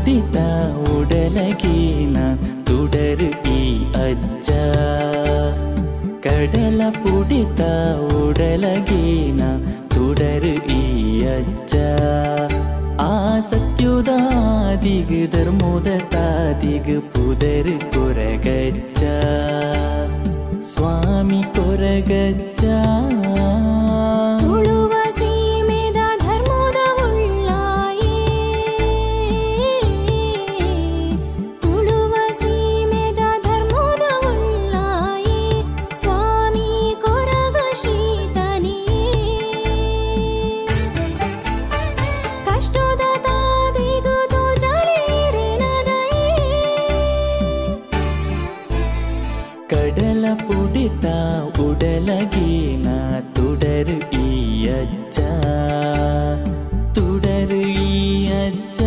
ಪುಡಿತ ಉಡಲಗೇನ ತುಡರು ಈ ಅಜ್ಜ ಕಡಲ ಪುಡಿತ ಉಡಲಗೇನ ತುಡರು ಈ ಅಜ್ಜ ಆ ಸತ್ಯುದಾದಿಗ್ ಧರ್ಮೋದ ತಾದಿಗ್ ಪುದರ್ ಕೊರಗಜ್ಜ ಸ್ವಾಮಿ ಕೊರಗಜ್ಜ ಕಡಲ ಪುಡಿತ ಉಡಲಗೇನ ತುಡರು ಈ ಅಜ್ಜ ತುಡರು ಈ ಅಜ್ಜ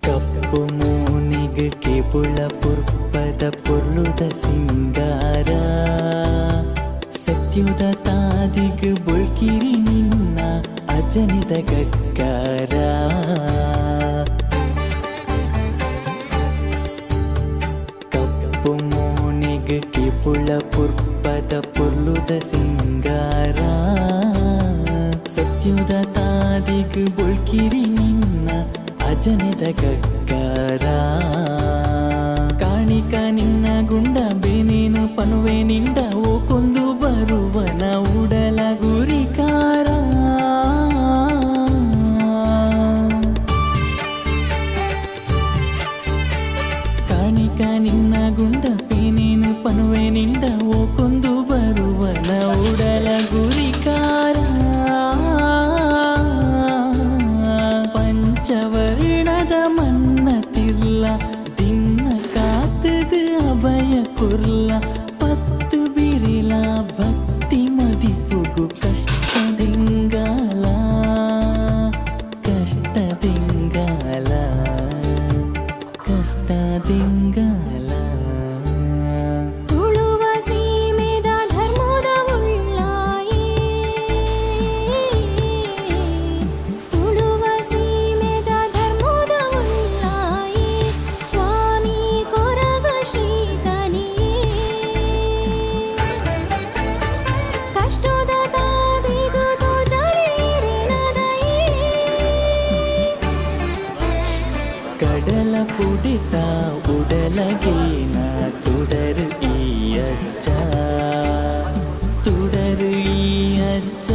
ಕಪ್ಪು ಮೂನಿಗೆ ಕೇಪುಳ ಪುರ್ಪದ ಪೊರ್ಲುದ ಸಿಂಗಾರ ಸತ್ಯುದ ತಾದಿಗ್ ಬೊಳ್ಕಿರಿ ನಿನ್ನ ಅಜನಿದ ಗಗ್ಗಾರ ಕಪ್ಪು ಮೂನಿಗೆ ಕೇಪುಳ ಪುರ್ಪದ ಪೊರ್ಲುದ ಸಿಂಗಾರ ಸತ್ಯುದ ತಾದಿಗ್ ಬೊಳ್ಕಿರಿ ನಿನ್ನ ಅಜನಿದ ಗಗ್ಗಾರ ಕಾಣಿಕ ನಿನ್ನ ಗುಂಡ ಬೇನೇನು ಪನುವೆ ನಿಂಡ ಓ ಕೊಂದು ಬರುವನ ಉಡಲ ಗುರಿಕಾರ ಕಾಣಿಕ ನಿನ್ನ ಗುಂಡ ಬೇನೇನು ಪನುವೆ ನಿಂಡ ಓ ಕೊಂದು ಬರುವನ ಉಡಲ ಗುರಿಕಾರ ಪಂಚವರ್ಣದ ಮನ್ನತಿರ್ಲ ದಿನ್ನ ಕಾತದ ಅಭಯ ಕುರ್ಲ ಪತ್ತು ಬಿರಿಲ ಭಕ್ತಿ ಮದಿಪುಗು ಕಷ್ಟದಿಂಗಾಲ ಕಷ್ಟದಿಂಗಾಲ ಕಷ್ಟದಿಂಗಾಲ ಕಡಲ ಪುಡಿತ ಉಡಲಗೇನ ತುಡರು ಈ ಅಜ್ಜ ತುಡರು ಈ ಅಜ್ಜ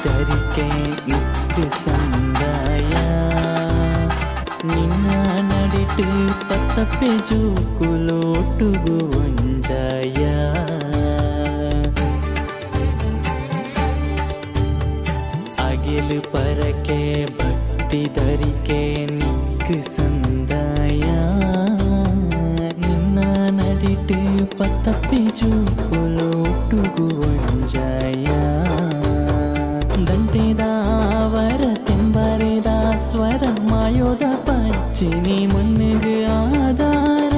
ಧರಿಕೆ ನಿಕ್ಕು ಸಂದಾಯ ನಿನ್ನ ನಡಿಟು ಪತ್ತಪ್ಪೆ ಜೂಕುಲೋಟುಗು ಒಂಜಾಯ ಅಗಿಲು ಪರಕೆ ಭಕ್ತಿ ಧರಿಕೆ ನಿಕ್ಕು ಸಂದಾಯ ನಿನ್ನ ನಡಿಟು ಪತ್ತಪ್ಪೆ ಜೂಕುಲೋಟುಗು ಒಂಜಾಯ ದಂಟೆದ ವರ ತೆಂಬರೆದ ಸ್ವರ ಮಾಯೋದ ಪಚ್ಚಿನಿ ಮಣ್ಣಿಗೆ ಆಧಾರ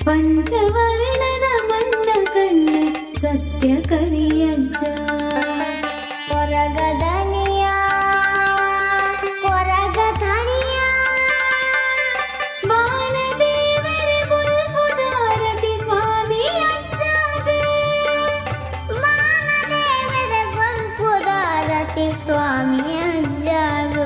ಪಂಚವರ್ಣದ ಮಣ್ಣ ಕಣ್ಣು ಸತ್ಯ ಕರಿಯಜ್ಜ ಕೊರಗದನಿಯ ಕೊರಗಧಣಿಯ ಬಾಲದೇವರ ಬುಲ್ಬುದಾರತಿ ಸ್ವಾಮಿ ಅಜ್ಜಾಗ ಬಾಲದೇವರ ಬುಲ್ಬುದಾರತಿ ಸ್ವಾಮಿ ಅಜ್ಜಾಗ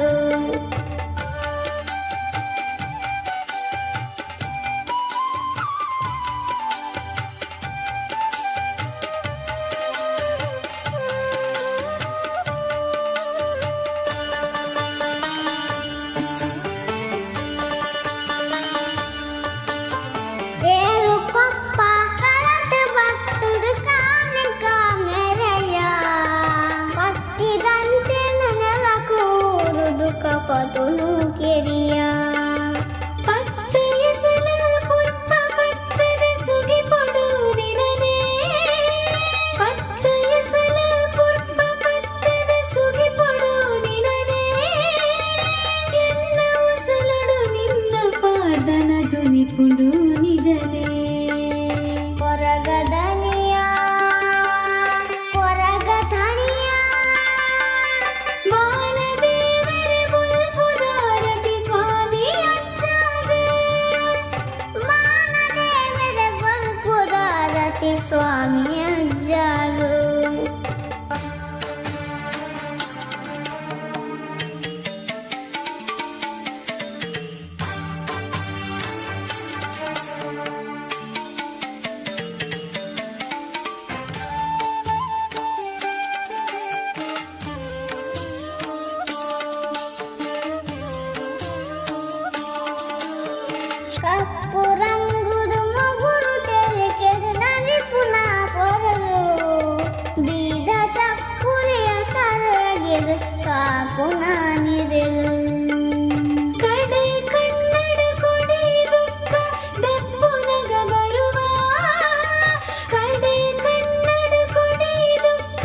ಪತುನು ಕೆರಿಯ ಪತ್ತೆಯ ಸಲ ಪುರ್ಪ ಪತ್ತದ ಸುಗಿ ಪಡು ನಿನನೇ ಪತ್ತೆಯ ಸಲ ಪುರ್ಪ ಪತ್ತದ ಸುಗಿ ಪಡು ನಿನನೇ ಎನ್ನ ಉಸಲಡು ನಿನ್ನ ಪಾದನ ಧ್ವನಿ ಪುಡು ನಿಜನೇ ಕೊರಗದನಿಯ ಕೊರಗಧಣಿಯ ಸ್ವಾಮಿ ಅಜ್ಜಾಗ ಕಪ್ಪು ರಂಗುದು ಮಗುರು ತೆರೆಕೆದು ನಲಿ ಪುನಃ ಪೊರಲು ಬೀದ ಚಪ್ಪುಲಿಯ ಕರಗೆದು ಕಾಪು ನಾನಿರೆಲು ಕಡೆ ಕನ್ನಡ ಕೊಡಿ ದುಃಖ ದಪ್ಪುನಗ ಬರುವ ಕಡೆ ಕನ್ನಡ ಕೊಡಿ ದುಃಖ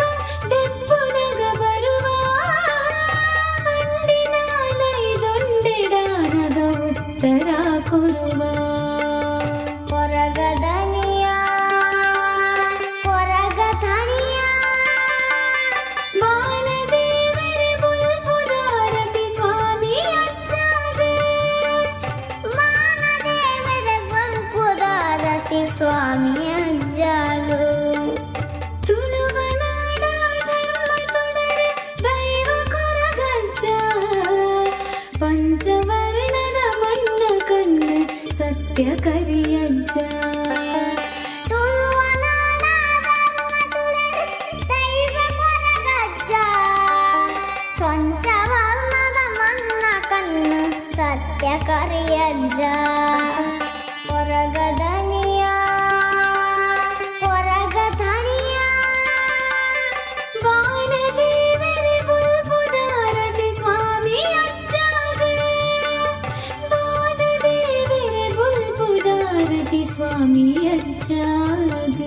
ದಪ್ಪುನಗ ಬರುವ ಮಂಡಿನಾಲೈದೊಂಡೆಡಾನದ ಉತ್ತರ ಕೊರುವ ಕೊರಗದನಿಯ ಕೊರಗಧಣಿಯ ಬಾಲದೇವರ ಬುಲ್ಬುದಾರತಿ ಸ್ವಾಮಿ ಅಜ್ಜಾಗ ಬಾಲದೇವರ ಬುಲ್ಬುದಾರತಿ ಸ್ವಾಮಿ ಅಜ್ಜಾಗ ತುಳುವನಾಡ ಧರ್ಮ ತೊಡರೆ ದೈವ ಕೊರಗಜ್ಜ ಪಂಚವರ್ಣದ ಮಣ್ಣ ಕಣ್ಣು ಸತ್ಯ ಕರಿಯಜ್ಜ ತುಳುವನಾಡ ಧರ್ಮ ತೊಡರೆ ದೈವ ಕೊರಗಜ್ಜ ಪಂಚವರ್ಣದ ಮಣ್ಣ ಕಣ್ಣು ಸತ್ಯ ಕರಿಯಜ್ಜ ಕೊರಗದನಿಯ ಕೊರಗಧಣಿಯ ಬಾಲದೇವರ ಬುಲ್ಬುದಾರತಿ ಸ್ವಾಮಿ ಅಜ್ಜಾಗ ಬಾಲದೇವರ ಬುಲ್ಬುದಾರತಿ ಸ್ವಾಮಿ ಅಜ್ಜಾಗ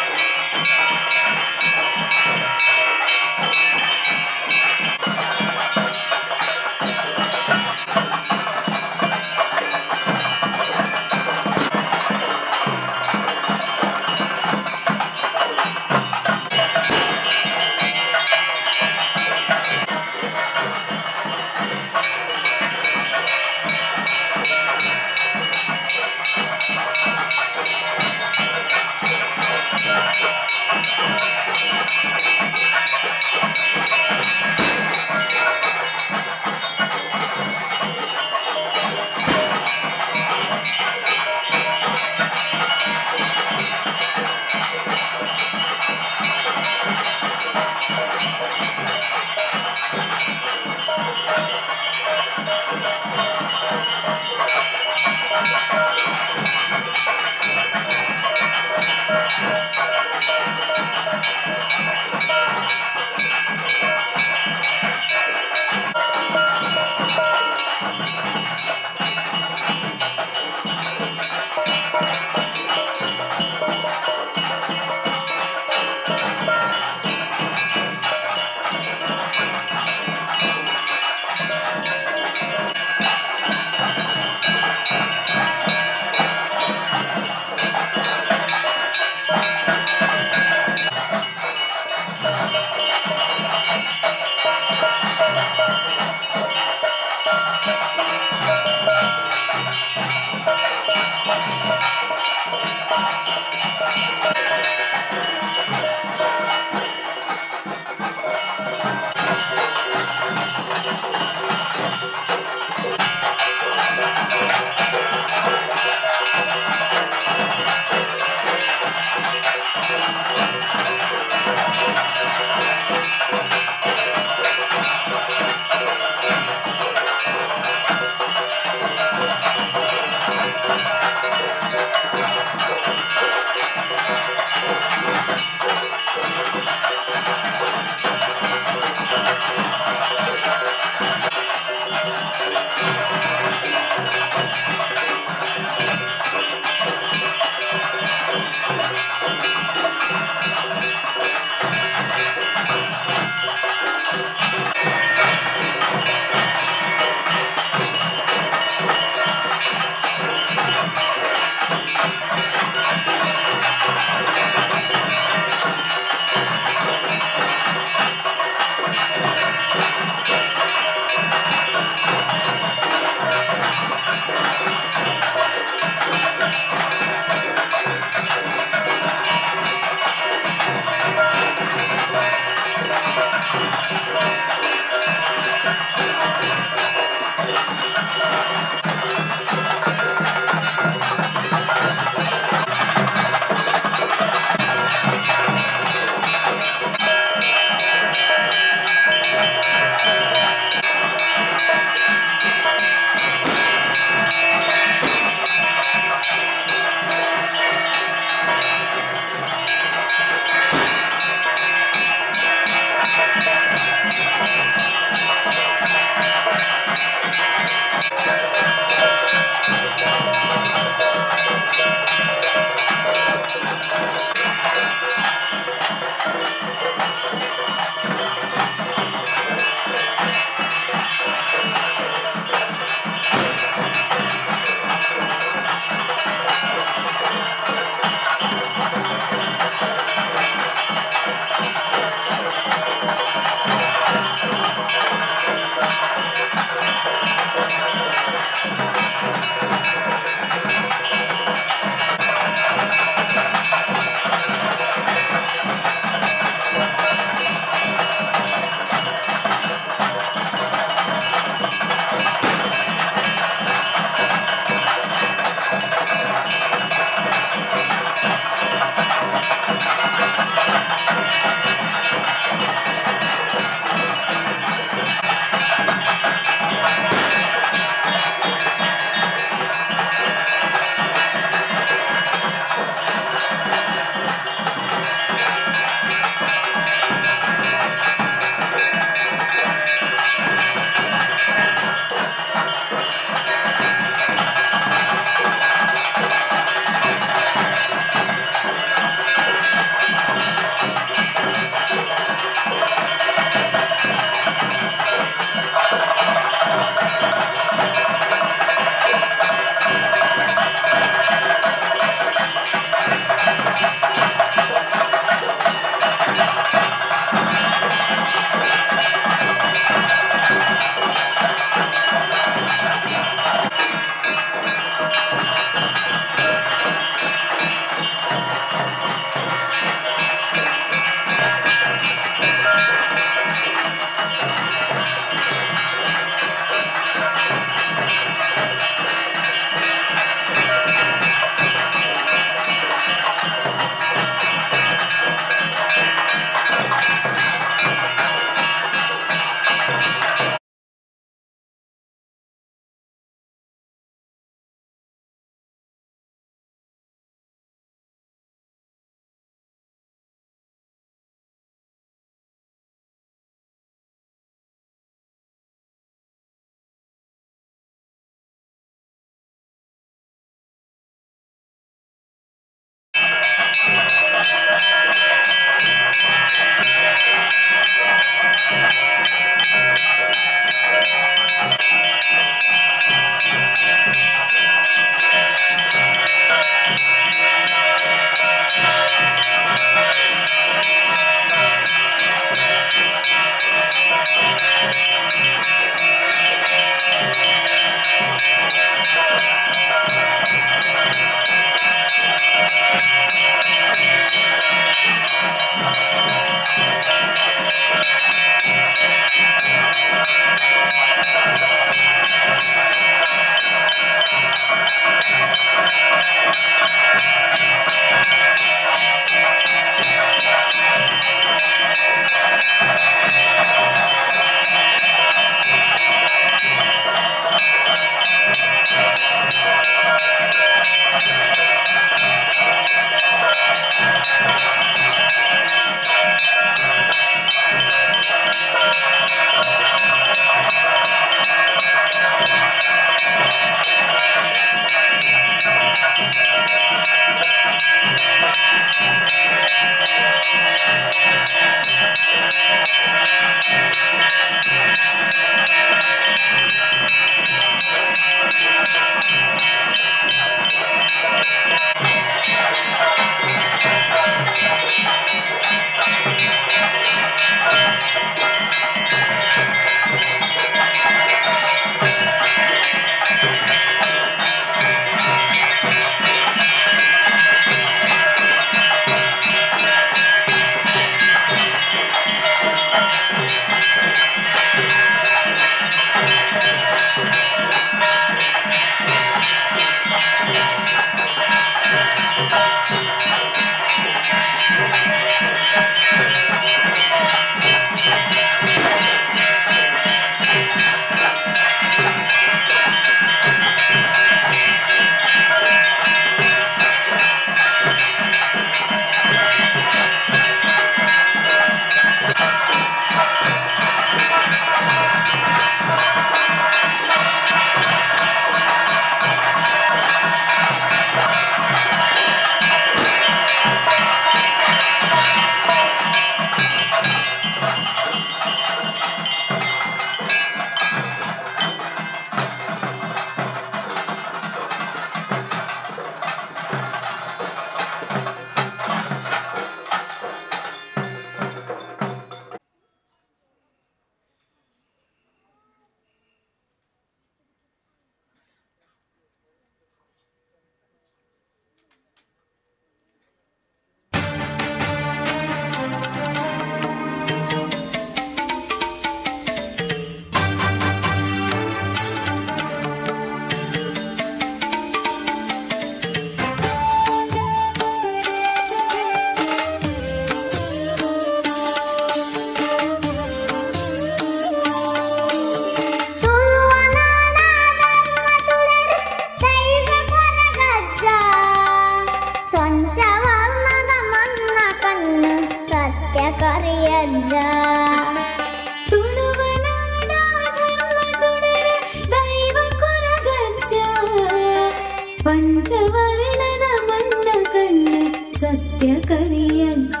ಪಂಚವರ್ಣದ ಮಣ್ಣ ಕಣ್ಣು ಸತ್ಯ ಕರಿಯಜ್ಜ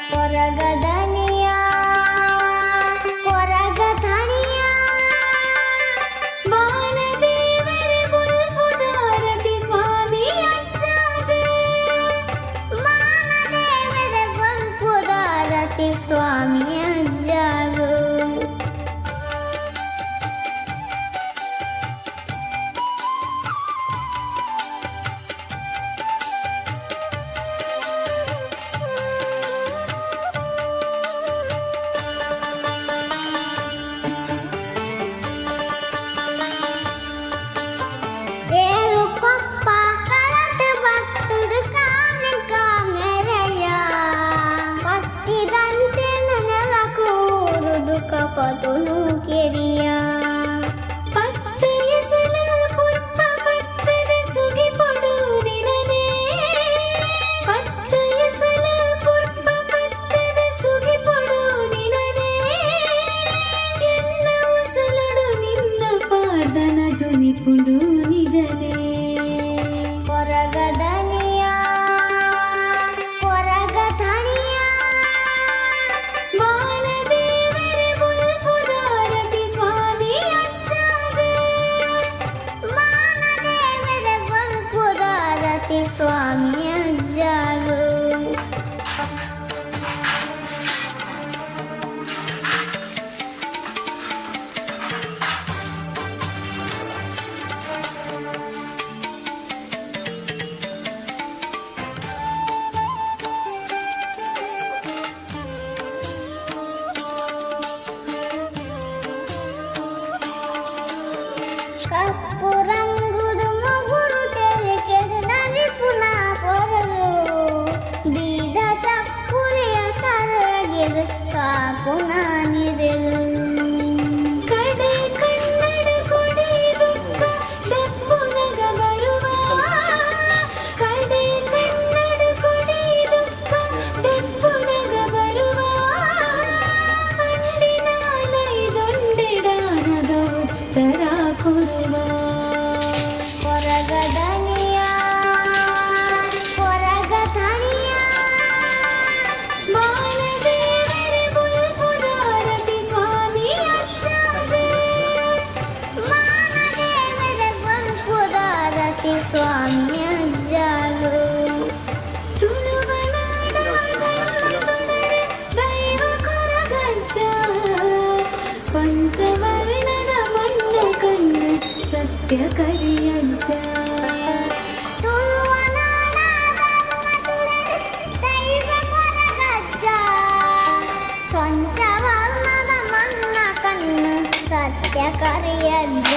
ಕೊರಗದನಿಯ ಕೊರಗಧಣಿಯ ಮಾನದೇವರ ಬುಲ್ಬುದಾರತಿ ಸ್ವಾಮಿ ಅಜ್ಜಾಗ ಮಾನದೇವರ ಬುಲ್ಬುದಾರತಿ ಸ್ವಾಮಿ ಅಜ್ಜಾಗ ಪದುನು ಕೆರಿಯ ಪತ್ತೆಯ ಸಲ ಪುರ್ಪ ಪತ್ತದ ಸುಗಿ ಪಡು ನಿನನೇ ಪತ್ತೆಯ ಸಲ ಪುರ್ಪ ಪತ್ತದ ಸುಗಿ ಪಡು ನಿನನೇ ಎನ್ನ ಉಸಲಡು ನಿನ್ನ ಪಾದನ ಧ್ವನಿ ಪುಡು ನಿಜನೇ ಕೊರಗದನಿಯ ಕೊರಗಧಣಿಯ ಸ್ವಾಮಿ ಅಜ್ಜಾಗ ಕಪ್ಪು ರಂಗುದು ಮಗುರು ತೆಲಿಕೆದು ನಲಿ ಪುನಃ ಕೊರಲು ಬೀದ ಚಪ್ಪುಲಿಯ ಕರಗೆದು ಕಾಪು ನಾನಿದೆಲು ಕಡೆ ಕನ್ನಡ ಕೊಡಿ ದುಃಖ ದಪ್ಪುನಗ ಬರುವ ಕಡೆ ಕನ್ನಡ ಕೊಡಿ ದುಃಖ ದಪ್ಪುನಗ ಬರುವ ಅಂಡಿನಾಲೈದೊಂಡೆಡಾನದ ಉತ್ತರ ಕೊಡುವ ಕೊರಗದನಿಯ ಕೊರಗಧಣಿಯ ಮಾನದೇವರ ಬುಲ್ಬುದಾರತಿ ಸ್ವಾಮಿ ಅಜ್ಜಾಗ ಮಾನದೇವರ ಬುಲ್ಬುದಾರತಿ ಸ್ವಾಮಿ ಅಜ್ಜಾಗ ತುಳುವ ನಾಡ ಧರ್ಮತುಡರೆ ದೈವ ಕೊರಗಜ್ಜ ಪಂಚವರ್ಣದ ಮಣ್ಣ ಕಣ್ಣು ಸತ್ಯ ಕರಿಯಜ್ಜ ತುಳುವ ನಾಡ ಧರ್ಮತುಡರೆ ದೈವ ಕೊರಗಜ್ಜ ಪಂಚವರ್ಣದ ಮಣ್ಣ ಕಣ್ಣು ಸತ್ಯ ಕರಿಯಜ್ಜ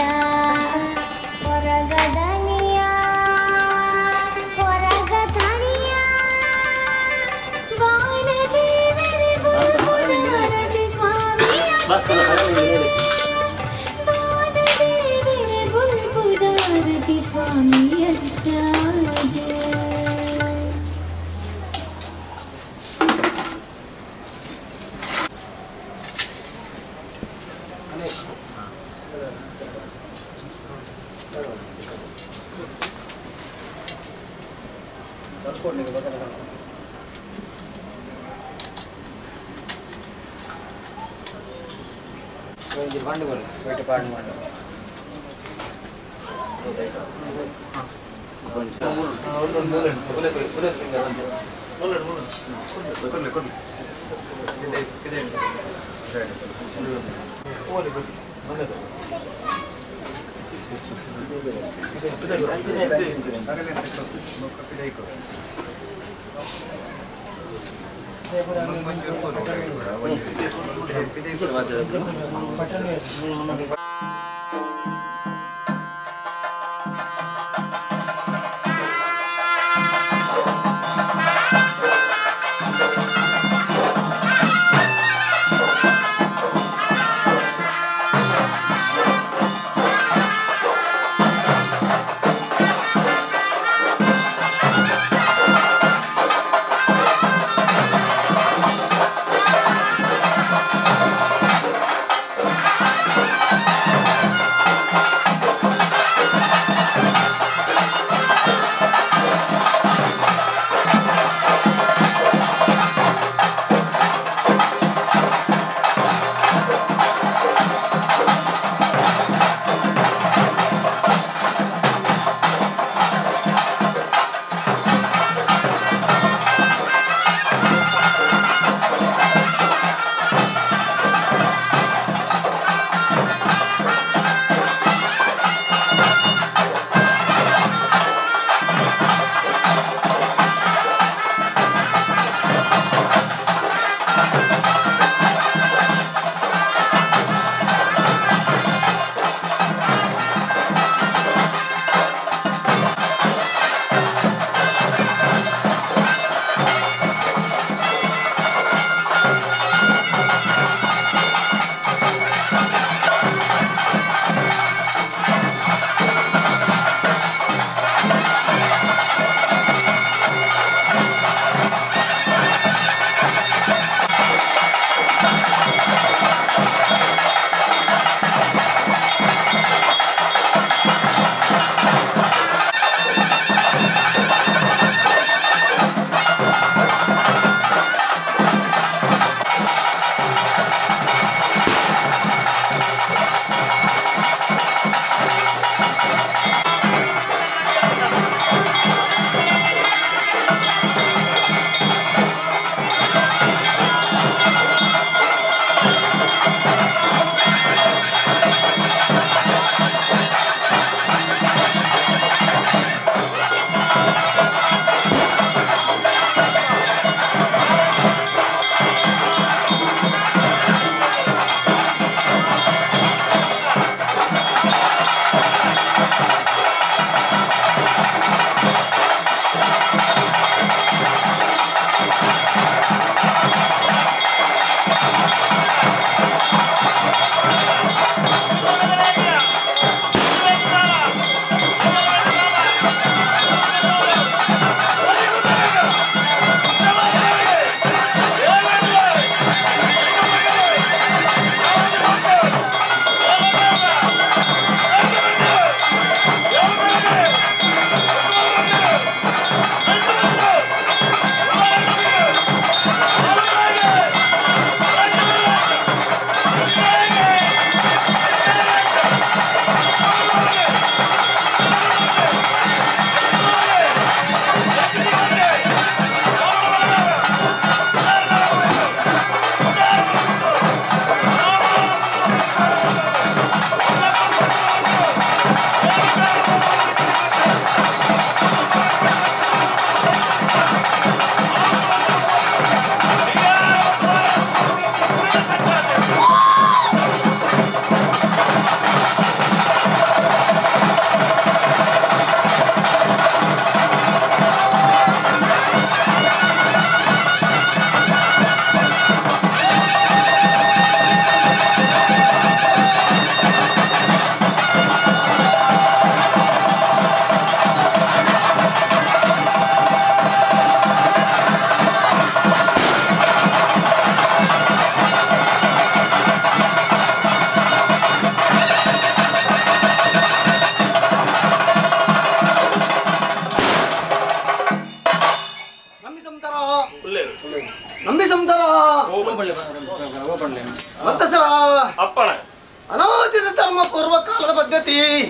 ಕೊರಗದನಿಯ ಕೊರಗಧಣಿಯ ವಾನದೇವರ ಬುಲ್ಬುದಾರತಿ ಸ್ವಾಮಿ ವಾನದೇವರ ಬುಲ್ಬುದಾರತಿ ಸ್ವಾಮಿ ಅಜ್ಜಾಗ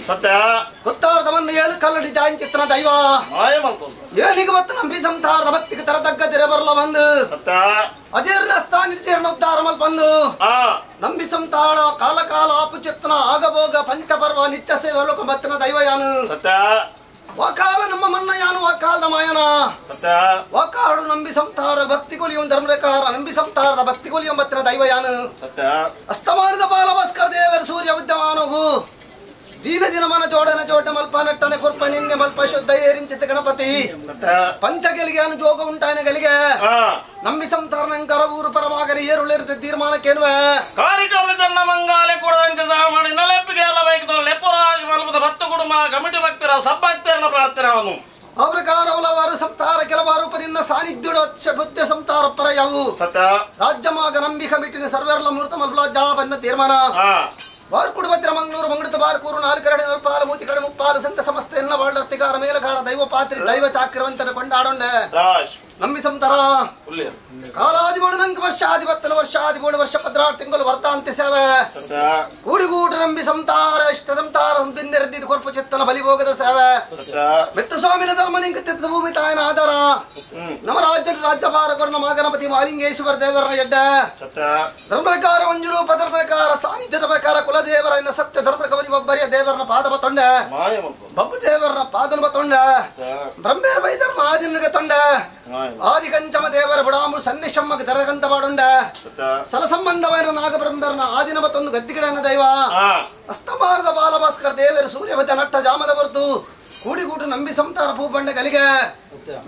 ಸತ್ಯ ಗೊತ್ತಾರ್ಧವನ್ನು ಏಳು ಕಲ್ಲಡಿ ಜಾಯಿಂಚಿತ್ತನ ದೈವ ಮಾಯ ಮಾಡ್ಕೊಂಡು ಏನಿಗೆ ಬತ್ತು ನಂಬಿ ಸಂತಾರದ ಭಕ್ತಿಗೆ ತರ ತಗ್ಗದಿರ ಬರಲ ಬಂದು ಸತ್ಯ ಅಜೀರ್ಣ ಸ್ಥಾನ ಉದ್ಧಾರ ಮಲ್ ಬಂದು ನಂಬಿ ಸಂತಾಳ ಕಾಲ ಕಾಲ ಆಪುಚಿತ್ತನ ಆಗಭೋಗ ಪಂಚಪರ್ವ ನಿತ್ಯ ಸೇವೆ ಲೋಕ ಬತ್ತನ ದೈವ ಯಾನು ಸತ್ಯ ವಾಕಾಲ ನಮ್ಮ ಮನ್ನ ಯಾನು ವಾಕಾಲದ ಮಾಯನ ಸತ್ಯ ವಾಕಾಳು ನಂಬಿ ಸಂತಾರ ಭಕ್ತಿ ಕೊಲಿಯಂ ಧರ್ಮರೇಕಾರ ನಂಬಿ ಸಂತಾರದ ಭಕ್ತಿ ಕೊಲಿಯಂ ಬತ್ತನ ದೈವ ಯಾನು ಸತ್ಯ ಅಸ್ತಮಾನದ ಬಾಲ ಭಾಸ್ಕರ ದೇವರ ಸೂರ್ಯ ವಿದ್ಯಮಾನವು ದೀನ ದಿನ ಮನ ಜೋಡನ ಜೋಟ ಮಲ್ಪ ನಟ್ಟನೆ ಕುರ್ಪ ನಿನ್ನೆ ಮಲ್ಪ ಶುದ್ಧ ಏರಿಂಚಿತ ಗಣಪತಿ ಪಂಚಗೆಲಿಗೆ ಅನುಜೋಗ ಉಂಟಾಯನ ಗಲಿಗೆ ನಂಬಿ ಸಂತಾರನಂಕರ ಊರು ಪರವಾಗಲಿ ಏರುಳಿರ ತೀರ್ಮಾನಕ್ಕೇನುವ ಕಾರ್ಯಕ್ರಮ ಜನ್ನ ಮಂಗಾಲೆ ಕೂಡ ಮಾಡಿ ನಲೆಪ್ಪಿಗೆ ಎಲ್ಲ ಬೈಕ್ ಲೆಪ್ಪರಾಜ್ ಮಲ್ಪದ ಭಕ್ತ ಕುಟುಂಬ ಕಮಿಟಿ ಭಕ್ತರ ಸಬ್ಬಕ್ತರನ್ನ ಪ್ರಾರ್ಥನೆ ಅವನು ಆ ಪ್ರಕಾರ ಹಲವಾರು ಸಂತಾರ ಕೆಲವಾರು ಪರಿನ್ನ ಸಾನ್ನಿಧ್ಯುಡ ಬುದ್ಧ ಸಂತಾರ ಪರ ಯಾವು ಸತ್ಯ ರಾಜ್ಯಮಾಗ ನಂಬಿ ಕಮಿಟಿನ ಸರ್ವೆರ್ಲ ಮೂರ್ತ ಮಲ್ಪಲ ಬನ್ನ ತೀರ್ಮಾನ ಬಾರ್ಕುಡು ಭದ್ರ ಮಂಗಳೂರು ಮಂಗಳೂರು ಬಾರ್ಕೂರು ನಾಲ್ಕರಡೆ ನಲ್ಪಾಲು ಮೂತಿ ಕಡೆ ಮುಪ್ಪಾಲು ಸಂತ ಸಮಸ್ತ ಎನ್ನ ಬಾಳ್ತಿಗಾರ ಮೇಲಗಾರ ದೈವ ಪಾತ್ರಿ ದೈವ ಚಾಕ್ರವಂತನ ಕೊಂಡಾಡೊಂಡೆ ನಂಬಿ ಸಂತಾರ ಕಾಲಾದಿ ಮೂಢನಂಕ ವರ್ಷಾದಿ ಬತ್ತನ ವರ್ಷಾದಿ ಮೂಢ ವರ್ಷ 16 ತಿಂಗಳು ವರ್ತಾಂತಿ ಸೇವೆ ಕೂಡಿಗೂಟ ನಂಬಿ ಸಂತಾರ ಇಷ್ಟ ಸಂತಾರ ಬಿಂದೆರೆದ್ದಿದ್ದು ಕೊರ್ಪು ಚಿತ್ತನ ಬಲಿಭೋಗದ ಸೇವೆ ಮೆತ್ತ ಸ್ವಾಮಿನ ಧರ್ಮ ನಿಂಕ ಭೂಮಿ ತಾಯನ ಆಧಾರ ನಮ್ಮ ರಾಜ್ಯಭಾರ ನಮ್ಮ ಗಣಪತಿ ಮಾಲಿಂಗೇಶ್ವರ ದೇವರ ಎಡ್ಡ ಧರ್ಮ ಪ್ರಕಾರ ಮಂಜುರೂಪ ಧರ್ಮ ಪ್ರಕಾರ ಸಾನ್ನಿಧ್ಯದ ಪ್ರಕಾರ ಕುಲದೇವರ ಇನ್ನ ಸತ್ಯ ಧರ್ಮ ಕವಲಿ ಒಬ್ಬರಿಯ ದೇವರನ ಪಾದವ ತೊಂಡ ಬಬ್ಬು ದೇವರನ ಪಾದನ ತೊಂಡ ಬ್ರಹ್ಮೇರ ಬೈದರ್ನ ಆದಿನಗೆ ತೊಂಡ ಆದಿ ಕಂಚಮ ದೇವರ ಬುಡಾಮು ಸನ್ನಿಶಮ್ಮಗ ದರಗಂತ ಮಾಡುಂಡ ಸಲ ಸಂಬಂಧವೈನ ನಾಗಬ್ರಹ್ಮರನ ಆದಿನ ಮತ್ತೊಂದು ಗದ್ದಿಗಿಡನ ದೈವ ಅಸ್ತಮಾನದ ಬಾಲಭಾಸ್ಕರ ದೇವರ ಸೂರ್ಯವದ ನಟ್ಟ ಜಾಮದ ಹೊರತು ಕೂಡಿಗೂಟು ನಂಬಿ ಸಂತಾರ ಭೂಬಂಡ ಗಲಿಗೆ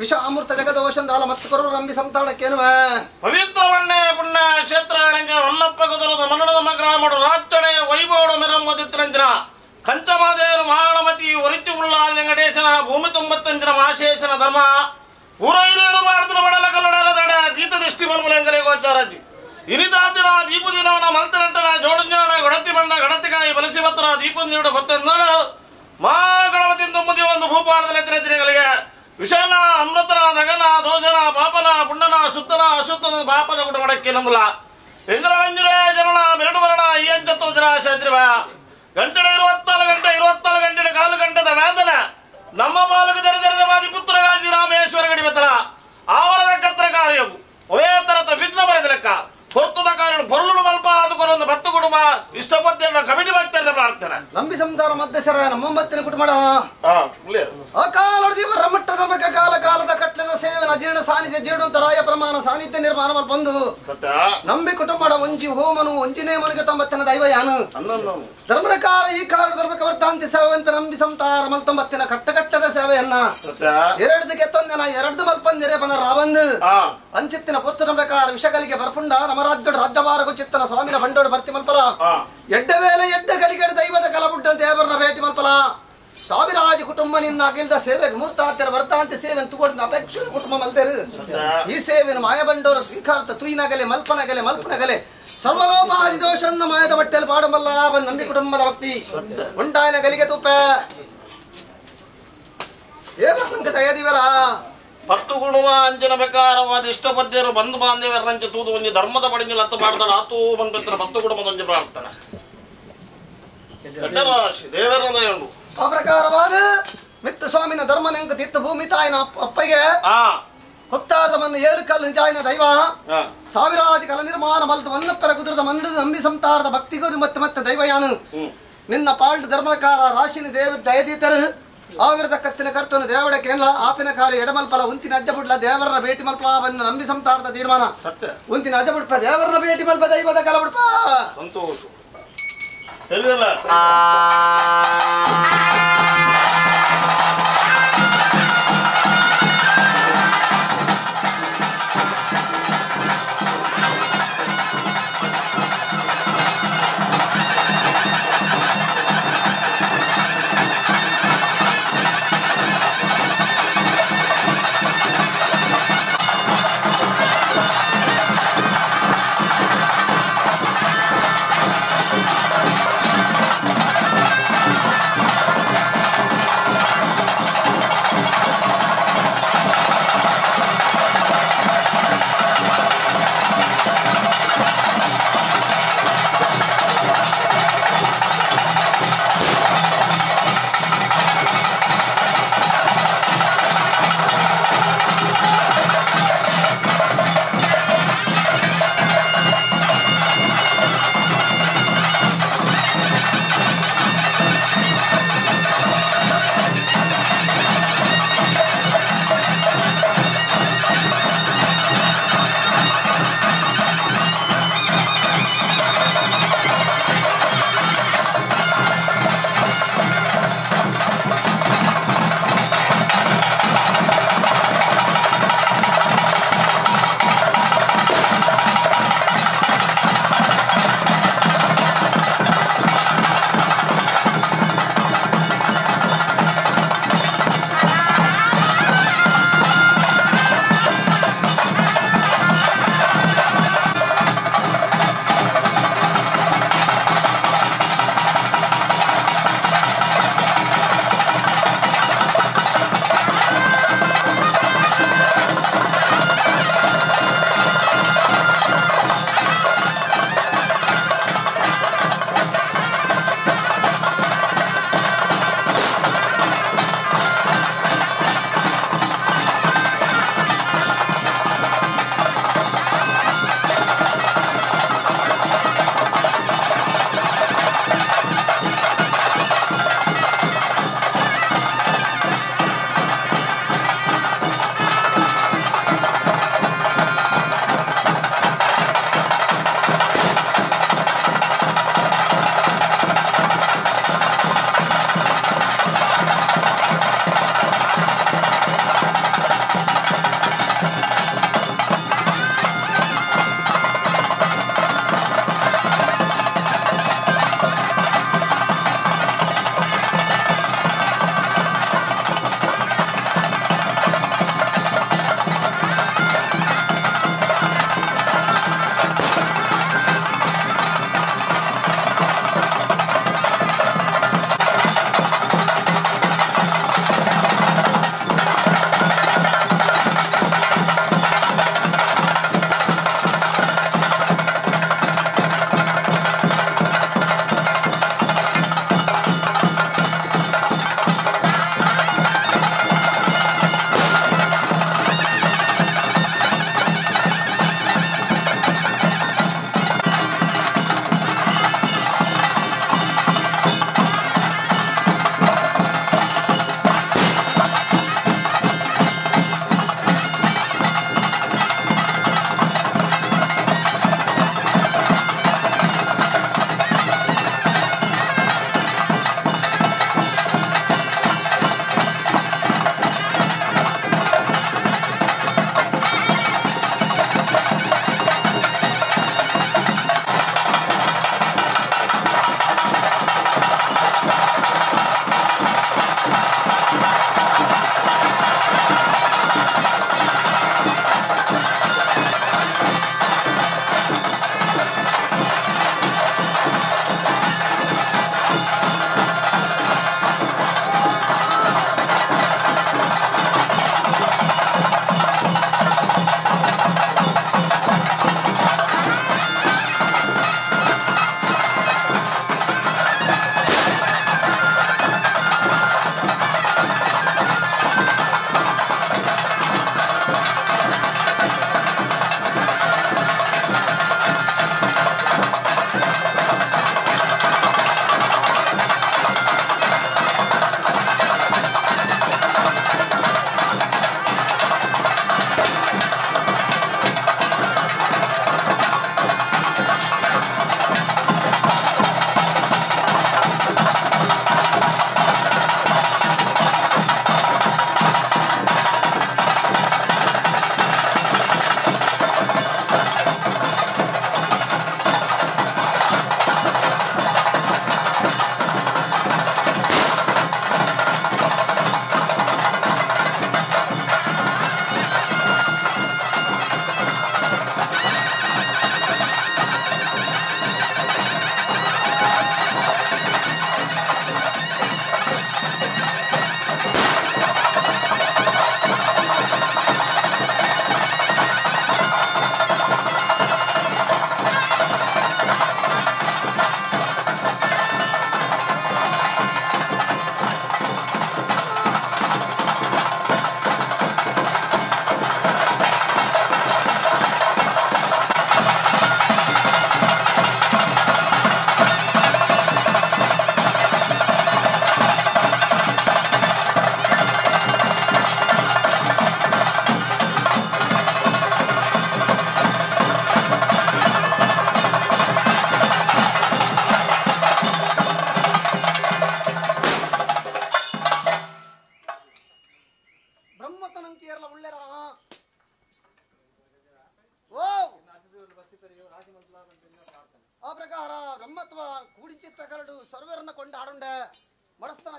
ವಿಷ ಅಮೃತ ಜಗದೋಷಂದಾಲ ಮತ್ತು ಕೊರರು ನಂಬಿ ಸಂತಾನಕ್ಕೇನುವ ಪವಿತ್ರವನ್ನೇ ಪುಣ್ಯ ಕ್ಷೇತ್ರ ಹೊನ್ನಪ್ಪ ಕುದುರದ ಮನ್ನಡದ ಮಗ್ರಾಮಡು ರಾಚಡೆ ವೈಭವಡು ಮೆರಮದಿತ್ರಂಜನ ಕಂಚಮಾದೇವರು ಮಹಾಣಮತಿ ಒರಿತಿ ಉಳ್ಳಾದ ವೆಂಕಟೇಶನ ಭೂಮಿ 95 ಮಹಾಶೇಷನ ಧರ್ಮ ಊರ ಹಿರಿಯರು ಮಾಡಿದ ಬಡಲ ಕಲ್ಲಡರ ದಡ ಗೀತ ದೃಷ್ಟಿ ಮಲ್ಮಲೆಂಗಲೆ ಗೋಚಾರಜಿ ಇರಿದಾತಿರ ದೀಪದಿನವನ ಮಲ್ತನಟ್ಟನ ಜೋಡಂಜನ ಗಡತಿ ಬಣ್ಣ ಗಡತಿಕಾಯಿ ಬಲಸಿ ಬತ್ತರ ದೀಪದ ಗೊತ್ತೆಂದಳು ಮಹಾಗಣಪತಿ ತುಂಬುದಿ ಒಂದು ಭೂಪಾಡದ ಎತ್ತಿನೆಗಳಿಗೆ ವಿಷಯನ ಅಮೃತನ ನಗನ ದೋಷನ ಪಾಪನ ಪುಣ್ಣನ ಶುದ್ಧನ ಅಶುದ್ಧನ ಪಾಪದ ಗುಡ ಮಡಕ್ಕೆ ನಂಬಲ ಇಂದ್ರವಂಜುರೇ ಜನನ ಮೆರಡು ವರ್ಣ ಈ ಅಂಚತ್ತು ಜನ ಶತ್ರಿವ ಗಂಟೆಡ 24 ಗಂಟೆ ಕಾಲು ಗಂಟೆದ ವೇದನ ನಮ್ಮ ಬಾಲಕ ದರಿದರವಾದಿ ಪುತ್ರಗಾಗಿ ರಾಮೇಶ್ವರ ಗಡಿ ಬತ್ತಲ ಆವರದ ಕತ್ರ ಕಾರ್ಯವು ಒಯೇ ತರತ ವಿಘ್ನ ಬರೆದ ಲೆಕ್ಕ ಹೊರ್ತದ ಕಾರಣ பொருಳು ಮಲ್ಪ ಅದಕ್ಕೊಂದು ಭಕ್ತ ಕುಟುಂಬ ಇಷ್ಟಪತ್ತೇನ ಕಮಿಟಿ ಭಕ್ತರನ್ನ ಪ್ರಾರ್ಥನೆ ನಂಬಿ ಸಂತಾರ ಮಧ್ಯಸರ ನಮ್ಮಂಬತ್ತಿನ ಕುಟುಂಬ ಅಕಾಲ ದೇವರ ಮಟ್ಟದ ಬಗ್ಗೆ ಕಾಲ ಕಾಲದ ಕಟ್ಲದ ಸೇವನ ಜೀರ್ಣ ಸಾನ್ನಿಧ್ಯ ಜೀರ್ಣೋತ್ತರಾಯ ಪ್ರಮಾಣ ಸಾನ್ನಿಧ್ಯ ನಿರ್ಮಾಣ ಬಂದು ನಂಬಿ ಕುಟುಂಬದ ಒಂಜಿ ಹೋಮನು ಒಂಜಿನೇ ಮನಿಗೆ 90ನ ದೈವ ಯಾನು ಧರ್ಮಕಾರ ಈ ಕಾಲ ಧರ್ಮಕ ವರ್ತಾಂತಿ ಸೇವಂತ ನಂಬಿ ಸಂತಾರ ಮಲ್ 90ನ ಕಟ್ಟಕಟ್ಟದ ಸೇವೆಯನ್ನ ಎರಡದಿಗೆ ತೊಂದನ ಎರಡು ಮಲ್ಪಂದಿರೆ ಬನ ರಾವಂದು ಅಂಚಿತ್ತಿನ ಪುತ್ತನ ಪ್ರಕಾರ ವಿಷಗಳಿಗೆ ಬರ್ಪುಂಡ ರಾಜ್ಯದ ರಾಜ್ಯಭಾರಗೂ ಚಿತ್ತನ ಸ್ವಾಮಿನ ಬಂಡೋಡು ಬರ್ತಿ ಮಲ್ಪಲ ಎಡ್ಡ ವೇಳೆ ಎಡ್ಡ ಗಲಿಗಡೆ ದೈವದ ಕಲಬುಡ್ಡ ದೇವರನ್ನ ಭೇಟಿ ಮಲ್ಪಲ ಸಾವಿರಾಜು ಕುಟುಂಬ ನಿನ್ನ ಅಗಿಲ್ದ ಸೇವೆಗೆ ಮೂರ್ತಾಂತರ ಬರ್ತಾಂತ ಸೇವೆ ತಗೊಂಡು ಅಪೇಕ್ಷೆ ಕುಟುಂಬ ಮಲ್ತರು ಈ ಸೇವೆನ ಮಾಯ ಬಂಡೋರು ಸ್ವೀಕಾರ್ತ ತುಯಿನಗಲೆ ಮಲ್ಪನಗಲೆ ಸರ್ವಲೋಪಾದಿ ದೋಷನ್ನ ಮಾಯದ ಬಟ್ಟೆಯಲ್ಲಿ ಪಾಡಮಲ್ಲ ನಂಬಿ ಕುಟುಂಬದ ಭಕ್ತಿ ಉಂಟಾಯನ ಗಲಿಗೆ ತುಪ್ಪ ಏವರ್ನಂಕ ತಯದಿವರ ಭಕ್ತು ಗುಣವ ಅಂಜನ ಪ್ರಕಾರವಾದ ಇಷ್ಟಪದ್ಯರು ಬಂಧು ಬಾಂಧವ್ಯರಂಚೆ ತೂದು ಒಂಜಿ ಧರ್ಮದ ಪಡಿಂಜಲು ಹತ್ತು ಮಾಡ್ತಾಳೆ ಆತೂ ಬಂದ್ಬಿಡ್ತಾರೆ ಭಕ್ತ ಕುಟುಂಬದೊಂಜಿ ಪ್ರಾರ್ಥನೆ ದೇವರದಯುಂಡು ಆ ಪ್ರಕಾರವಾದ ಮಿತ್ತ ಸ್ವಾಮಿನ ಧರ್ಮನೆಂಕ ತೀರ್ಥ ಭೂಮಿ ತಾಯಿನ ಅಪ್ಪಗೆ ಹೊತ್ತಾರ್ಧವನ್ನು 7 ಕಲ್ಲು ಜಾಯಿನ ದೈವ ಸಾವಿರಾಜು ಕಲ ನಿರ್ಮಾಣ ಮಲ್ತ ವನ್ನಪ್ಪರ ಕುದುರದ ಮಂಡದ ನಂಬಿ ಸಂತಾರದ ಭಕ್ತಿಗೂ ಮತ್ತೆ ದೈವ ಯಾನು ನಿನ್ನ ಪಾಲ್ಡ್ ಧರ್ಮಕಾರ ರಾಶಿನ ದೇವ ದಯದೀತರು ಆವಿರದ ಕತ್ತಿನ ಕರ್ತನು ದೇವಡ ಕೇಂದ್ರ ಆಪಿನ ಕಾಲ ಎಡಮಲ್ಪಲ ಉಂತಿನ ಅಜ್ಜಬುಡ್ಲ ದೇವರನ್ನ ಭೇಟಿ ಮಲ್ಪಲವನ್ನು ನಂಬಿ ಸಂತಾರದ ತೀರ್ಮಾನ ಉಂತಿನ ಅಜ್ಜಬುಡ್ಪ ದೇವರನ್ನ ಭೇಟಿ ಮಲ್ಪ ದೈವದ ಕಲಬುಡ್ಪ ಸಂತೋಷ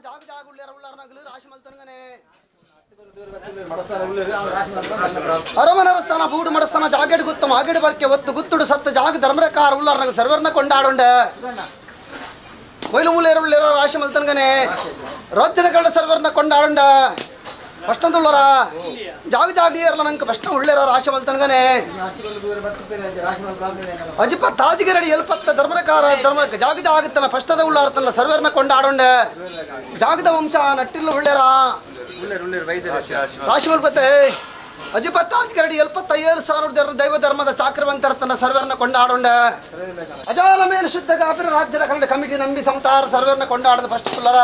ಜಾಗ ಜಾಗ ಉಳ್ಳೇರ ಉಳ್ಳಾರ ನಗಲು ರಾಶಿ ಮಲ್ತನ್ಗನೆ ಅರಮನರ ಸ್ಥಾನ ಬೂಡು ಮಡಸ್ಥಾನ ಜಾಗೇಡ್ ಗುತ್ತಮ ಆಗೇಡ್ ಬರ್ಕೆ ಒತ್ತು ಗುತ್ತುಡು ಸತ್ತ ಜಾಗ ಧರ್ಮರಕಾರ ಉಳ್ಳಾರ ನಗ ಸರ್ವರ್ನ ಕೊಂಡಾಡುಂಡ ಒಯ್ಲು ಮುಳ್ಳೇರ ಉಳ್ಳೇರ ರಾಶಿ ಮಲ್ತನ್ಗನೆ ರಾಜ್ಯದ ಕಳ್ಳ ಸರ್ವರ್ನ ಕೊಂಡಾಡುಂಡ ಫಸ್ಟೊಂದುಳ್ಳರ ಜಾಗ ಜಾಗಿಯರ್ಲ ನಂಗೆ ಫಸ್ಟ್ ಉಳ್ಳೇರ ರಾಶಿ ಮಲ್ತನ್ಗನೆ ಅಜಿಪ ತಾಜಿಗಿರಡಿ ಎಲ್ಪತ್ತ ಧರ್ಮರಕಾರ ಧರ್ಮ ಜಾಗ ಜಾಗತ್ತನ ಫಸ್ಟದ ಉಳ್ಳಾರತಲ್ಲ ಸರ್ವರ್ನ ಕೊಂಡಾಡುಂಡ ಜಾಗದ ವಂಶ ನಟ್ಟಿಲ್ಲ ಉಳ್ಳೇರ ರಾಶಿ ಮಲ್ಪತ್ತೆ ಅಜಿಪ ತಾಜಿಗಿರಡಿ 75,000 ದೈವ ಧರ್ಮದ ಚಾಕ್ರವಂತರ ತನ್ನ ಸರ್ವರ್ನ ಕೊಂಡಾಡುಂಡ ಅಜಾಲ ಮೇಲೆ ಶುದ್ಧ ಕಾಪಿರ ರಾಜ್ಯದ ಕನ್ನಡ ಕಮಿಟಿ ನಂಬಿ ಸಂತಾರ ಸರ್ವರ್ನ ಕೊಂಡಾಡದ ಫಸ್ಟ್ ಉಳ್ಳರ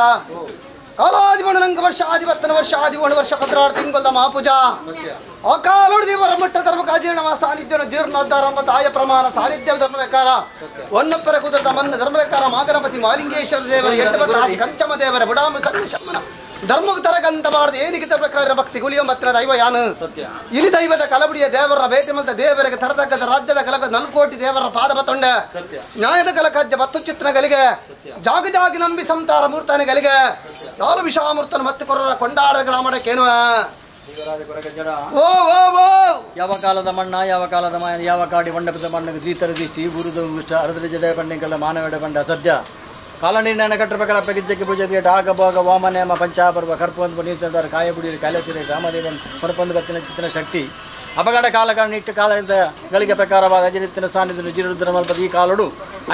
ಕಾಲಾದಿವಣ ನಂಗ ವರ್ಷ ಆದಿವತ್ತನ ವರ್ಷ ಆದಿವಣ ವರ್ಷ 16 ತಿಂಗಳ ಮಹಾಪೂಜಾ ಅಕಾಲೋಡಿ ದೇವರ ಮಟ್ಟ ಧರ್ಮ ಕಾಜೀರ್ಣವ ಸಾನ್ನಿಧ್ಯ ಜೀರ್ಣೋದ್ಧಾರ ತಾಯ ಪ್ರಮಾಣ ಸಾನ್ನಿಧ್ಯ ಧರ್ಮಕಾರ ಒನ್ನಪ್ಪರ ಕುದುರದ ಮನ್ನ ಧರ್ಮಕಾರ ಮಾಗಣಪತಿ ಮಾಲಿಂಗೇಶ್ವರ ದೇವರ ಎಂಟಬತ್ತಾದಿ ಕಂಚಮ ದೇವರ ಬುಡಾಮ ಸಂಶಮನ ಧರ್ಮಕ್ಕೆ ತರಗಂತಬಾರದು ಏನಿಗೆ ಪ್ರಕಾರ ಭಕ್ತಿ ಗುಲಿಯ ಮತ್ರ ದೈವ ಯಾನು ಇಲಿ ದೈವದ ಕಲಬುಡಿಯ ದೇವರ ಭೇಟಿ ಮಲ್ತ ದೇವರಿಗೆ ತರತಕ್ಕದ ರಾಜ್ಯದ ಕಲಕ 4 ಕೋಟಿ ದೇವರ ಪಾದ ತೊಂಡ ನ್ಯಾಯದ ಕಲಕಜ್ಜ 10 ಚಿತ್ರಗಳಿಗೆ ಜಾಗ ಜಾಗಿ ನಂಬಿ ಸಂತಾರ ಮೂರ್ತಾನೆಗಳಿಗೆ ನಾಲು ವಿಷಾಮೂರ್ತನ ಮತ್ತೆ ಕೊರರ ಕೊಂಡಾಡ ಗ್ರಾಮಡಕ್ಕೇನು ಯಾವ ಕಾಲದ ಮಣ್ಣ ಯಾವ ಕಾಲದ ಮಾಯ ಯಾವ ಕಾಡಿ ಮಂಡಪದ ಮಣ್ಣಗೆ ಜೀತರ ದೃಷ್ಟಿ ಗುರುದ ಉಷ್ಟ ಅರ್ಧದ ಜಡೆ ಬಂಡೆಗಳ ಮಾನವಡ ಬಂಡ ಸದ್ಯ ಕಾಲನಿರ್ಣಯ ಕಟ್ಟ ಪ್ರಕಾರ ಪ್ರಗಿಜ್ಜಕ್ಕೆ ಪೂಜೆಗೆ ಆಗ ಭೋಗ ವಾಮನೇಮ ಪಂಚಾಪರ್ವ ಕರ್ಪೊಂದು ನೀರ್ತಾರ ಕಾಯಬುಡಿ ಕಾಲೇಶ್ವರಿ ರಾಮದೇವನ್ ಹೊರಪೊಂದು ಬತ್ತಿನ ಚಿತ್ತಿನ ಶಕ್ತಿ ಅಪಘಾತ ಕಾಲಗಳ ನಿಟ್ಟ ಕಾಲದ ಗಳಿಗೆ ಪ್ರಕಾರವಾದ ಅಜರಿತ್ತಿನ ಸಾನ್ನಿಧ್ಯ ಜಿರುದ್ರ ಮಲ್ಪದ ಈ ಕಾಲಡು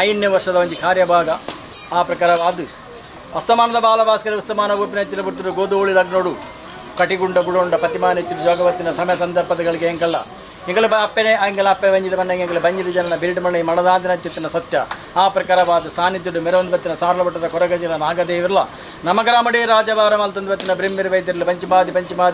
5ನೇ ವರ್ಷದ ಒಂದು ಕಾರ್ಯಭಾಗ ಆ ಪ್ರಕಾರವಾದ ಅಸ್ತಮಾನದ ಬಾಲಭಾಸ್ಕರ ಉಸ್ತಮಾನ ಉಪ್ಪಿನ ಹೆಚ್ಚಿನ ಬಿಡ್ತಿರು ಗೋಧೂಳಿ ಲಗ್ನೋಡು ಕಟಿಗುಂಡ ಬುಡೊಂಡ ಪ್ರತಿಮಾನ ಹೆಚ್ಚಿನ ಜೋಗವತ್ತಿನ ಸಮಯ ಸಂದರ್ಭಗಳಿಗೆ ಹೆಂಗಲ್ಲ ಎಂಗಲ ಅಪ್ಪನೆ ಅಂಗಲ ಅಪ್ಪೆ ಬಂಜಿದ ಬಂದ ಎಂಗಲ ಬಂಜಿದ ಜನ ಬಿರಿಡು ಮಣ್ಣಿ ಮಡದಾಂದಿನ ಚಿತ್ತಿನ ಸತ್ಯ ಆ ಪ್ರಕಾರವಾದ ಸಾನ್ನಿಧ್ಯದ ಮೆರವೊಂದು ಬತ್ತಿನ ಸಾರಲಬಟ್ಟದ ಕೊರಗಜಿನ ನಾಗದೇವಿರಲ್ಲ ನಮಗ್ರಾಮಡಿ ರಾಜಭಾರ ಮಲ್ತೊಂದು ಬತ್ತಿನ ಬ್ರಹ್ಮಿರಿ ವೈದ್ಯರಲ್ಲ ಪಂಚಮಾದಿ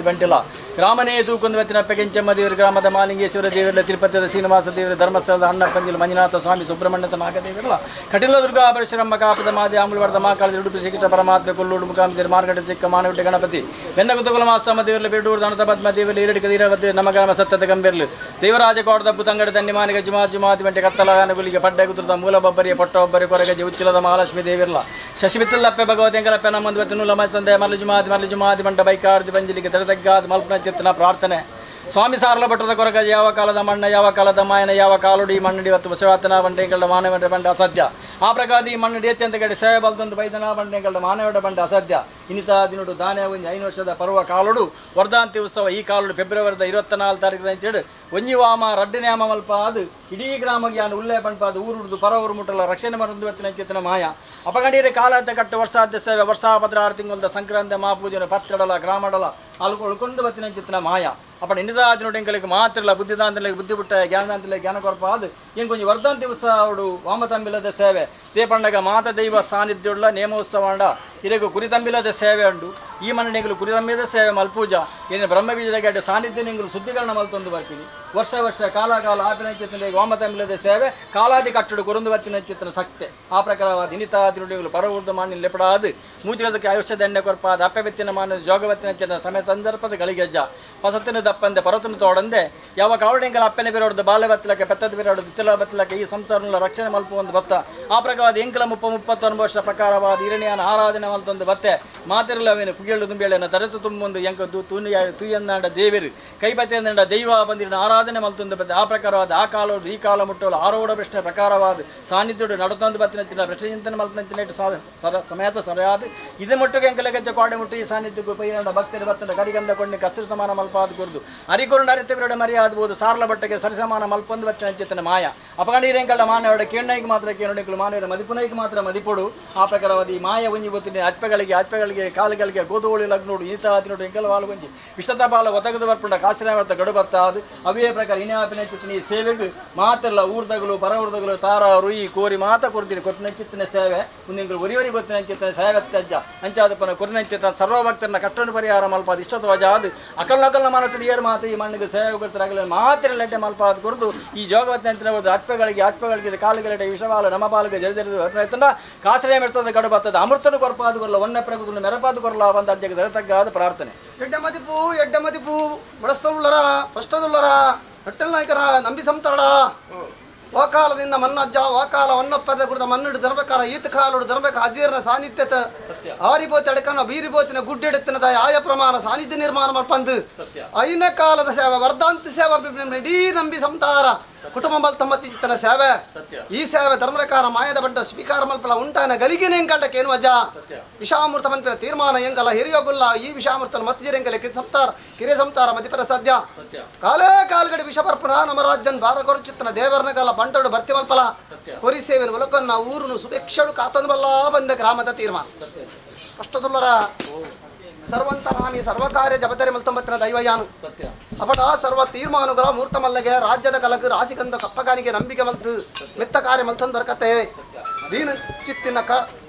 ಬಂಟಿಲ್ಲ ಗ್ರಾಮನೇ ತೂಕೊಂದು ಬತ್ತಿನ ಪೆಂಚಮ್ಮ ದೇವರು ಗ್ರಾಮದ ಮಾಲಿಂಗೇಶ್ವರ ದೇವರಲ್ಲ ತಿರುಪತಿಯ ಶ್ರೀನಿವಾಸ ದೇವರು ಧರ್ಮಸ್ಥಳದ ಅಣ್ಣಪ್ಪಂಜಿಲ ಮಂಜುನಾಥ ಸ್ವಾಮಿ ಸುಬ್ರಹ್ಮಣ್ಯದ ನಾಗದೇವಿರಲ್ಲ ಕಟಿಲ ದುರ್ಗಾ ಪರಶುರಮ್ಮ ಕಾಪದ ಮಾದಿ ಆಂಬುಳವರ್ಧ ಮಾಕಾಳ ಉಡುಪಿ ಶ್ರೀಕೃಷ್ಣ ಪರಮಾತ್ಮ ಕೊಲ್ಲೂಡು ಮುಖಾಂತರ ಮಾರ್ಗಟ ಚಿಕ್ಕ ಮಾನವಿಟ್ಟ ಗಣಪತಿ ಬೆನ್ನಗುತುಗುಲ ಮಾಸ್ತಮ್ಮ ದೇವರಲ್ಲಿ ಬೇಡೂರು ದನತ ಪದ್ಮ ದೇವರಲ್ಲಿ ಏರಡಿ ಕದೀರವದ್ದೆ ನಮಗ್ರಾಮ ಸತ್ತದ ಗಂಭೀರ್ಲು ದೇವರಾಜ ಕೋಟದ ಬುತಂಗಡ ತನ್ನಿ ಮಾನಿಗೆ ಜುಮಾತಿ ಮೆಂಟೆ ಕತ್ತಲಗಾನಗುಲಿಗೆ ಪಡ್ಡ ಗುತ್ರದ ಮೂಲ ಬಬ್ಬರಿಯ ಪೊಟ್ಟ ಒಬ್ಬರಿ ಕೊರಗಜೆ ಉಚ್ಚಿಲದ ಮಹಾಲಕ್ಷ್ಮೀ ದೇವಿರಲ್ಲ ಶಶಿಬಿತ್ತಲ್ಲಪ್ಪೆ ಭಗವತಿ ಎಂಗಲಪ್ಪೆ ನಮ್ಮಂದು ಬತ್ತು ನೂಲ ಸಂದೆ ಮರಳು ಜುಮಾತಿ ಮಂಡ ಬೈಕಾರ್ದಿ ಬಂಜಿಲಿಗೆ ತೆರೆದಗ್ಗಾದ ಮಲ್ಪನ ಚಿತ್ತನ ಪ್ರಾರ್ಥನೆ ಸ್ವಾಮಿ ಸಾರಲ ಭಟ್ಟದ ಕೊರಗಜ ಯಾವ ಕಾಲದ ಮಣ್ಣ ಯಾವ ಕಾಲದ ಮಾಯನ ಯಾವ ಕಾಲುಡಿ ಮಣ್ಣಡಿ ಇವತ್ತು ಬಸವಾತನ ಬಂಡೆಗಳ ಮಾನವಡ ಬಂಡ ಅಸಾಧ್ಯ ಆ ಪ್ರಕಾರ ಈ ಮಣ್ಣಡಿ ಅತ್ಯಂತ ಗಡಿ ಸೇವೆ ಬಲ್ದೊಂದು ಬೈದನ ಬಂಡೆಗಳ ಮಾನವಡ ಬಂಡ ಅಸಾಧ್ಯ ಇನ್ನಿತ ದಿನಡು ದಾನೆ ಒಂದು 5 ವರ್ಷದ ಪರ್ವ ಕಾಲುಡು ವರ್ಧಾಂತಿ ಉತ್ಸವ ಈ ಕಾಲುಡು ಫೆಬ್ರವರಿದ 24 ತಾರೀಕು ಅಂತೇಳಿ ಒಂಜಿ ವಾಮ ರಡ್ಡನ್ಯಾಮ ಮಲ್ಪ ಅದು ಇಡೀ ಗ್ರಾಮಕ್ಕೆ ಯಾನು ಉಲ್ಲೆ ಪಂಪಾದ ಊರುಡ್ದು ಪರವರು ಮುಟ್ಟಲ್ಲ ರಕ್ಷಣೆ ಮರಂದು ಇವತ್ತಿನ ಚಿತ್ತನ ಮಾಯ ಅಪಗಂಡೀರೆ ಕಾಲಾದ ಕಟ್ಟ ವರ್ಷಾದ್ಯ ಸೇವೆ ವರ್ಷಾಪದ್ರ 6 ತಿಂಗಳ ಸಂಕ್ರಾಂತಿ ಮಹಾಪೂಜನ ಪತ್ರಡಲ ಗ್ರಾಮಡಲ ಅಲ್ಲಿ ಉಳ್ಕೊಂಡು ಬತ್ತಿನ ಚಿತ್ತನ ಮಾಯ ಅಪ್ಪ ಇನ್ನದಾದಿನೋಡು ಎಂಕಲಿಗೆ ಮಾತ್ರಲ್ಲ ಬುದ್ಧಿದಾಂತಲಿಗೆ ಬುದ್ಧಿ ಬಿಟ್ಟ ಜ್ಞಾನದಾಂತಲಿಗೆ ಜ್ಞಾನ ಕೊರಪ ಅದು ಏನು ಕೊಂಚ ವರ್ಧಂತಿ ಉತ್ಸವ ಅವಡು ವಾಮತಂಬಿಲದ ಸೇವೆ ದೇ ಪಂಡಗ ಮಾತ ದೈವ ಸಾನ್ನಿಧ್ಯುಳ್ಳ ನೇಮೋತ್ಸವ ಅಂಡ ಇರೆಗೂ ಕುರಿತಂಬಿಲದ ಸೇವೆ ಉಂಡು ಈ ಮನೆಗಳು ಕುರಿತಂಬಿದ ಸೇವೆ ಮಲ್ಪೂಜ ಏನು ಬ್ರಹ್ಮಬೀಜದ ಗಡ್ಡೆ ಸಾನ್ನಿಧ್ಯ ನಿಂಗಳು ಶುದ್ಧೀಕರಣ ಮಲ್ತೊಂದು ಬರ್ತೀನಿ ವರ್ಷ ಕಾಲ ಆಪಿನ ಚಿತ್ತನ ವಾಮತಂಬಿಲದ ಸೇವೆ ಕಾಲಾದಿ ಕಟ್ಟಡು ಕೊರೊಂದು ಬರ್ತಿನ ಚಿತ್ತನ ಸಕ್ತೆ ಆ ಪ್ರಕಾರವಾದ ಇನಿತಾದಿನುಡಿಗಳು ಪರವೃದ್ಧ ಮಾಡಿ ಲೆಪಡಾದು ಮೂತಿಗಳದಕ್ಕೆ ಆಯುಷ್ಯದ ಎಣ್ಣೆ ಕೊರಪಾದ ಅಪ್ಪೆ ಬೆತ್ತಿನ ಮಾನ ಜೋಗವತ್ತಿನ ಚಿತ್ತನ ಸಮಯ ಸಂದರ್ಭದ ಗಳಿಗೆಜ್ಜ ಪಸತ್ತಿನ ದಪ್ಪಂದೆ ಪರತನ ತೋಡಂದೆ ಯಾವ ಕಾವಡೆಂಗಲ ಅಪ್ಪನೆ ಬಿರೋಡ್ದು ಬಾಲ್ಯ ಬತ್ತಲಕ್ಕೆ ಪೆತ್ತದ ಬಿರೋಡು ದಿತ್ತಲ ಬತ್ತಲಕ್ಕೆ ಈ ಸಂಸಾರನ ರಕ್ಷಣೆ ಮಲ್ಪುವಂದು ಬತ್ತ ಆ ಪ್ರಕಾರವಾದ ಎಂಕಲ 31 ವರ್ಷ ಪ್ರಕಾರವಾದ ಹಿರಣ್ಯನ ಆರಾಧನೆ ಮಲ್ತೊಂದು ಬತ್ತೆ ಮಾತಿರಲ್ಲವೇನು ಪುಗಿಯಳು ತುಂಬಿಯಳನ್ನ ತರೆತು ತುಂಬೊಂದು ಎಂಕ ತೂಯನ್ನಾಡ ದೇವಿರು ಕೈಪತಿಯಂದ ದೈವ ಬಂದಿರ ಆರಾಧನೆ ಮಲ್ತೊಂದು ಬತ್ತೆ ಆ ಪ್ರಕಾರವಾದ ಆ ಕಾಲೋಡು ಈ ಕಾಲ ಮುಟ್ಟಲು ಆರೋಢ ಪ್ರಶ್ನೆ ಪ್ರಕಾರವಾದ ಸಾನ್ನಿಧ್ಯೋಡು ನಡತೊಂದು ಬತ್ತಿನ ಪ್ರಶ್ನೆ ಚಿಂತನೆ ಮಲ್ತನ ಸಮೇತ ಸರಿಯಾದ ಇದು ಮುಟ್ಟಿಗೆ ಎಂಕಲ ಗಜ್ಜೆ ಕೋಡೆ ಮುಟ್ಟು ಈ ಸಾನ್ನಿಧ್ಯಕ್ಕೂ ಪೈರಂಡ ಭಕ್ತರು ಬತ್ತನ ಕಡಿಗಂದ ಕೊಂಡಿ ಕಸಿರು ಸಮಾನ ಮಲ್ಪಾದ ಗುರುದು ಅರಿಕೊರಡು ಅರಿತ ಬಿರಡೆ ಮರ್ಯಾದಬಹುದು ಸಾರಲ ಬಟ್ಟೆಗೆ ಸರಿಸಮಾನ ಮಲ್ಪೊಂದು ಬಚ್ಚನ ಚಿತ್ತನ ಮಾಯ ಅಪಗಂಡೀರೆಂಕಳ ಮಾನವಡ ಕೇಣೈಗೆ ಮಾತ್ರ ಕೇಣೆಗಳು ಮಾನವರ ಮದಿಪುನೈಗೆ ಮಾತ್ರ ಮದಿಪೊಡು ಆ ಪ್ರಕಾರವಾದ ಈ ಮಾಯ ಒಂಜಿ ಗೊತ್ತಿನ ಅಚ್ಚಗಳಿಗೆ ಕಾಲುಗಳಿಗೆ ಗೋಧುಳಿ ಲಗ್ನೋಡು ಈತಾದಿನೋಡು ಎಂಕಲ ವಾಲು ಒಂಜಿ ವಿಶ್ವತ ಬಾಲ ಒದಗದು ಬರ್ಪುಂಡ ಕಾಸಿನ ಗಡು ಬರ್ತಾದು ಅವೇ ಪ್ರಕಾರ ಇನ್ಯಾಪಿನ ಚಿತ್ತನ ಈ ಸೇವೆಗೆ ಮಾತೆಲ್ಲ ಊರ್ದಗಳು ಪರವರ್ದಗಳು ತಾರ ರುಯಿ ಕೋರಿ ಮಾತ ಕೊಡ್ತೀನಿ ಕೊಟ್ಟಿನ ಚಿತ್ತನ ಸೇವೆ ಮುಂದಿಂಗಳು ಒರಿವರಿ ಗೊತ್ತಿನ ಚಿತ್ತನ ಸೇವೆ ತ್ಯಜ್ಜ ಅಂಚಾದಪ್ಪನ ಕೊರಿನ ಚಿತ್ತ ಸರ್ವಭಕ್ತರನ್ನ ಕಟ್ಟನ್ನು ಪರಿಹಾರ ಮಲ್ಪಾದ ಇಷ್ಟತ್ವಜ ಅದು ಅಕಲ್ನ ಮನಸ್ಸಲ್ಲಿ ಏರು ಮಾತು ಈ ಮಣ್ಣಿಗೆ ಸೇವೆ ಬರ್ತಾರಾಗಲಿ ಮಾತ್ರ ಲೆಟ್ಟೆ ಮಲ್ಪಾದ ಕುರಿತು ಈ ಜೋಗವತ್ತಿನ ಅತ್ಪಗಳಿಗೆ ಕಾಲುಗಳಿಗೆ ವಿಷವಾಲು ನಮ್ಮ ಪಾಲಿಗೆ ಜರಿದ ಕಾಸರೆ ಮೆಡ್ಸೋದು ಗಡು ಬರ್ತದೆ ಅಮೃತನು ಕೊರಪಾದು ಕೊರಲ್ಲ ಒನ್ನೆ ಪ್ರಗುದು ಮೆರಪಾದು ಕೊರಲ್ಲ ಬಂದ ಅಜ್ಜಗೆ ದರತಗ್ಗಾದ ಪ್ರಾರ್ಥನೆ ಎಡ್ಡ ಮದಿಪು ಬಳಸ್ತುಳ್ಳರ ಫಸ್ಟದುಳ್ಳರ ನಟ್ಟಲ್ ನಾಯಕರ ನಂಬಿ ಸಂತಾಡ ಓಕಾಲದಿಂದ ಮನ್ನಜ್ಜ ಓಕಾಲ ಒನ್ನಪ್ಪದ ಕುಡಿದ ಮನ್ನುಡು ದರ್ಬೇಕಾರ ಈತ ಕಾಲುಡು ದರ್ಬೇಕ ಅಜೀರ್ಣ ಸಾನ್ನಿಧ್ಯತ ಆರಿಬೋತಿ ಅಡಕನ ಬೀರಿಬೋತಿನ ಗುಡ್ಡೆಡುತ್ತಿನದ ಆಯ ಪ್ರಮಾಣ ಸಾನ್ನಿಧ್ಯ ನಿರ್ಮಾಣ ಮಲ್ಪಂದು ಐನ ಕಾಲದ ಸೇವೆ ವರ್ಧಾಂತ ಸೇವೆ ಇಡೀ ನಂಬಿ ಸಂತಾರ ಕುಟುಂಬ ಮಲ್ತಮ್ಮತ್ತಿ ಚಿತ್ತನ ಸೇವೆ ಈ ಸೇವೆ ಧರ್ಮರಕಾರ ಮಾಯದ ಬಡ್ಡ ಸ್ವೀಕಾರ ಮಲ್ಪಲ ಉಂಟಾನ ಗಲಿಗಿನ ಎಂಕಂಡಕ್ಕೆ ಏನು ಅಜ್ಜ ವಿಷಾಮೃತ ಮಂತ್ರ ತೀರ್ಮಾನ ಎಂಗಲ ಹಿರಿಯೋಗುಲ್ಲ ಈ ವಿಷಾಮೃತನ ಮತ್ತಿಜರೆಂಗಲೆ ಸಂತಾರ ಕಿರೆ ಸಂತಾರ ಮತಿಪರ ಸದ್ಯ ಕಾಲೇ ಕಾಲ್ಗಡಿ ವಿಷಪರ್ಪಣ ನಮ್ಮ ರಾಜ್ಯನ್ ಬಾರಗೊರು ಚಿತ್ತನ ದೇವರನ ಕಾಲ ಬಂಟೋಡು ಭರ್ತಿ ಮಲ್ಪಲ ಕೊರಿ ಸೇವೆನ ಒಲಕನ್ನ ಊರುನು ಸುಭಿಕ್ಷಳು ಕಾತೊಂದು ಬಲ್ಲ ಬಂದ ಗ್ರಾಮದ ತೀರ್ಮಾನ ಅಷ್ಟ ಸುಲ್ಲರ ಸರ್ವಂತರಾಣಿ ಸರ್ವಕಾರ್ಯ ಜಬತರಿ ಮಲ್ತೊಂಬತ್ತಿನ ದೈವಯಾನು ಅಪಟ ಸರ್ವ ತೀರ್ಮಾನುಗಳ ಮೂರ್ತ ಮಲ್ಲಿಗೆ ರಾಜ್ಯದ ಕಲಕು ರಾಶಿಕಂದ ಕಪ್ಪಗಾನಿಗೆ ನಂಬಿಕೆ ಮಲ್ತು ಮೆತ್ತ ಕಾರ್ಯ ಮಲ್ತೊಂದು ಬರ್ಕತ್ತೆ ದೀನ ಚಿತ್ತಿನ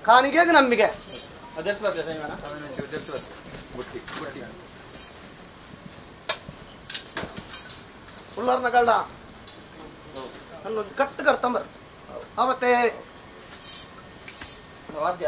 ಕಾನಿಗೆ ನಂಬಿಕೆ ಉಳ್ಳರ್ನ ಗಳ್ಳ ನನ್ನ ಕಟ್ಟು ಕಟ್ತಂಬರ್ ಅವತ್ತೆ ವಾದ್ಯ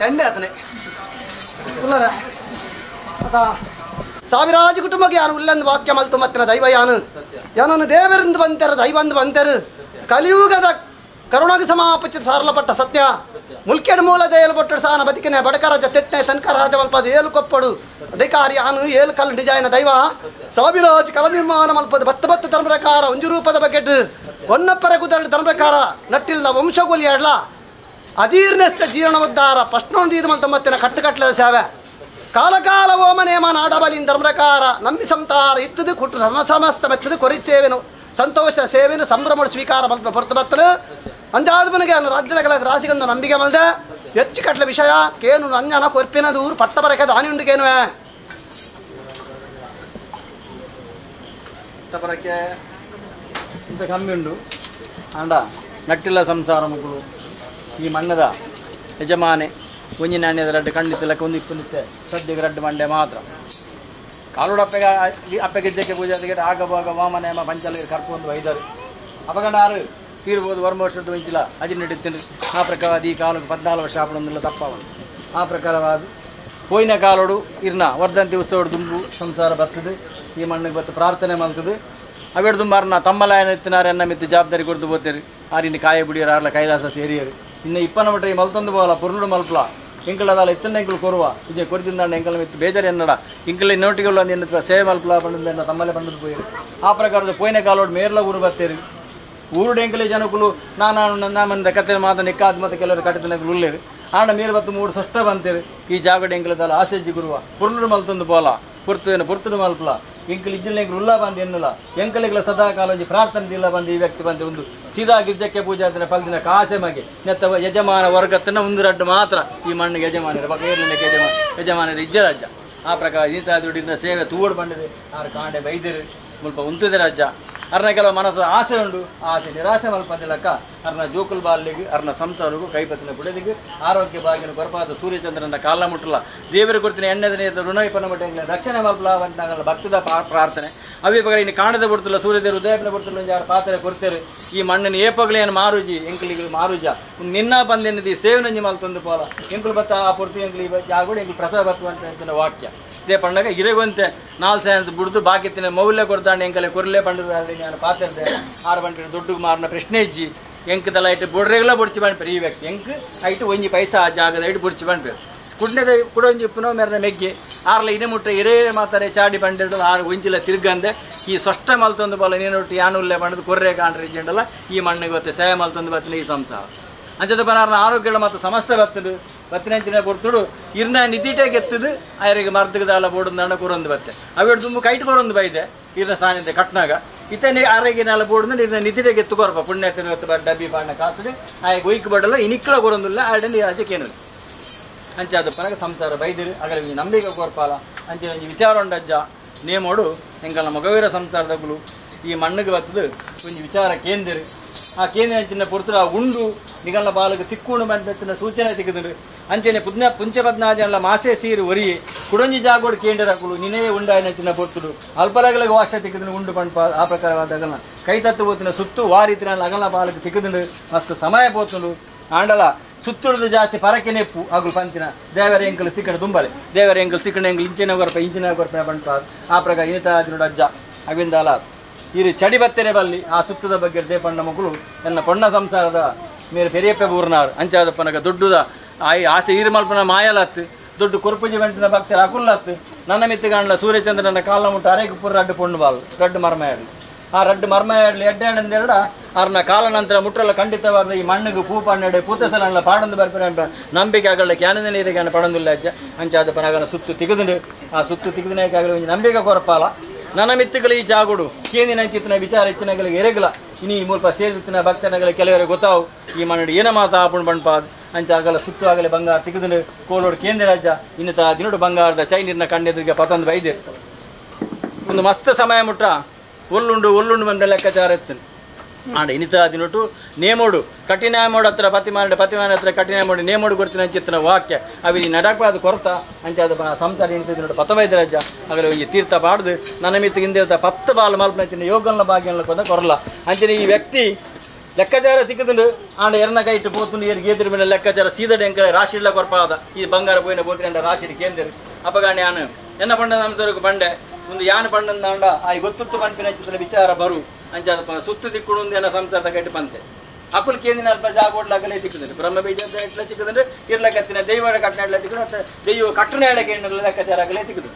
ಗಂಡೆ ಆತನೆ ಸಾವಿರಾಜು ಕುಟುಂಬಕ್ಕೆ ಯಾನು ಉಲ್ಲಂದು ವಾಕ್ಯ ಮಲ್ತು ಮತ್ತಿನ ದೈವ ಯಾನನ್ನು ದೇವರಿಂದ ಬಂತೆರು ದೈವಂದು ಬಂತೆರು ಕಲಿಯುಗದ ಕರುಣಾಗ ಸಮಾಪಚಿತ ಸಾರಲಪಟ್ಟ ಸತ್ಯ ಮುಲ್ಕೆಡ್ ಮೂಲದ ಏಳು ಬೊಟ್ಟಡು ಸಾನ ಬದುಕಿನ ಬಡಕರಾಜ ತೆಟ್ಟೆ ತನಕ ರಾಜ ಮಲ್ಪದ ಏಳು ಕೊಪ್ಪಡು ಅಧಿಕಾರಿ ಯಾನು ಏಳು ಕಲ್ಲು ಡಿಜೈನ ದೈವ ಸಾವಿರಾಜು ಕಲ ನಿರ್ಮಾಣ ಮಲ್ಪದ ಬತ್ತ ಧರ್ಮ ಪ್ರಕಾರ ಒಂಜು ರೂಪದ ಬಗೆಟ್ ಒನ್ನಪ್ಪರ ಕುದರಡು ಧರ್ಮ ಪ್ರಕಾರ ನಟ್ಟಿಲ್ಲ ವಂಶಗೋಲಿ ಆಡ್ಲ ಅಜೀರ್ಣಸ್ಥ ಜೀರ್ಣ ಉದ್ಧಾರ ಪಶ್ನೊಂದು ಮಲ್ತೊಂಬತ್ತಿನ ಕಟ್ಟುಕಟ್ಟಲದ ಸೇವೆ ಕಾಲಕಾಲ ಓಮನೇಮ ನಾಡಬಲಿನ ಧರ್ಮ ಪ್ರಕಾರ ನಂಬಿ ಸಂತಾರ ಇತ್ತದು ಕುಟ್ಟು ಸಮಸ್ತ ಮೆತ್ತದು ಕೊರಿ ಸೇವೆನು ಸಂತೋಷ ಸೇವೆನು ಸಂಭ್ರಮ ಸ್ವೀಕಾರ ಮಲ್ಪ ಹೊರತು ಬತ್ತಲು ಅಂಜಾದ ಮನೆಗೆ ರಾಜ್ಯದ ರಾಸಿಗೊಂದು ನಂಬಿಕೆ ಮಲ್ದೆ ಹೆಚ್ಚು ಕಟ್ಲ ವಿಷಯ ಕೇನು ನಂಜನ ಕೊರ್ಪಿನ ದೂರು ಪಟ್ಟ ಬರಕೆ ದಾನಿ ಉಂಡುಗೇನುವೆ ಪಟ್ಟಬರಕೆ ಇಂಥ ಕಮ್ಮಿ ಉಂಡು ಅಂಡ ನಟ್ಟಿಲ್ಲ ಸಂಸಾರ ಮಕ್ಕಳು ಈ ಮಣ್ಣದ ಯಜಮಾನೆ ಒಂಜಿ ನಾಣ್ಯದ ರಡ್ಡು ಖಂಡಿತಲಕ್ಕೆ ಒಂದು ಇಪ್ಪನಿತ್ತೆ ಸದ್ಯಕ್ಕೆ ರಡ್ಡು ಮಂಡೆ ಮಾತ್ರ ಕಾಲೋಡು ಅಪ್ಪೆಗಿದ್ದಕ್ಕೆ ಪೂಜೆ ಅದಕ್ಕೆ ಆಗವಾಗ ವಾಮನೇಮ ಪಂಚಲೀರು ಕರ್ಕೊಂಡು ಐದರು ಅಪಗಂಡಾರು ತೀರ್ಬೋದು ವರ್ಮ ವರ್ಷದ ವಂಚಿಲ್ಲ ಅಜಿನ ನಡೀತೀನಿ ಆ ಪ್ರಕಾರವಾದ ಈ ಕಾಲಕ್ಕೆ 14 ವರ್ಷ ಆಪಣೊಂದಿಲ್ಲ ತಪ್ಪವನು ಆ ಪ್ರಕಾರವಾದ ಪೋಯಿನ ಕಾಲೋಡು ಇರ್ನ ವರ್ಧಂತಿ ಉತ್ಸವಡು ದುಂಬು ಸಂಸಾರ ಬರ್ತದೆ ಈ ಮಣ್ಣಿಗೆ ಬತ್ತು ಪ್ರಾರ್ಥನೆ ಮಾಡ್ತದೆ ಅವೆಡು ದುಂಬಾರನ ತಮ್ಮಲಾಯನ ಎತ್ತಿನಾರೆ ಅನ್ನ ಮಿತ್ತು ಜವಾಬ್ದಾರಿ ಕೊಡ್ದು ಬೋತೇರಿ ಆರಿನ ಕಾಯ ಬಿಡಿಯರು ಆರ್ಲ ಕೈಲಾಸ ಸೇರಿಯರು ಇನ್ನು ಇಪ್ಪನ ಮಟ್ಟ ಮಲ್ತೊಂದು ಬೋಲ ಪುರುಳು ಮಲ್ಪಲ ಇಂಕಳದಾಲ ಇತ್ತನ್ನ ಇಂಕಲು ಕೊರುವ ಇದೇ ಕೊರಿದಿಂದಾಂಡ ಎಂಕಲ ಮಿತ್ತು ಬೇಜಾರು ಎನ್ನಡ ಇಂಕಲ ನೋಟಿಗಳು ಒಂದು ಎನ್ನ ಸೇವೆ ಮಲ್ಪಲ ಬಂದ ತಮ್ಮಲ್ಲೇ ಬಂದದ್ದು ಪೋಯಿರು ಆ ಪ್ರಕಾರದ ಪೋಯಿನ ಕಾಲೋಡು ಮೇರ್ಲ ಊರು ಬರ್ತೇರಿ ಊರುಡು ಎಂಕಲೆ ಜನಕ್ಕೂ ನಾನು ಕತ್ತೆ ಮಾತ ನಿಕ್ಕಾದ ಮತ್ತು ಕೆಲವರು ಕಟ್ಟತನಗಳು ಉಳ್ಳೇರು ಆಂಡ ಮೇರೆ ಬತ್ತು 3 ಸಷ್ಟ ಬಂತೇವೆ ಈ ಜಾಗಡೆ ಎಂಕಲದಾಲ ಆಸೆಜ್ಜಿ ಗುರುವ ಪುರುಳು ಮಲ್ತೊಂದು ಬೋಲ ಪುರ್ತುವೇನು ಮಲ್ಪಲ ಎಂಕಲ್ ಇಜ್ಜಿಲ್ಲೆಂಗೆ ಉಲ್ಲ ಬಂದು ಎನ್ನಲ್ಲ ಎಂಕಲಿಗಳ ಸದಾ ಕಾಲಜಿ ಪ್ರಾರ್ಥನೆ ಇಲ್ಲ ಬಂದು ಈ ವ್ಯಕ್ತಿ ಬಂದು ಒಂದು ಸೀದಾ ಗಿರ್ಜಕ್ಕೆ ಪೂಜಾದಿನ ಫಲದಿನ ಕಾಸೆ ಮಗೆ ನೆತ್ತ ಯಜಮಾನ ವರ್ಗತ್ತಿನ ಒಂದು ರಡ್ಡು ಮಾತ್ರ ಈ ಮಣ್ಣಿಗೆ ಯಜಮಾನರು ಬಗೆಯರ್ಲಿಕ್ಕೆ ಯಜಮಾನರು ಇಜ್ಜರಾಜ್ಯ ಆ ಪ್ರಕಾರ ಇಂಥ ದುಡ್ಡಿನ ಸೇವೆ ತೂಡು ಬಂದಿದೆ ಆರು ಕಾಂಡೆ ಬೈದಿರು ಸ್ವಲ್ಪ ಉಂತಿದೆ ರಾಜ್ಯ ಅರ್ನ ಕೆಲವು ಮನಸ್ಸು ಆಸೆ ಉಂಡು ಆಸೆ ನಿರಾಸೆ ಮಲ್ಪದಿಲ್ಲಕ್ಕ ಅರ್ನ ಜೋಕುಲ್ ಬಾಲಿಗೆ ಅರ್ನ ಸಂಸಾರಗೂ ಕೈಪತ್ತಿನ ಬುಡದಿಗೆ ಆರೋಗ್ಯ ಭಾಗ್ಯನ ಕೊರಪಾದ ಸೂರ್ಯಚಂದ್ರನ ಕಾಲ ಮುಟ್ಟಲ್ಲ ದೇವರ ಕೊಡ್ತೀನಿ ಎಣ್ಣೆದ ಋಣವಿಪನ ಮಟ್ಟ ರಕ್ಷಣೆ ಮಲ್ಪಲ ಅಂತ ಭಕ್ತದ ಪ್ರಾರ್ಥನೆ ಅವೇ ಪಗಳ ಇನ್ನು ಕಾಣದ ಬಿಡ್ತಿಲ್ಲ ಸೂರ್ಯದೇವರು ಉದಯಪನ ಬಿಡ್ತಿಲ್ಲ ಯಾರು ಪಾತ್ರೆ ಕೊಡ್ತೇವೆ ಈ ಮಣ್ಣಿನ ಏಪಗಳೇನು ಮಾರುಜಿ ಎಂಕಲಿಗಳು ಮಾರುಜ ನಿನ್ನ ಬಂದೆನ್ನದಿ ಸೇವನಂಜಿ ಮಲ್ತೊಂದು ಪೋಲ ಎಂಕಲು ಬತ್ತ ಆ ಪೂರ್ತಿ ಎಂಕಲಿ ಜಾಗೋಡು ಎಂಕಲು ಪ್ರಸಾದ ಬರ್ತುವಂತ ವಾಕ್ಯ ಇದೇ ಪಂಡಗ ಇರಗುವಂತೆ 4 ಸೆನ್ಸ್ ಬಿಡ್ದು ಬಾಕಿತ್ತಿನ ಮೌಲ್ಯ ಕೊಡ್ತಾಂಡು ಎಂಕಲೆ ಕೊರಲೆ ಪಂಡದ ನಾನು ಪಾತ್ರೆ 6 ಗಂಟೆ ದೊಡ್ಡ ಮಾರನ ಪ್ರಶ್ನೆ ಇಜ್ಜಿ ಎಂಕದಲ್ಲ ಐಟು ಬೊಡ್ರೆಗಳ ಬುಡ್ಚಿ ಬಂಡ್ಪೇರು ಈ ವ್ಯಕ್ತಿ ಎಂಕ್ ಐಟು ಒಂಜಿ ಪೈಸಾ ಆ ಜಾಗದ ಐಟು ಬುಡ್ಚಿ ಬಂಡ್ಪೇರು ಕುಡ್ನೆದ ಕುಡೊಂಜಿ ಪುನಃ ಮೇರನ ಮೆಗ್ಗೆ ಆರ್ಲ ಇಡೆ ಮುಟ್ಟ ಇರೇ ಮಾತಾರೆ ಚಾಡಿ ಬಂಡಿರ್ದು 6 ಒಂಜಿಲ ತಿರ್ಗಂದೆ ಈ ಸ್ವಷ್ಟ ಮಲ್ತೊಂದು ಬಲ ನೀನೊಟ್ಟು ಯಾನುಲ್ಲೆ ಬಂಡದು ಕೊರ್ರೆ ಕಾಣ್ರಿ ಜಂಡಲ್ಲ ಈ ಮಣ್ಣಿಗೆ ಬತ್ತೆ ಸೇವೆ ಮಲ್ತೊಂದು ಬತ್ತಿನ ಈ ಸಂಸಾರ ಅಂಚದ ಬನಾರ್ನ ಆರೋಗ್ಯಗಳ ಮತ್ತು ಸಮಸ್ಯೆ ಬರ್ತದೆ ಬತ್ತಿನಂಚಿನ ಕೊಡ್ತುಡು ಇರ್ನ ನಿಧಿಟೆಗೆ ಎತ್ತದು ಅವರಿಗೆ ಮರ್ದಗದಾಲ ಬೋಡೊಂದು ಅಣ್ಣ ಕೊರೊಂದು ಬತ್ತೆ ಅವೇಡು ತುಂಬ ಕೈಟ್ ಕೊರೊಂದು ಬೈದೆ ಇರ್ನ ಸ್ಥಾನದ ಕಟ್ನಾಗ ಇತನೆ ಆರೋಗ್ಯನೆಲ್ಲ ಬೋಡಂದ್ರೆ ಇರ್ನ ನಿಧಿಟೆಗೆ ಎತ್ತು ಕೊರಪ ಪುಣ್ಯತನ ಡಬ್ಬಿ ಬಾಣ ಕಾಸುಡು ಆಗ ಒಯ್ಕು ಬಡಲ್ಲ ಇನಿಕ್ಕಳ ಕೊರೊಂದಿಲ್ಲ ಆಡಲ್ಲಿ ರಾಜಕೇನು ಅಂಚಾದ ಪರಗ ಸಂಸಾರ ಬೈದಿರು ಆಗಲಿ ನಂಬಿಕೆ ಕೊರ್ಪಾಲ ಅಂಚಿನ ವಿಚಾರ ಉಂಡಜ್ಜ ನೇಮೋಡು ಎಂಕಲ್ಲ ಮಗವೀರ ಸಂಸಾರದಗಳು ಈ ಮಣ್ಣಿಗೆ ಬರ್ತದು ಒಂದು ವಿಚಾರ ಕೇಂದ್ರ ಆ ಕೇಂದ್ರ ಅಂಚಿನ ಪುರ್ತದ ಉಂಡು ನಿಗಲ್ಲ ಬಾಲಕ ತಿಕ್ಕುಂಡು ಬಂದ ಸೂಚನೆ ಸಿಗದ್ರು ಅಂಚನೆ ಪುಂಚ ಪದ್ನಾಜನಲ್ಲ ಮಾಸೆ ಸೀರು ಒರಿಯೆ ಕುಡಂಜಿ ಜಾಗೋಡು ಕೇಂದ್ರಗಳು ನಿನೇ ಉಂಡಾಯನಂಚಿನ ಪುರ್ತುಡು ಅಲ್ಪರಗಳಿಗೆ ವಾಶ ತಿಕ್ಕದನ್ನು ಉಂಡು ಪಂಪ ಆ ಪ್ರಕಾರವಾದ ಕೈ ತತ್ತು ಹೋತಿನ ಸುತ್ತು ವಾರಿತಿನ ಅಗಲ ಬಾಲಕ ತಿಕ್ಕದುಂಡು ಮಸ್ತ್ ಸಮಯ ಪೋತುಂಡು ಆಂಡಲ ಸುತ್ತುಳಿದ ಜಾಸ್ತಿ ಪರಕೆ ನೆಪ್ಪು ಆಗಲು ಪಂಚಿನ ದೇವರ ಎಂಕಲು ಸಿಕ್ಕಣ ತುಂಬಲೆ ದೇವರ ಎಂಕಲು ಸಿಕ್ಕಣ ಎಂಕಲು ಇಂಚಿನ ಗೊರಪ ಬಂಟ ಆ ಪ್ರಕಾರ ಈತ ನೋಡು ಅಜ್ಜ ಅವಿಂದಲ ಇರು ಚಡಿ ಬತ್ತೇನೆ ಬಲ್ಲಿ ಆ ಸುತ್ತದ ಬಗ್ಗೆ ದೇಪಣ್ಣ ಮಕ್ಕಳು ನನ್ನ ಪೊಣ್ಣ ಸಂಸಾರದ ಮೇಲೆ ಪೆರಿಯಪ್ಪೆ ಊರ್ನಾರು ಅಂಚಾದಪ್ಪನಗ ದೊಡ್ಡದ ಆಸೆ ಈರು ಮಲ್ಪನ ಮಾಯಲತ್ತು ದೊಡ್ಡ ಕೊರ್ಪುಜಿ ಬಂಟಿನ ಭಕ್ತರ ಅಕುಲ್ಲತ್ತು ನನ್ನ ಮಿತ್ತಿಗಾಣಲ ಸೂರ್ಯಚಂದ್ರನ ಕಾಲ ಮುಟ್ಟ ಅರೆಗೆ ಪುರ ರಡ್ಡು ಪೊಣ್ಣು ಬಾಲ್ ರಡ್ಡು ಮರ್ಮಯಾಡಲಿ ಆ ರಡ್ಡು ಮರ್ಮಯಾಡಲಿ ಎಡ್ಡೆರಡ ಅವ್ರನ್ನ ಕಾಲ ನಂತರ ಮುಟ್ಟಲ್ಲ ಖಂಡಿತವಾದ ಈ ಮಣ್ಣಿಗೆ ಪೂ ಪಣ್ಣೆಡೆ ಪೂತಸಲ ಪಾಡೊಂದು ಬರ್ಪೇನೆ ನಂಬಿಕೆ ಆಗಲ್ಲ ಕ್ಯಾನದ ನೀರಿಗೆ ಪಡೊಂದಿಲ್ಲ ಅಜ್ಜ ಅಂಚಾದಪ್ಪನಗನ ಸುತ್ತು ತೆಗೆದು ಆ ಸುತ್ತು ತೆಗೆದನೇಕಾಗಲಿ ನಂಬಿಕೆ ಕೊರಪಾಲ ನನ್ನ ಮಿತ್ತುಗಳು ಈ ಜಾಗುಡು ಕೇಂದಿನ ಚಿತ್ತನ ವಿಚಾರ ಹೆಚ್ಚಿನಗಳಿಗೆ ಎರೆಗಲ ಇನಿ ಮೂಲಕ ಸೇರಿತ್ತಿನ ಭಕ್ತನಗಳ ಕೆಲವರಿಗೆ ಗೊತ್ತಾವು ಈ ಮಣ್ಣು ಏನ ಮಾತಾ ಆಪಣ್ ಬಣ್ಪಾದ ಅಂಚಾಗಲ ಸುತ್ತು ಆಗಲಿ ಬಂಗಾರ ತೆಗೆದು ಕೋಲೋಡು ಕೇಂದ್ರ ರಾಜ್ಯ ಇನ್ನಿತ ದಿನೋಡು ಬಂಗಾರದ ಚೈನೀರಿನ ಕಣ್ಣೆದುರಿಗೆ ಪತಂದು ಬೈದೆ ಒಂದು ಮಸ್ತ್ ಸಮಯ ಮುಟ್ಟ ಒಲ್ಲುಂಡು ಬಂದ ಲೆಕ್ಕಾಚಾರ ಎತ್ತನು ಆಂಡ ಇನ್ನಿತ ದಿನೊಟ್ಟು ನೇಮೋಡು ಕಠಿಣ ಮೋಡು ಹತ್ರ ಪತಿಮಾನ ಹತ್ರ ಕಠಿಣ ಮೋಡು ನೇಮೋಡು ಕೊಡ್ತೀನಿ ಅಂಚಿತ್ತಿನ ವಾಕ್ಯ ಅವಿ ನಡಕವಾದ ಕೊರತ ಅಂಚಾದ ಸಂಸಾರ ಇನ್ನಿತ ದಿನೋಡು ಪತವೈದ ರಾಜ್ಯ ಆಗಲೇ ಈ ತೀರ್ಥ ಪಾಡ್ದು ನನ್ನ ಮಿತ್ತಿಗೆ ಹಿಂದೆ 10 ಬಾಲು ಮಲ್ಪನ ಯೋಗನ ಭಾಗ್ಯ ಕೊಂದ ಕೊರಲ್ಲ ಅಂಚಿನ ಈ ವ್ಯಕ್ತಿ ಲೆಕ್ಕಾಚಾರ ಸಿಕ್ಕುದುಂಡು ಆಂಡ ಎರನ ಕೈಟ್ಟು ಪೋತುಂಡು ಏರು ಗೇದಿರ ಮೇಲೆ ಲೆಕ್ಕಾಚಾರ ಸೀದಡೆ ಎಂಕ ರಾಶಿಡ್ಲ ಕೊರಪಾದ ಈ ಬಂಗಾರ ಪೋಯಿನ ಪೋತ್ರಿ ಅಂಡ ರಾಶಿಡ್ ಕೇಂದ್ರ ಅಪಗಾಣಿ ಯಾನು ಎನ್ನ ಪಂಡ ನಮ್ಸರಿಗೆ ಬಂಡೆ ಒಂದು ಯಾನು ಪಂಡಂದಾಂಡ ಆ ಗೊತ್ತುತ್ತು ಪಂಪಿನ ವಿಚಾರ ಬರು ಅಂಚ ಸುತ್ತು ದಿಕ್ಕುಡು ಒಂದು ಏನ ಸಂಸಾರದ ಕಟ್ಟಿ ಪಂತೆ ಅಪ್ಪಲ್ ಕೇಂದಿನ ಅಲ್ಪ ಜಾಗೋಡ್ಲಾಗಲೇ ಸಿಕ್ಕುದುಂಡು ಬ್ರಹ್ಮ ಬೀಜ ಎಟ್ಲ ಸಿಕ್ಕುದುಂಡು ಇರ್ಲ ಕತ್ತಿನ ದೈವಡ ಕಟ್ಟಣ ಎಡ್ಲ ಸಿಕ್ಕುದು ದೈವ ಕಟ್ಟಣ ಎಡಕ್ಕೆ ಲೆಕ್ಕಾಚಾರ ಆಗಲೇ ಸಿಕ್ಕುದು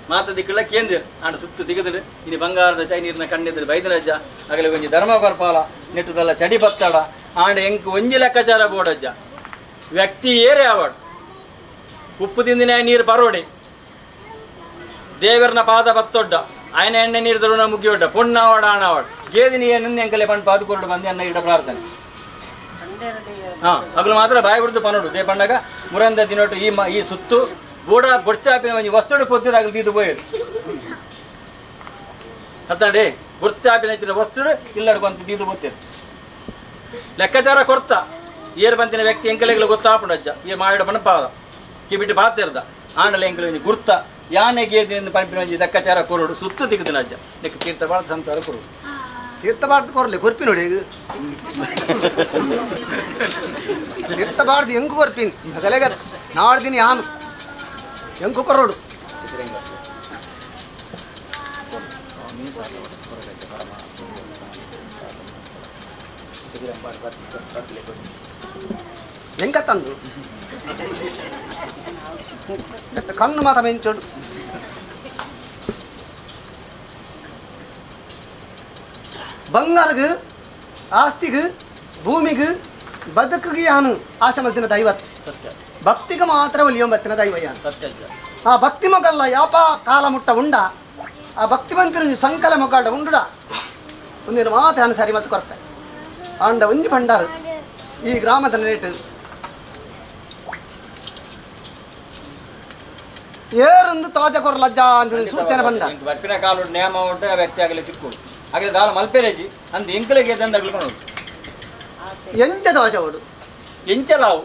ಮಾತ ದಿಕ್ಕಲ್ಲ ಕೇಂದ್ರ ಆಂಡ ಸುತ್ತು ದಿಗದುಂಡು ಇನ್ನು ಬಂಗಾರದ ಚೈನೀರಿನ ಕಣ್ಣಿದ್ರೆ ಬೈದನಜ್ಜ ಆಗಲೇ ಒಂಜಿ ಧರ್ಮ ಬರ್ಪಾಲ ನೆಟ್ಟದಲ್ಲ ಚಡಿ ಬತ್ತಾಡ ಆಂಡ ಎಂಕ್ ಒಂಜಿ ಲೆಕ್ಕಾಚಾರ ಬೋಡಜ್ಜ ವ್ಯಕ್ತಿ ಏರೇ ಆವಾಡು ಉಪ್ಪು ತಿಂದಿನ ನೀರು ಪರೋಡಿ ದೇವರನ ಪಾದ ಬತ್ತೊಡ್ಡ ಆಯ್ನ ಎಣ್ಣೆ ನೀರು ತರುಣ ಮುಗಿಯೊಡ್ಡ ಪುಣ್ಣವಾಡ ಆಣವಾಡ ಗೇದಿನಿ ನಿನ್ನೆ ಎಂಕಲೆ ಪಂಡ್ ಪಾದುಕೊರಡು ಬಂದು ಅನ್ನ ಇಡ ಪ್ರಾರ್ಥನೆ ಅಗಲು ಮಾತ್ರ ಬಾಯಿ ಬಿಡ್ದು ಪನೋಡು ದೇ ಪಂಡಾಗ ಮುರಂದ ದಿನೊಟ್ಟು ಈ ಸುತ್ತು ಬೂಡ ಬೊಡ್ಚಾಪಿನ ಒಂಜಿ ವಸ್ತುಡು ಪೊತ್ತಿರಾಗಲು ತೀದು ಪೋಯರು ಅತ್ತಂಡಿ ಬೊಡ್ಚಾಪಿನ ಹೆಚ್ಚಿನ ವಸ್ತುಡು ಇಲ್ಲಡು ಬಂತು ತೀದು ಪೊತ್ತೇರು ಲೆಕ್ಕಾಚಾರ ಕೊರ್ತ ಏರು ಬಂತಿನ ವ್ಯಕ್ತಿ ಎಂಕಲೆಗಳು ಗೊತ್ತಾಪುಂಡಜ್ಜ ಈ ಮಾಡಿಡ ಪಣಪಾದ ಕಿ ಬಿಟ್ಟು ಬಾತಿರ್ದ ಆಂಡಲ ಎಂಕಲೆ ಗುರ್ತ ಯಾನೆ ಗೇದಿನಿಂದ ಪಂಪಿನ ಒಂಜಿ ಲೆಕ್ಕಾಚಾರ ಕೊರೋಡು ಸುತ್ತು ದಿಗದಿನ ಅಜ್ಜ ಲೆಕ್ಕ ತೀರ್ಥ ಬಾಳ ಸಂಸಾರ ಕೊರೋಡು ತೀರ್ಥಬಾರ್ದು ಕೊರಲಿ ಕೊರ್ಪಿ ನೋಡಿ ಈಗ ತೀರ್ಥಬಾರ್ದು ಹೆಂಗು ಕೊರ್ಪಿನ್ ಗಲೆಗ ನಾಡ್ದಿನಿ ಯಾನು ಹೆಂಗು ಕೊರೋಡು ಹೆಂಗ ತಂದು ಕಣ್ಣು ಮಾತ ಮೆಂಚೋಡು ಬಂಗಾರಗ ಆಸ್ತಿಗ ಭೂಮಿಗ ಬದುಕಿಗೆ ಯಾನು ಆಸೆ ಮಲ್ತಿನ ದೈವತ್ ಭಕ್ತಿಗೆ ಮಾತ್ರ ಒಲಿಯೊಂಬತ್ತಿನ ದೈವ ಯಾನು ಆ ಭಕ್ತಿ ಮೊಗಲ್ಲ ಯಾಪ ಕಾಲ ಮುಟ್ಟ ಉಂಡ ಆ ಭಕ್ತಿ ಬಂತಿನ ಸಂಕಲ ಮೊಗಾಡ ಉಂಡುಡ ಒಂದಿನ ಮಾತು ನಾನು ಸರಿ ಮತ್ತು ಕೊರತೆ ಆಂಡ ಒಂಜಿ ಭಂಡಾರ ಈ ಗ್ರಾಮದ ರೇಟ್ ಏರೊಂದು ತಾಜ ಕೊರಲಜ್ಜ ಅಂತ ಸೂಚನೆ ಬಂದ ಬರ್ಪಿನ ಕಾಲು ನೇಮ ಉಂಟು ಆ ವ್ಯಕ್ತಿ ಆಗಲಿ ಸಿಕ್ಕೋದು ಹಾಗೆ ದಾಲ ಮಲ್ಪೆರೇಜಿ ಅಂದ ಎಂಕಲೆಗೆ ದಂಡಗಳು ಎಂಚ ತಾಜ ಓಡು ಎಂಚಲಾವು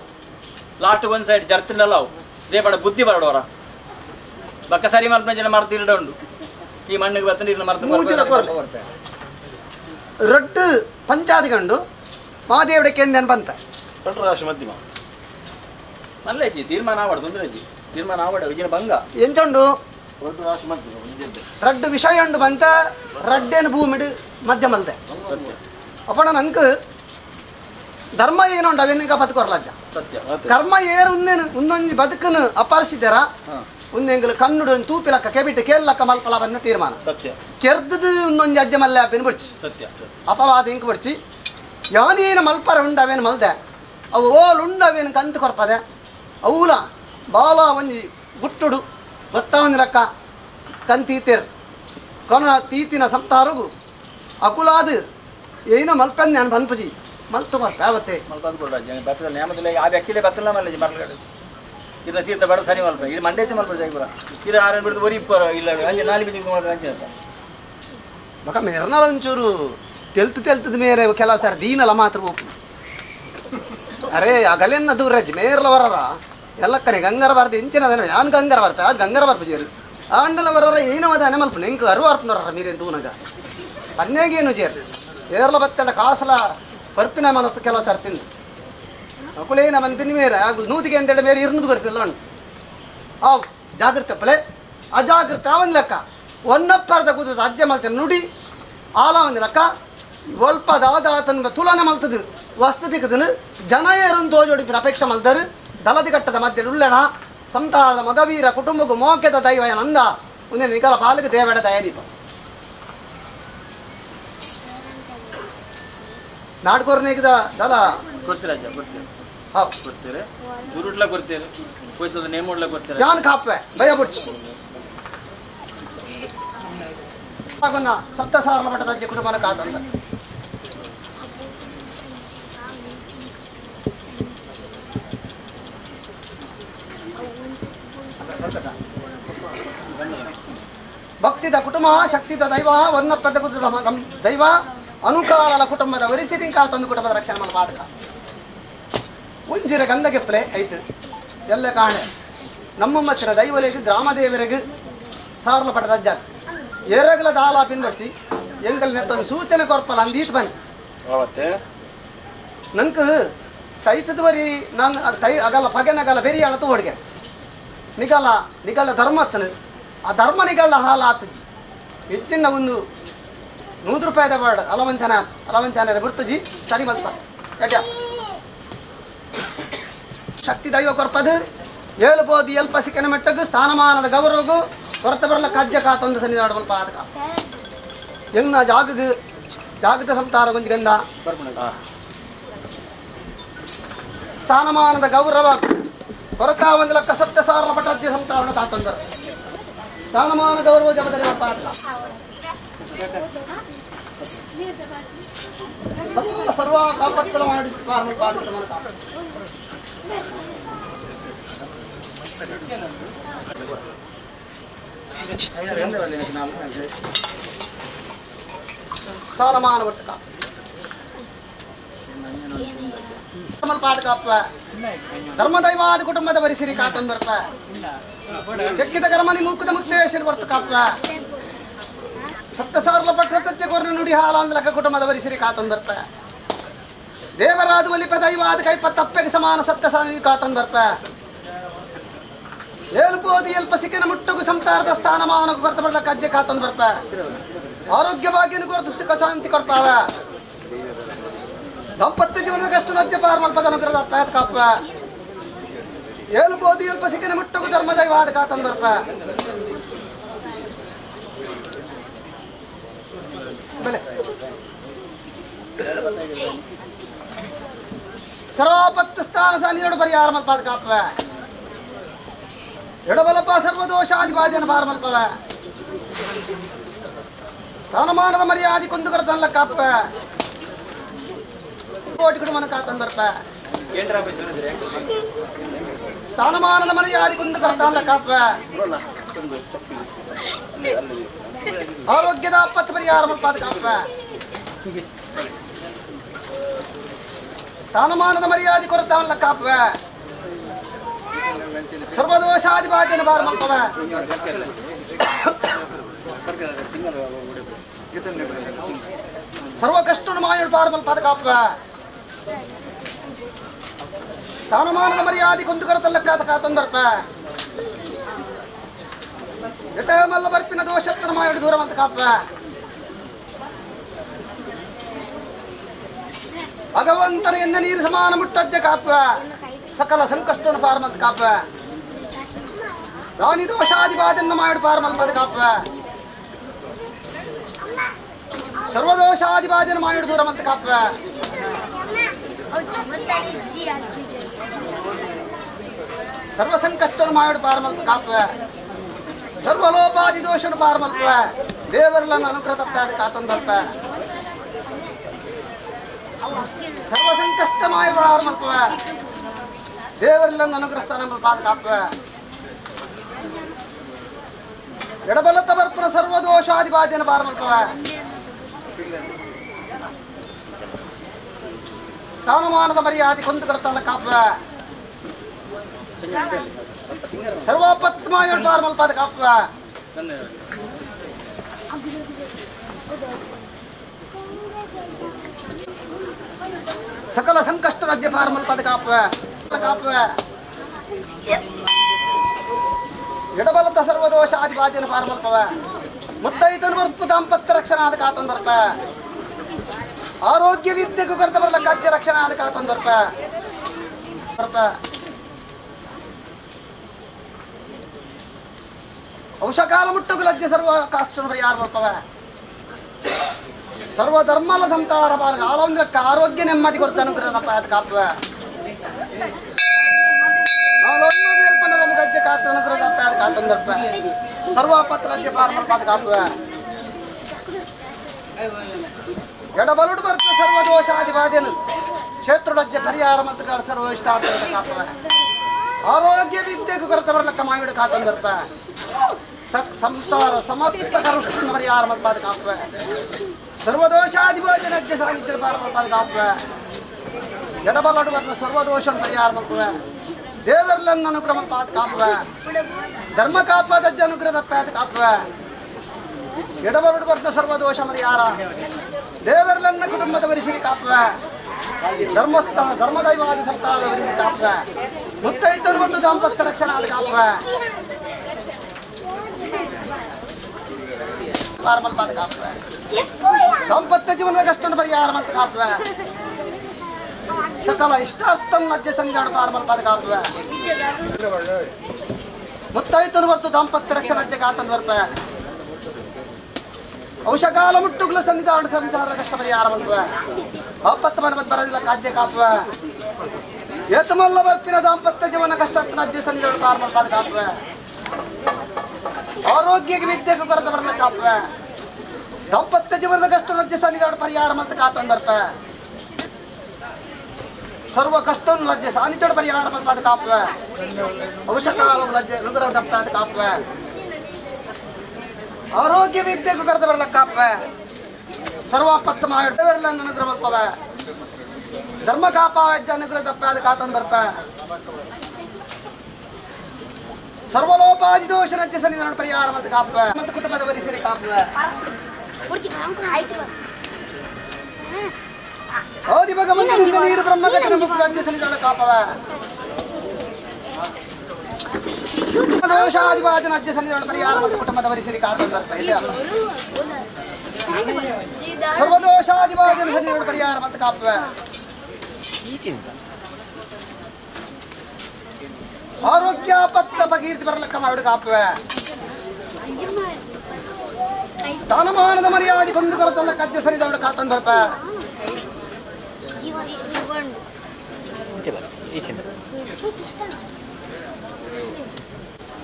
ಲಾಸ್ಟ್ ಒಂದ್ ಸೈಡ್ ಜರ್ತಿನಲಾವು ದೇಪಡ ಬುದ್ಧಿ ಬರಡೋರ ಬಕ್ಕ ಸರಿ ಮಲ್ಪನ ಜನ ಮರ್ತು ಇರಡ ಉಂಡು ಈ ಮಣ್ಣಿಗೆ ಬತ್ತ ನೀರಿನ ಮರ್ತು ರೊಟ್ಟು ಪಂಚಾದಿ ಗಂಡು ಮಹಾದೇವಡಕ್ಕೆ ಎಂದೇನು ಬಂತ ದೊಡ್ಡ ರಾಶಿ ಮಧ್ಯಮ ಮಲ್ಲೆಜ್ಜಿ ತೀರ್ಮಾನ ಆವಾಡ ತೊಂದರೆಜ್ಜಿ ತೀರ್ಮಾನ ಆವಾಡ ವಿಜಯ ಭಂಗ ಎಂಚುಂಡು ದೊಡ್ಡ ರಾಶಿ ಮಧ್ಯಮ ರಡ್ಡು ವಿಷಯ ಉಂಡು ಬಂತ ರಡ್ಡೇನು ಭೂಮಿಡು ಮಧ್ಯ ಮಲ್ದೆ ಅಪ್ಪಣ ನಂಗೆ ಧರ್ಮ ಏನು ಉಂಟು ಅವೆನ್ನಿಗ ಬದುಕೊರ್ಲಜ್ಜ ಸತ್ಯ ಕರ್ಮ ಏರು ಉಂದೇನು ಉನ್ನೊಂಜಿ ಬದುಕನ್ನು ಅಪರಿಸಿದಾರ ಉಂದೆಂಗಲು ಕಣ್ಣುಡು ತೂಪಿಲಕ್ಕ ಕೆಬಿಟ್ಟು ಕೇಳಕ್ಕ ಮಲ್ಪಲವನ್ನ ತೀರ್ಮಾನ ಸತ್ಯ ಕೆರ್ದದು ಉನ್ನೊಂಜಿ ಅಜ್ಜ ಮಲ್ಲೆ ಅಪ್ಪೇನು ಬಿಡ್ಚಿ ಸತ್ಯ ಅಪವಾದ ಇಂಕ್ ಬಿಡ್ಚಿ ಯಾನೇನು ಮಲ್ಪರ ಉಂಡು ಅವೇನು ಮಲ್ದೆ ಅವು ಓಲ್ ಉಂಡು ಅವೇನು ಕಂತು ಕೊರ್ಪದೆ ಅವಲ ಬಾಲ ಒಂಜಿ ಗುಟ್ಟುಡು ಗೊತ್ತಾವನಿ ಲೆಕ್ಕ ಕಂತೀತೇರು ಕೊನ ತೀತಿನ ಸಂತಾರಗು ಅಕುಲಾದ ಏನೋ ಮಲ್ಪನ್ ನಾನು ಬನ್ಪಜಿ ಮಲ್ತು ಕೊರ್ಪ ಯಾವತ್ತೇ ಮಲ್ಪದು ಕೊಡ ಬತ್ತದ ನೇಮದಲ್ಲಿ ಆ ವ್ಯಕ್ತಿಲೇ ಬತ್ತಲ್ಲ ಮಲ್ಲೆಜ್ಜಿ ಮರ್ಲಗಡೆ ಇದನ್ನ ತೀರ್ಥ ಬೇಡ ಸರಿ ಮಲ್ಪ ಇದು ಮಂಡೇಚ ಮಲ್ಪ ಜಾಗ್ಬರ ಇದು ಆರನ್ ಬಿಡ್ದು ಒರಿ ಇಪ್ಪರ ಇಲ್ಲ ಅಂಜೆ ನಾಲಿ ಬಿಜಿ ಮಾಡ್ರೆ ಅಂಜೆ ಅಂತ ಮಕ ಮೇರನಾಲ ಒಂಚೂರು ತೆಲ್ತದ ಮೇರೆ ಕೆಲವು ಸಾರಿ ದೀನಲ್ಲ ಮಾತ್ರ ಹೋಗು ಅರೇ ಆ ಗಲೆನ್ನ ದೂರಜ್ಜಿ ಮೇರ್ಲ ಬರರ ಎಲ್ಲ ಕಡೆ ಗಂಗರ ಬಾರ್ದು ಎಂಚಿನದ ಯಾನ್ ಗಂಗರ ಬರ್ತ ಆ ಗಂಗರ ಬರ್ಪಜೇರು ಆಂಡಲ ಬರರ ಏನೋ ಅದ ಮಲ್ಪ ನೆಂಕು ಅರು ಅರ್ಪನರ ಮೀರೇನು ತೂನಗ ಅನ್ನೇಗೇನು ಜೇರು ಏರ್ಲ ಬತ್ತಲ್ಲ ಕಾಸಲ ಬರ್ಪಿನ ಮನಸ್ಸು ಕೆಲವು ಸಾರಿ ತಿಂದು ಅಕುಲೇನ ಮನ್ಪಿನ ಮೇರೆ ಆಗು ನೂತಿಗೆ ಅಂತೇಳಿ ಮೇರೆ ಇರ್ನದು ಬರ್ಪಿಲ್ಲ ಉಂಟು ಅವು ಜಾಗೃತ ಪಲೆ ಅಜಾಗೃತ ಒಂದು ಲೆಕ್ಕ ಒನ್ನಪ್ಪರ್ದ ಕೂತದ ಅಜ್ಜೆ ಮಲ್ತೇನೆ ನುಡಿ ಆಲ ಒಂದು ಲೆಕ್ಕ ಒಲ್ಪ ದಾದಾತನ ತುಲನೆ ಮಲ್ತದು ವಸ್ತು ತಿಕ್ಕದನು ಜನ ಏರನ್ನು ತೋಜೋಡಿಪಿನ ಅಪೇಕ್ಷೆ ಮಲ್ದರು ದಲದಿ ಕಟ್ಟದ ಮಧ್ಯೆ ಉಳ್ಳಣ ಸಂತಾನದ ಮಗವೀರ ಕುಟುಂಬಕ್ಕೂ ಮೋಕೆದ ದೈವ ನಂದ ಮುಂದೆ ನಿಕಲ ಪಾಲಿಗೆ ದೇವಡ ದಯದೀಪ ನಾಡ್ಕೋರ್ನೇಗದ ದಲ ಕೊಡ್ತೀರ ಅಜ್ಜ ಕೊಡ್ತೀರಿ ಹೌದು ಕೊಡ್ತೀರಿ ಗುರುಡ್ಲ ಕೊಡ್ತೀರಿ ಕೊಯ್ಸೋದು ನೇಮೋಡ್ಲ ಕೊಡ್ತೀರಿ ಯಾನ್ ಕಾಪೆ ಭಯ ಬಿಡ್ಸಿ ಆಗುನ್ನ ಸತ್ತ ಸಾರಲ ಮಠದ ಅಜ್ಜೆ ಕುಟುಂಬನ ಕಾತಂದ ಭಕ್ತಿದ ಕುಟುಂಬ ಶಕ್ತಿದ ದೈವ ವರ್ಣಪ್ಪದ ಕುಟುಂಬ ದೈವ ಅನುಕಾಲಲ ಕುಟುಂಬದ ವರಿಸಿಟಿಂಗ್ ಕಾಲ ತಂದು ಕುಟುಂಬದ ರಕ್ಷಣೆ ಮಾಡೋ ಬಾಧಕ ಉಂಜಿರ ಗಂಧಗೆಪ್ಪಲೆ ಐತು ಎಲ್ಲ ಕಾಣೆ ನಮ್ಮ ಮಚ್ಚರ ದೈವಲೆಗೆ ಗ್ರಾಮ ದೇವರಿಗೆ ಸಾರಲ ಪಟ್ಟದ ಅಜ್ಜ ಏರಗಲ ದಾಲ ಪಿಂದೊಚ್ಚಿ ಎಂಗಲ್ ನೆತ್ತೊಂದು ಸೂಚನೆ ಕೊರ್ಪಲ್ಲ ಅಂದೀತ್ ಬನ್ನಿ ಅವತ್ತೆ ನಂಗೆ ಸೈತದವರಿ ನಾನು ಅಗಲ್ಲ ಪಗೆನಗಲ್ಲ ಬೆರಿ ಅಳತು ಹೊಡ್ಗೆ ನಿಗಲ್ಲ ಧರ್ಮತ್ತನ ಆ ಧರ್ಮ ನಿಗಲ್ಲ ಹಾಲು ಆತಜಿ ಹೆಚ್ಚಿನ ಒಂದು 100 ರೂಪಾಯಿದ ಬಾರ್ಡ್ ಅಲವಂಚನ ಬಿಡ್ತಜಿ ಸರಿ ಮತ್ತ ಕಟ್ಯ ಶಕ್ತಿ ದೈವ ಕೊರ್ಪದು ಹೇಳ್ಬೋದು ಎಲ್ಪ ಸಿಕ್ಕನ ಮಟ್ಟಗೂ ಸ್ಥಾನಮಾನದ ಗೌರವಗೂ ಕೊರತೆ ಬರಲ ಕಜ್ಜ ಕಾತೊಂದು ಸನ್ನಿ ನಾಡಬಲ್ ಪಾದಕ ಎಂಗ್ನ ಜಾಗದ ಸಂತಾರ ಗೊಂಜಿ ಗಂಧ ಸ್ಥಾನಮಾನದ ಗೌರವ ಕೊರಕ ಒಂದು ಲಕ್ಷ 70,000 ಪಟಾಜ್ಯ ಸಂತಾರಣ ಕಾತೊಂದು ಸ್ಥಾನಮಾನ ಗೌರವ ಜಮದಲ್ಲಿ ಪಾದಕ ಸರ್ವ ಕಾಪತ್ತಲ ಮಾಡಿ ಪಾದಕ ಸ್ಥಾನಮಾನ ಒಟ್ಟಕ ಪಾದಕಪ್ಪ ಧರ್ಮದೈವಾದ ಕುಟುಂಬದ ವರಿಸಿರಿ ಕಾತೊಂದರ್ಪ ಎಕ್ಕಿದ ಕರ್ಮನಿ ಮುಕ್ಕದ ಮುಕ್ತೇಶ್ವರ ವರ್ತಕಪ್ಪ 70,000 ಪಟ್ಟತ್ಯ ಕೊರ್ನ ನುಡಿ ಹಾಲಾಂದ್ಲಕ ಕುಟುಂಬದ ವರಿಸಿರಿ ಕಾತೊಂದರ್ಪ ದೇವರಾದ ಒಲಿಪ ದೈವಾದ ಕೈಪ ತಪ್ಪೆಗೆ ಸಮಾನ 70,000 ಕಾತೊಂದರ್ಪ ಹೇಳ್ಬೋದು ಎಲ್ಪ ಸಿಕ್ಕಿನ ಮುಟ್ಟುಗು ಸಂತಾರದ ಸ್ಥಾನಮಾನకు ಕೊರತೆ ಬರಲ ಕಜ್ಜೆ ಕಾತೊಂದರ್ಪ ಆರೋಗ್ಯ ಭಾಗ್ಯನು ಕೊರತು ಸುಖ ಶಾಂತಿ ಕೊಡ್ಪಾವ ದಾಂಪತ್ಯ ಜೀವನದ ಕಷ್ಟ ನಜ್ಜೆ ಪಾರ್ ಮಲ್ಪದ ಅನುಗ್ರಹದ ಪಾಯತ್ ಕಾಪ ಹೇಳ್ಬೋದು ಎಲ್ಪ ಸಿಕ್ಕಿನ ಮುಟ್ಟುಗು ಧರ್ಮ ದೈವಾದ ಕಾತೊಂದರ್ಪ ಸರ್ವಾಪತ್ತು ಸ್ಥಾನ ಸಾನಿಯೋಡು ಪರಿಹಾರ ಮಲ್ಪಾದ ಕಾಪ ಎಡಬಲಪ ಸರ್ವದೋಷಾದಿಭಾಜನ ಭಾರ ಮಲ್ಪವ ಸ್ಥಾನಮಾನದ ಮರ್ಯಾದೆ ಕುಂದುಗರದಲ್ಲ ಕಾಪ ಕೋಟಿ ಕುಟುಂಬನ ಕಾತಂದರ್ಪ ಸ್ಥಾನಮಾನದ ಮರ್ಯಾದೆ ಕುಂದುಗರದಲ್ಲ ಕಾಪ ಆರೋಗ್ಯದ ಅಪ್ಪತ್ತು ಪರಿಹಾರ ಮಲ್ಪಾದ ಕಾಪ ಸ್ಥಾನಮಾನದ ಮರ್ಯಾದೆ ಕೊರತವಲ್ಲ ಕಾಪ ಸರ್ವದೋಷಾದಿಭಾಜನ ಭಾರ ಮಲ್ಪವ ಸರ್ವ ಕಷ್ಟನು ಮಾಯಳು ಭಾರ ಮಲ್ಪಾದ ಕಾಪ ಸ್ಥಾನಮಾನದ ಮರ್ಯಾದೆ ಕುಂದುಗರತಲ್ಲ ಕಾತೊಂದರ್ಪ ಮಲ್ಲ ಬರ್ಪಿನ ದೋಷತ್ತನ ಮಾಯಳು ದೂರವಂತ ಕಾಪ ಭಗವಂತನ ಎನ್ನ ನೀರು ಸಮಾನ ಮುಟ್ಟಜ್ಜ ಕಾಪ ಸಕಲ ಸಂಕಷ್ಟನ ಪಾರಮಲ್ ಕಾಪ ರಾಣಿ ದೋಷಾದಿಭಾಜನ ಮಾಯಡು ಪಾರಮಲ್ಪದ ಕಾಪ ಸರ್ವದೋಷಾದಿಭಾಜನ ಮಾಯಡು ದೂರವಂತ ಕಾಪ ಸರ್ವ ಸಂಕಷ್ಟನ ಮಾಯಡು ಪಾರಮಲ್ಪ ಕಾಪ ಸರ್ವಲೋಪಾದಿ ದೋಷನ ಪಾರಮಲ್ಪ ದೇವರನ್ನ ಅನುಗ್ರಹ ತಪ್ಪಾದ ಕಾತೊಂದರ್ಪ ಸರ್ವ ಸಂಕಷ್ಟ ಮಾಯ ಪಾರಮಲ್ಪ ದೇವರನ್ನ ಅನುಗ್ರಹ ಸ್ಥಾನ ಪಾದ ಕಾಪ ಎಡಬಲತ ಬರ್ಪುರ ಸರ್ವದೋಷಾದಿಭಾಜನ ಪಾರಮಲ್ಪವ ಸ್ಥಾನಮಾನದ ಮರ್ಯಾದೆ ಕುಂದುಗರತಲ್ಲ ಕಾಪ ಸರ್ವಾಪತ್ಮಾಯ ಪಾರಮಲ್ಪಾದ ಕಾಪ ಸಕಲ ಸಂಕಷ್ಟ ರಾಜ್ಯ ಪಾರಮಲ್ಪಾದ ಕಾಪ ಎಡಬಲದ ಸರ್ವದೋಷಾದಿಭಾಜನ ಪಾರಮಲ್ಪವ ಮುತ್ತೈತನ ವರ್ಪು ದಾಂಪತ್ಯ ರಕ್ಷಣಾದ ಕಾತೊಂದರ್ಪ ಆರೋಗ್ಯ ವಿದ್ಯೆಗೂ ಕೊರತೆ ಬರಲ ಕಜ್ಜೆ ರಕ್ಷಣಾದ ಕಾತೊಂದರ್ಪ ಔಷಕಾಲ ಮುಟ್ಟುಗು ಲಜ್ಜೆ ಸರ್ವ ಕಾಷ್ಟನು ಪರಿಹಾರ ಮಲ್ಪವ ಸರ್ವ ಧರ್ಮಲ ಸಂತಾರ ಬಾರ್ಗ ಆಲೋಂದ್ರಕ್ಕ ಆರೋಗ್ಯ ನೆಮ್ಮದಿ ಕೊರತೆ ಅನುಗ್ರಹದಪ್ಪ ಅದು ಕಾಪುವ ಗಜ್ಜೆ ಕಾತ ಅನುಗ್ರಹದಪ್ಪ ಅದು ಕಾತೊಂದರ್ಪ ಸರ್ವಾಪತ್ರ ಲಜ್ಜೆ ಪಾರಮಲ್ಪಾದ ಕಾಪುವ ಎಡಬಲುಡು ಬರ್ತ ಸರ್ವದೋಷಾದಿಭಾಜನು ಕ್ಷೇತ್ರಲಜ್ಜೆ ಪರಿಹಾರ ಮತ್ತು ಸರ್ವ ಇಷ್ಟಾರ್ಥದ ಕಾಪುವ ಆರೋಗ್ಯ ವಿದ್ಯೆಗೂ ಕೊರತೆ ಬರಲಕ್ಕ ಮಾವಿಡ ಕಾತೊಂದರ್ಪ ಸಂಸಾರ ಸಮಸ್ತ ಕರುಷ್ಣ ಪರಿಹಾರ ಮಲ್ಪಾದ ಕಾಪುವ ಸರ್ವದೋಷಾದಿಭಾಜನ ಅಜ್ಜೆ ಸಾಗಿದ್ದ ಪಾರಮಲ್ಪಾದ ಕಾಪುವ ಎಡಬಲಡು ಬರ್ತ ಸರ್ವದೋಷ ಪರಿಹಾರ ಮಲ್ಪುವ ದೇವರನ್ನ ಅನುಗ್ರಹ ಪಾದ ಕಾಪುವ ಧರ್ಮ ಕಾಪಾದಜ್ಜ ಅನುಗ್ರಹದ ಪಾದ ಕಾಪುವ ಎಡಬಲಡು ಬರ್ತ ಸರ್ವದೋಷ ಪರಿಹಾರ ದೇವರನ್ನ ಕುಟುಂಬದ ವರಿಸಿರಿ ಕಾಪುವ ಧರ್ಮಸ್ಥಳ ಧರ್ಮದೈವಾದಿ ಸಂತಾನದವರಿಗೆ ಕಾಪುವೆ ಮುತ್ತೈದರು ಮತ್ತು ದಾಂಪತ್ಯ ರಕ್ಷಣಾದ ಕಾಪುವೆ ಪಾರ್ಮಲ್ಪಾದ ಕಾಪುವೆ ದಾಂಪತ್ಯ ಜೀವನದ ಕಷ್ಟವನ್ನು ಪರಿಹಾರ ಮತ್ತು ಕಾಪುವೆ ಸಕಲ ಇಷ್ಟಾರ್ಥಂ ಮಧ್ಯ ಸಂಜಾಡು ಪಾರ್ಮಲ್ಪಾದ ಕಾಪುವೆ ಮುತ್ತೈದರು ಮತ್ತು ದಾಂಪತ್ಯ ರಕ್ಷಣಾ ಕಾತನ್ ಬರ್ಪೆ ಔಷಕಾಲ ಮುಟ್ಟುಗಳ ಸನ್ನಿಧಾನ ಸಂಸಾರ ಕಷ್ಟ ಪರಿಹಾರ ಮಾಡುವೆ ಆಪತ್ತು ಮನಮತ್ ಬರದಿಲ್ಲ ಕಾಜ್ಯ ಕಾಪುವೆ ಏತಮಲ್ಲ ಬರ್ಪಿನ ದಾಂಪತ್ಯ ಜೀವನ ಕಷ್ಟ ರಾಜ್ಯ ಸನ್ನಿಧಾನ ಪಾರ್ಮಲ್ಪಾದ ಕಾಪುವೆ ಆರೋಗ್ಯಕ್ಕೆ ವಿದ್ಯೆಗೆ ಕೊರತೆ ಬರಲ್ಲ ಕಾಪುವೆ ದಾಂಪತ್ಯ ಜೀವನದ ಕಷ್ಟ ರಾಜ್ಯ ಸನ್ನಿಧಾನ ಪರಿಹಾರ ಮತ್ತು ಕಾತನ್ ಬರ್ಪೆ ಸರ್ವ ಕಷ್ಟವನ್ನು ಲಜ್ಜೆ ಸಾನಿಚೋಡ ಪರಿಹಾರ ಮಾಡ್ಪಾದ ಕಾಪುವೆ ಔಷಕಾಲ ಲಜ್ಜೆ ರುದ್ರ ದಪ್ಪಾದ ಕಾಪುವೆ ಆರೋಗ್ಯ ವಿದ್ಯೆಗೂ ಕರೆದು ಬರಲ ಕಾಪುವೆ ಸರ್ವಾಪತ್ತ ಮಾಡಿಲ್ಲ ಅನುಗ್ರಹ ಮಲ್ಪವೆ ಧರ್ಮ ಕಾಪಾವಜ್ಜ ಅನುಗ್ರಹ ದಪ್ಪಾದ ಕಾತನ್ ಬರ್ಪೆ ಸರ್ವಲೋಪಾದಿ ದೋಷ ರಜ್ಜೆ ಸನ್ನಿಧಾನ ಪರಿಹಾರ ಮತ್ತು ಕಾಪುವೆ ಮತ್ತು ಕುಟುಂಬದ ವರಿಸರಿ ಕಾಪುವೆ ಓದಿ ಭಗವಂತನಿಂದ ನೀರು ಬ್ರಹ್ಮಘಟನ ಮುಕ್ತ ರಾಜ್ಯ ಸನ್ನಿಧಾನ ಕಾಪುವೆ ದೋಷಾದಿವಾದ ರಾಜ್ಯ ಸನ್ನಿಧಾನ ಪರಿಹಾರ ಮತ್ತು ಕುಟುಂಬದ ವರಿಸರಿ ಕಾತನ್ ಬರ್ಪೆ ಇಲ್ಲ ಸರ್ವದೋಷಾದಿವಾದ ಸನ್ನಿಧಾನ ಪರಿಹಾರ ಮತ್ತು ಕಾಪುವೆ ಆರೋಗ್ಯಾಪತ್ತ ಭಗೀರ್ತಿ ಬರಲಕ್ಕ ಮಾಡಿ ಕಾಪುವೆ ಸ್ಥಾನಮಾನದ ಮರ್ಯಾದೆ ಬಂದು ಕರತಲ್ಲ ಕಜ್ಜೆ ಸರಿದವಳು ಕಾತನ್ ಬರ್ಪ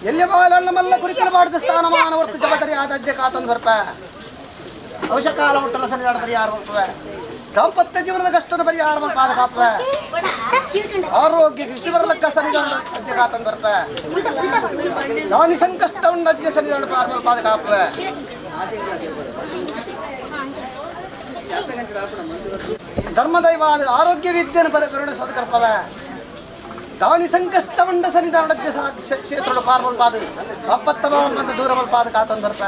ಎಲ್ಲಿ ಬಾಲಣ್ಣ ಮಲ್ಲ ಕುರಿಕಲು ಮಾಡಿದ ಸ್ಥಾನಮಾನ ಹೊರತು ಜವಾಬ್ದಾರಿ ಆದಜ್ಜೆ ಕಾತನ್ ಬರ್ಪ ಔಷಕಾಲ ಮುಟ್ಟಲ ಸರಿದಾಡ ಪರಿಹಾರ ಬರ್ತವೆ ದಾಂಪತ್ಯ ಜೀವನದ ಕಷ್ಟದ ಪರಿಹಾರ ಪಾದ ಕಾಪುವೆ ಆರೋಗ್ಯ ಕೃಷಿ ಬರಲಕ್ಕ ಸರಿದಾಡ ಅಜ್ಜೆ ಕಾತನ್ ಬರ್ಪ ನಾನಿ ಸಂಕಷ್ಟವನ್ನು ಅಜ್ಜೆ ಸರಿದಾಡ ಪಾದ ಕಾಪುವೆ ಧರ್ಮದೈವಾದ ಆರೋಗ್ಯ ವಿದ್ಯೆಯನ್ನು ಕರುಣಿಸೋದ ಕಲ್ಪವೆ ದಾನಿ ಸಂಕಷ್ಟವಂಡ ಸನ್ನಿಧಾನ ಕ್ಷೇತ್ರ ಪಾರ್ಮಲ್ಪಾದ ಅಪ್ಪತ್ತಮ ದೂರ ಮಲ್ಪಾದ ಕಾತನ್ ಬರ್ಪ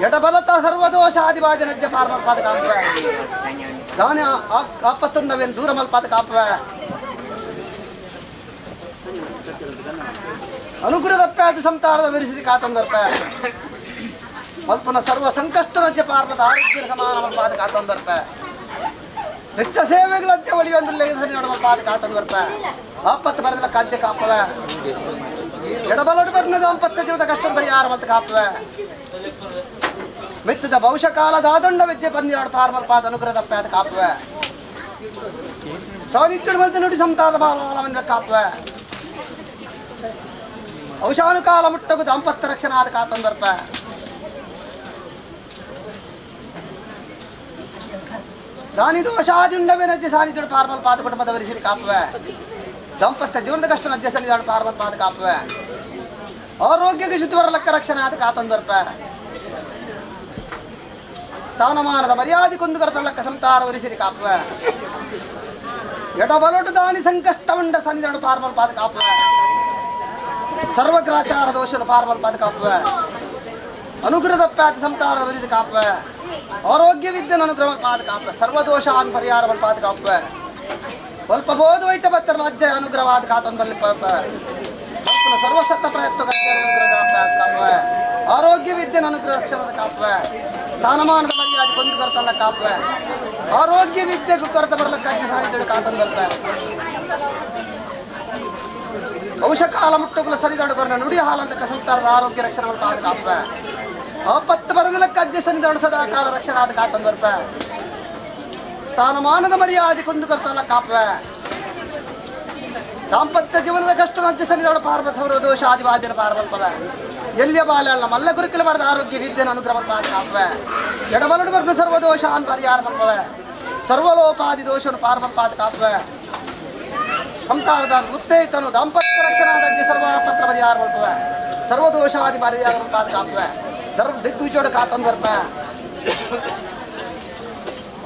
ಎಡಬಲತ ಸರ್ವದೋಷಾದಿವಾದ ನಜ್ಜ ಪಾರ್ಮಲ್ಪಾದ ಕಾಪುವೆ ದಾನಿ ಆಪತ್ತುಂಡವೇನು ದೂರ ಮಲ್ಪಾದ ಕಾಪುವೆ ಅನುಗ್ರಹದಪ್ಪಾದ ಸಂತಾರದ ವಿರಿಸಿ ಕಾತನ್ ಬರ್ಪ ಮಲ್ಪನ ಸರ್ವ ಸಂಕಷ್ಟ ರಜ್ಜೆ ಪಾರ್ವತ ಆರೋಗ್ಯ ಸಮಾನ ಮಲ್ಪಾದ ಕಾತನ್ ಬರ್ಪ ಹೆಚ್ಚ ಸೇವೆಗಳಂತೆ ಒಲಿಯೊಂದಿಲ್ಲ ಮಲ್ಪಾದ ಕಾತನ್ ಬರ್ಪ ಆಪತ್ತು ಬರೆದ ಕಾಜ್ಯ ಕಾಪುವೆ ಎಡಬಲಡು ಬರ್ನ ದಾಂಪತ್ಯ ಜೀವದ ಕಷ್ಟದ ಪರಿಹಾರ ಮತ್ತು ಕಾಪುವೆ ಮಿತ್ತದ ಭವಿಷ್ಯಕಾಲದ ಆದಂಡ ವಿದ್ಯೆ ಪಂದ್ಯಾಡು ಪಾರ್ಮಲ್ಪಾದ ಅನುಗ್ರಹದಪ್ಪಾದ ಕಾಪುವೆ ಸಾನಿತ್ಯದ ಬಂದು ನುಡಿ ಸಂತಾದ ಬಾಲವನ್ನ ಕಾಪುವೆ ಔಷಾನುಕಾಲ ಮುಟ್ಟಗು ದಾಂಪತ್ಯ ರಕ್ಷಣಾದ ಕಾತನ್ ಬರ್ಪ ದಾನಿ ದೋಷಾದಿಂಡವೇ ನಜ್ಜೆ ಸಾನಿಧ್ಯ ಪಾರ್ಮಲ್ಪಾದ ಕುಟುಂಬದ ವರಿಸಿರಿ ಕಾಪುವೆ ದಾಂಪತ್ಯ ಜೀವನದ ಕಷ್ಟ ನಜ್ಜೆ ಸನ್ನಿಧಾನ ಪಾರ್ಮಲ್ಪಾದ ಕಾಪುವೆ ಆರೋಗ್ಯಕ್ಕೆ ಶುದ್ಧ ಬರಲಕ್ಕ ರಕ್ಷಣೆ ಆದ ಕಾತನ್ ಬರ್ಪ ಸ್ಥಾನಮಾನದ ಮರ್ಯಾದೆ ಕುಂದು ಕರತಲ್ಲಕ್ಕ ಸಂತಾರ ವರಿಸಿರಿ ಕಾಪುವೆ ಎಡಬಲೊಟ್ಟು ದಾನಿ ಸಂಕಷ್ಟವಂಡ ಸನ್ನಿಧಾನ ಪಾರ್ಮಲ್ಪಾದ ಕಾಪುವೆ ಸರ್ವಗ್ರಾಚಾರ ದೋಷದ ಪಾರ್ಮಲ್ಪಾದ ಕಾಪುವೆ ಅನುಗ್ರಹದಪ್ಪಾದ ಸಂತಾನದ ವರಿಸಿ ಕಾಪುವೆ ಆರೋಗ್ಯ ವಿದ್ಯೆನ ಅನುಗ್ರಹ ಪಾದ ಕಾಪುವೆ ಸರ್ವದೋಷಾನ್ ಪರಿಹಾರ ಪಾದ ಕಾಪುವೆ ಸ್ವಲ್ಪ ಬೋಧ ವೈಟ ಬತ್ತರ ರಾಜ್ಯ ಅನುಗ್ರಹವಾದ ಕಾತನ್ ಬರಲಿ ಸರ್ವಸತ್ತ ಪ್ರಯತ್ನ ಕಾಪುವೆ ಆರೋಗ್ಯ ವಿದ್ಯೆನ ಅನುಗ್ರಹ ರಕ್ಷಣದ ಕಾಪುವೆ ಸ್ಥಾನಮಾನದ ಮರ್ಯಾದೆ ಬಂದು ಕರ್ತಲ್ಲ ಕಾಪುವೆ ಆರೋಗ್ಯ ವಿದ್ಯೆಗೂ ಕೊರತೆ ಬರಲಕ್ಕ ಸಾಹಿತ್ಯ ಕಾತನ್ ಬರ್ಪೆ ಔಷಕಾಲ ಮುಟ್ಟುಗಳ ಸರಿದಾಡುಗರನ್ನ ನುಡಿ ಹಾಲಂತ ಸಂತಾನದ ಆರೋಗ್ಯ ರಕ್ಷಣೆ ಪಾದ ಕಾಪುವೆ ಆಪತ್ತು ಬರದಿಲ್ಲಕ್ಕ ಅಜ್ಜೆ ಸನ್ನಿಧಾನ ಸದಾ ಕಾಲ ರಕ್ಷಣಾದ ಕಾತನ್ ಬರ್ಪ ಸ್ಥಾನಮಾನದ ಮರ್ಯಾದೆ ಕುಂದು ಕರ್ತಲ್ಲ ಕಾಪುವೆ ದಾಂಪತ್ಯ ಜೀವನದ ಕಷ್ಟ ಅಜ್ಜೆ ಸನ್ನಿಧಾನ ಪಾರ್ವತ ದೋಷ ಆದಿವಾದ್ಯನ ಪಾರ್ವಲ್ಪವೆ ಎಲ್ಲಿಯ ಬಾಲಣ್ಣ ಮಲ್ಲ ಕುರಿಕಲು ಮಾಡಿದ ಆರೋಗ್ಯ ವಿದ್ಯೆನ ಅನುಗ್ರಹ ಪಾದ ಕಾಪುವೆ ಎಡಬಲಡು ಬರ್ನ ಸರ್ವದೋಷ ಅನ್ ಪರಿಹಾರ ಮಾಡ್ಪವೆ ಸರ್ವಲೋಪಾದಿ ದೋಷನು ಪಾರ್ವಲ್ಪಾದ ಕಾಪುವೆ ಸಂತಾನದ ಉತ್ತೇತನು ದಾಂಪತ್ಯ ರಕ್ಷಣಾದ ಅಜ್ಜೆ ಸರ್ವಪತ್ರ ಪರಿಹಾರ ಮಾಡ್ಪವೆ ಸರ್ವದೋಷಾದಿ ಪರಿಹಾರ ಪಾದ ಕಾಪುವೆ ಧರ್ಮ ದಿಗ್ವಿಜೋಡ ಕಾತನ್ ಬರ್ಪ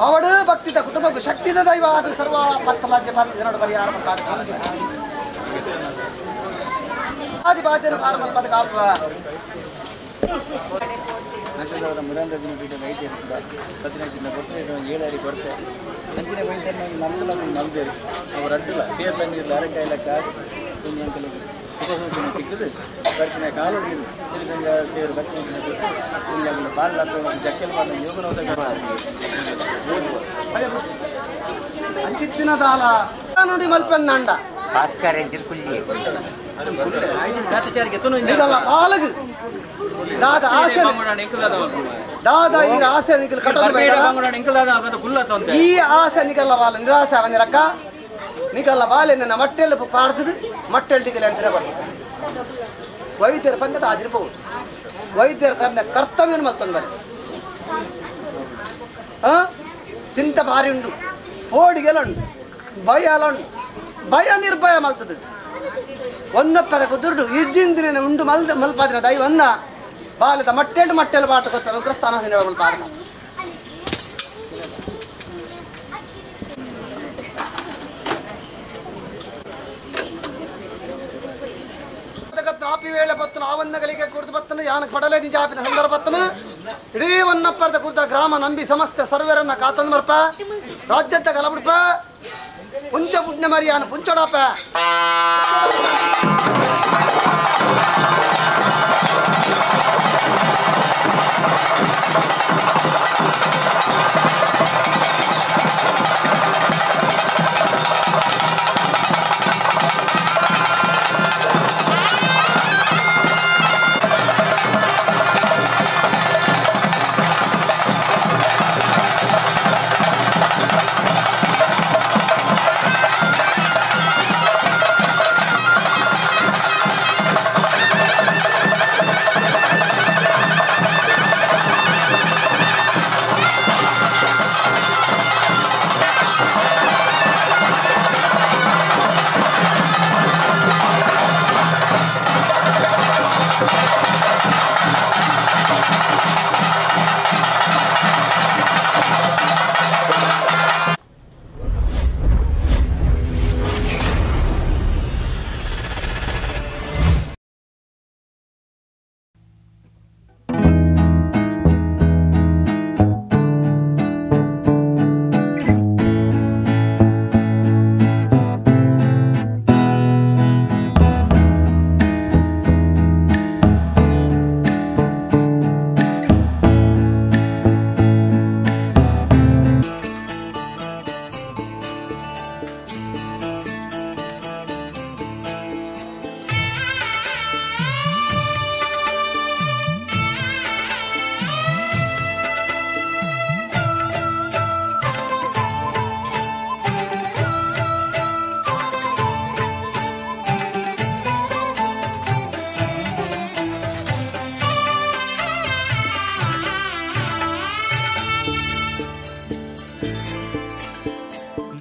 ಅವಡು ಭಕ್ತಿದ ಕುಟುಂಬಕ್ಕೂ ಶಕ್ತಿದ ದೈವಾದ ಸರ್ವ ಪತ್ತಲಾಜ್ಯ ಎರಡು ಪರಿಹಾರ ಆದಿಭಾಜ್ಯನ ಪಾರ್ಮಲ್ಪದ ಕಾಪುವೆ ನಕ್ಷತ್ರವರ ಮುರಾಂದ್ರದಿನ ಪೀಠ ವೈದ್ಯ ಪದಿನೆಂಟಿನ ಕೊಟ್ಟು 7 ಕೊಡ್ತೆ ಅಂಚಿನ ವೈದ್ಯರನ್ನ ನಮ್ಮಲ್ಲ ನಲ್ದೇರು ಅವರು ಅಡ್ಡಲ್ಲ ಸೇರ್ಲ ನೀರು ಅರಕಾಯಿಲ್ಲ ಕಾಡು కొన్ని అంకలు ఉపసూచన తిక్కుదు ಬರ್ಕಿನ ಕಾಲು ನೀರು ತಿರುಗಂಗ ಸೇರು ಬರ್ಕಿನ ಇಲ್ಲ ಬಾಲ್ ಜಕ್ಕಲ್ ಬಾಲ್ ಯೋಗನ ಅಂಚಿತ್ತಿನ ದಾಲ ನೋಡಿ ಮಲ್ಪೆನ್ನಂಡ ಭಾಸ್ಕರ್ ಎಂಜಿಲ್ ಕುಲ್ಲಿ ಇದಲ್ಲ ಬಾಲಗ ದಾದ ಆಸೆ ದಾದ ಈ ಆಸೆ ನಿಕಲ್ ಕಟ್ಟದ ಬೇಡ ಈ ಆಸೆ ನಿಕಲ್ಲ ಬಾಲ ನಿರಾಸೆ ಅವನಿರಕ್ಕ ನಿಕಲ್ಲ ಬಾಲೆ ನನ್ನ ಮಟ್ಟೆಲ್ಲ ಪಾಡ್ತದೆ ಮಟ್ಟೆಲ್ ಟಿಕಲ್ ಅಂತ ಬರ್ತದೆ ವೈದ್ಯರ ಪಂಗದ ಆಗಿರ್ಬಹುದು ವೈದ್ಯರ ಕರ್ತವ್ಯ ಮಲ್ತೊಂದು ಬರ ಚಿಂತೆ ಭಾರಿ ಉಂಟು ಓಡಿಗೆಲ್ಲ ಉಂಟು ಭಯ ಎಲ್ಲ ಉಂಟು ಭಯ ನಿರ್ಭಯ ಮಲ್ತದೆ ಒನ್ನಪ್ಪರ ಕುದುರ್ಡು ಇಜ್ಜಿಂದಿನ ಉಂಡು ಮಲ್ಪಾದಿನ ದೈವ ಅಂದ ಬಾಲದ ಮಟ್ಟೆಲ್ ಬಾಟ ಕೊಟ್ಟ ಸ್ಥಾನ ಮಲ್ಪಾದ ಆಪಿ ವೇಳೆ ಬತ್ತನು ಆವನ್ನಗಳಿಗೆ ಕುಡಿದು ಬತ್ತನು ಯಾನ ಕಡಲೆ ನಿಜ ಆಪಿನ ಸಂದರ್ಭ ಬತ್ತನು ಇಡೀ ಒನ್ನಪ್ಪರದ ಕುರಿತ ಗ್ರಾಮ ನಂಬಿ ಸಮಸ್ತ ಸರ್ವೇರನ್ನ ಕಾತಂದು ಮರ್ಪ ರಾಜ್ಯದ ಕಲಬಿಡ್ಪ ಪುಂಚ ಪುಣ್ಯ ಮರಿಯಾನ ಪುಂಚಡಪ್ಪ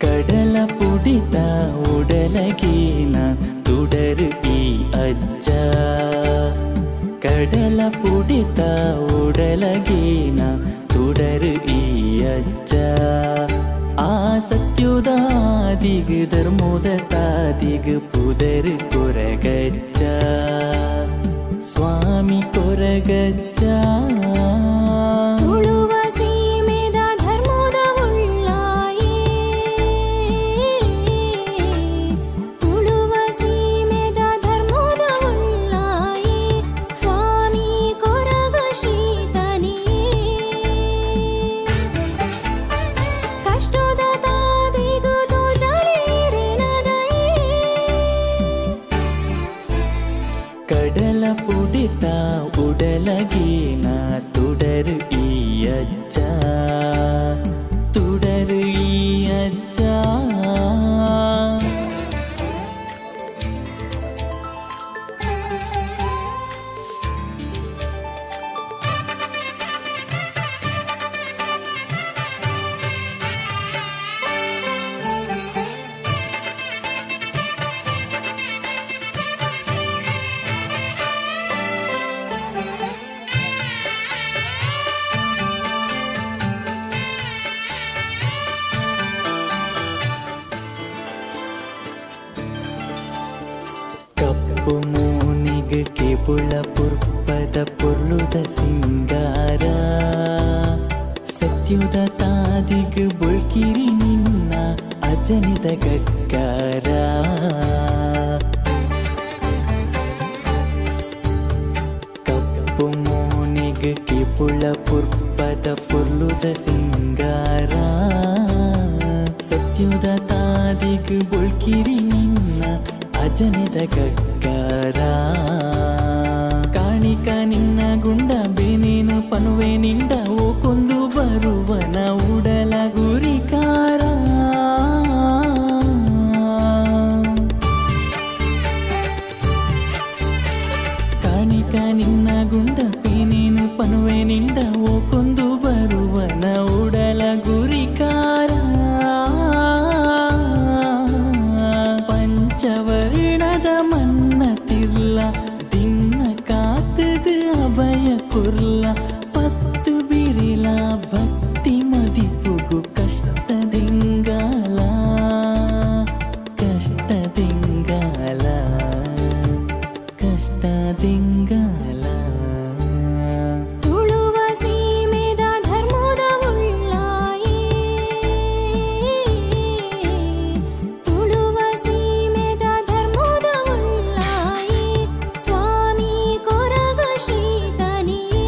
ಕಡಲ ಪುಡಿತ ಉಡಲಗೀನ ತುಡರು ಈ ಅಜ್ಜ ಕಡಲ ಪುಡಿತ ಉಡಲಗೀನ ತುಡರು ಈ ಅಜ್ಜ ಆ ಸತ್ಯುದಾದಿಗ್ ಧರ್ಮೋದ ತಾದಿಗ್ ಪುದರ್ ಕೊರಗಜ್ಜ ಸ್ವಾಮಿ ಕೊರಗಜ್ಜ ಕಡಲ ಪುಡಿತ ಉಡಲಗೀನ ತುಡರು ಈ ಅಜ್ಜ ತುಡರು ಈ ಅಜ್ಜ ನಿಗಕ್ಕೆ ಪುಳ ಪುರ್ಪದ ಪೊರ್ಲುದ ಸಿಂಗಾರ ಸತ್ಯುದ ತಾದಿಗ್ ಬುಳ್ಕಿರಿ ನಿನ್ನ ಅಜನಿದ ಗಗ್ಗಾರ ಕಪ್ಪು ಮೋನಿಗಕ್ಕೆ ಪುಳ ಪುರ್ಪದ ಪೊರ್ಲುದ ಸಿಂಗಾರ ಸತ್ಯುದ ತಾದಿಗ್ ಬುಳ್ಕಿರಿ ನಿನ್ನ ಅಜನಿದ ಗಗ್ಗಾರ ಕಾಣಿಕ ನಿನ್ನ ಗುಂಡ ಬೇನೇನು ಪನುವೆ ನಿಂಡ ಓಕೊಂದು ಬರುವನ ಉಡಲ ಗುರಿಕಾರ ಕಾಣಿಕ ನಿನ್ನ ಗುಂಡ ಬೇನೇನು ಪನುವೆ ನಿಂಡ ಓಕೊಂದು ಬರುವನ ಉಡಲ ಗುರಿಕಾರ ಪಂಚವರ್ಣದ ಮನ್ನ ತಿರ್ಲ ದಿನ್ನ ಕಾತದ ಅಭಯ ಕುರ್ಲ ಪತ್ತು ಬಿರಿಲ ಭಕ್ತಿ ಮದಿಪುಗು ಕಷ್ಟದಿಂಗಾಲ ಕಷ್ಟದಿಂಗಾಲ ಕಷ್ಟದಿಂಗಾಲ ತುಳುವ ಸೀಮೆದ ಧರ್ಮದ ಉಳ್ಳಾಯೇ ತುಳುವ ಸೀಮೆದ ಧರ್ಮದ ಉಳ್ಳಾಯೇ ಸ್ವಾಮಿ ಕೊರಗ ಶ್ರೀತನಿಯೇ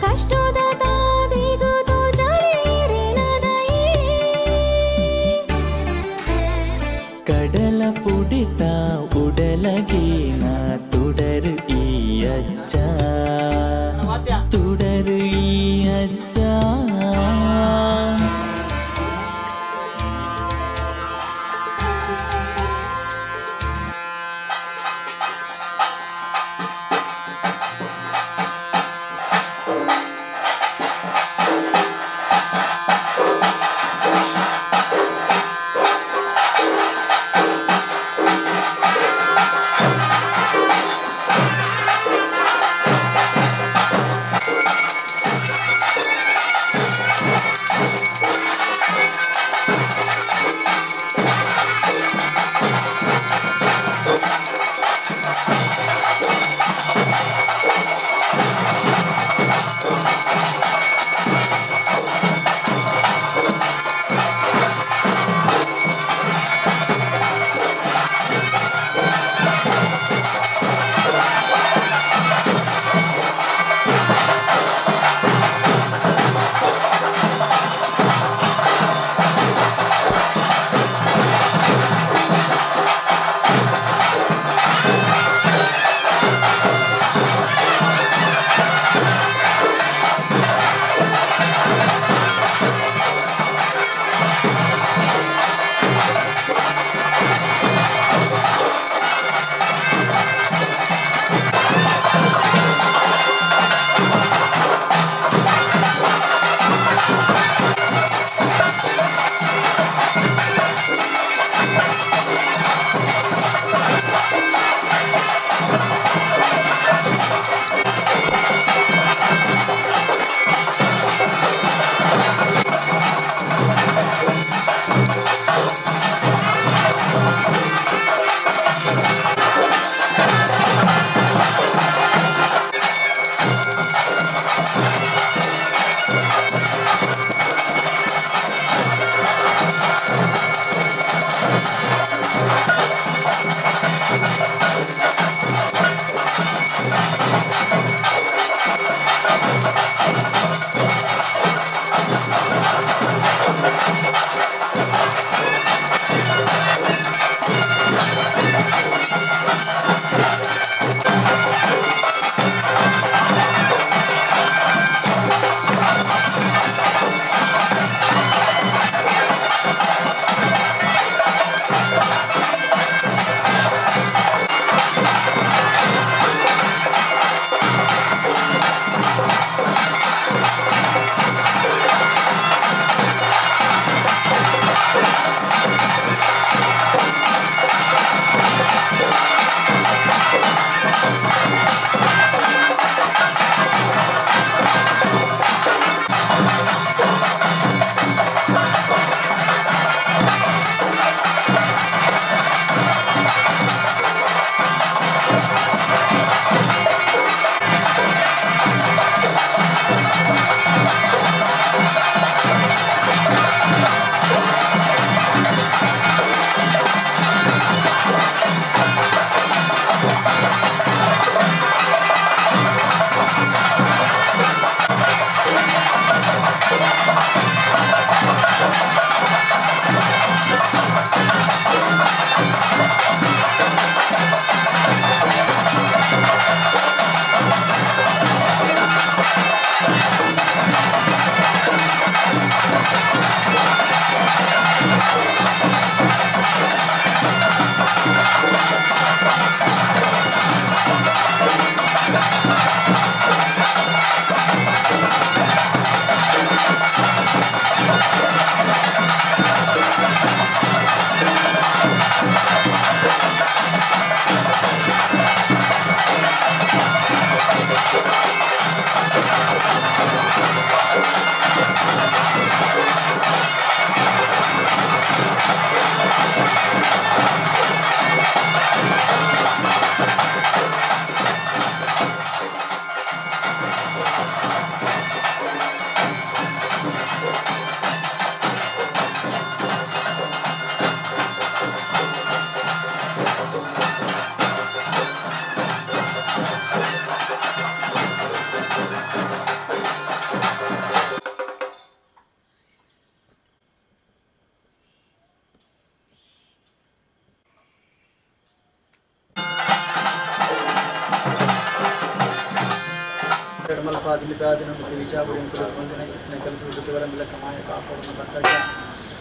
ಕಷ್ಟದ ತಾದಿಗು ತೋಜಲೇರೆನದಯೇ ಕಡಲ ಪುಡಿತ ಉಡಲಗೇನ ತುಡರು ಈ ಅಜ್ಜ ತುಡರು ಈ ಅಜ್ಜ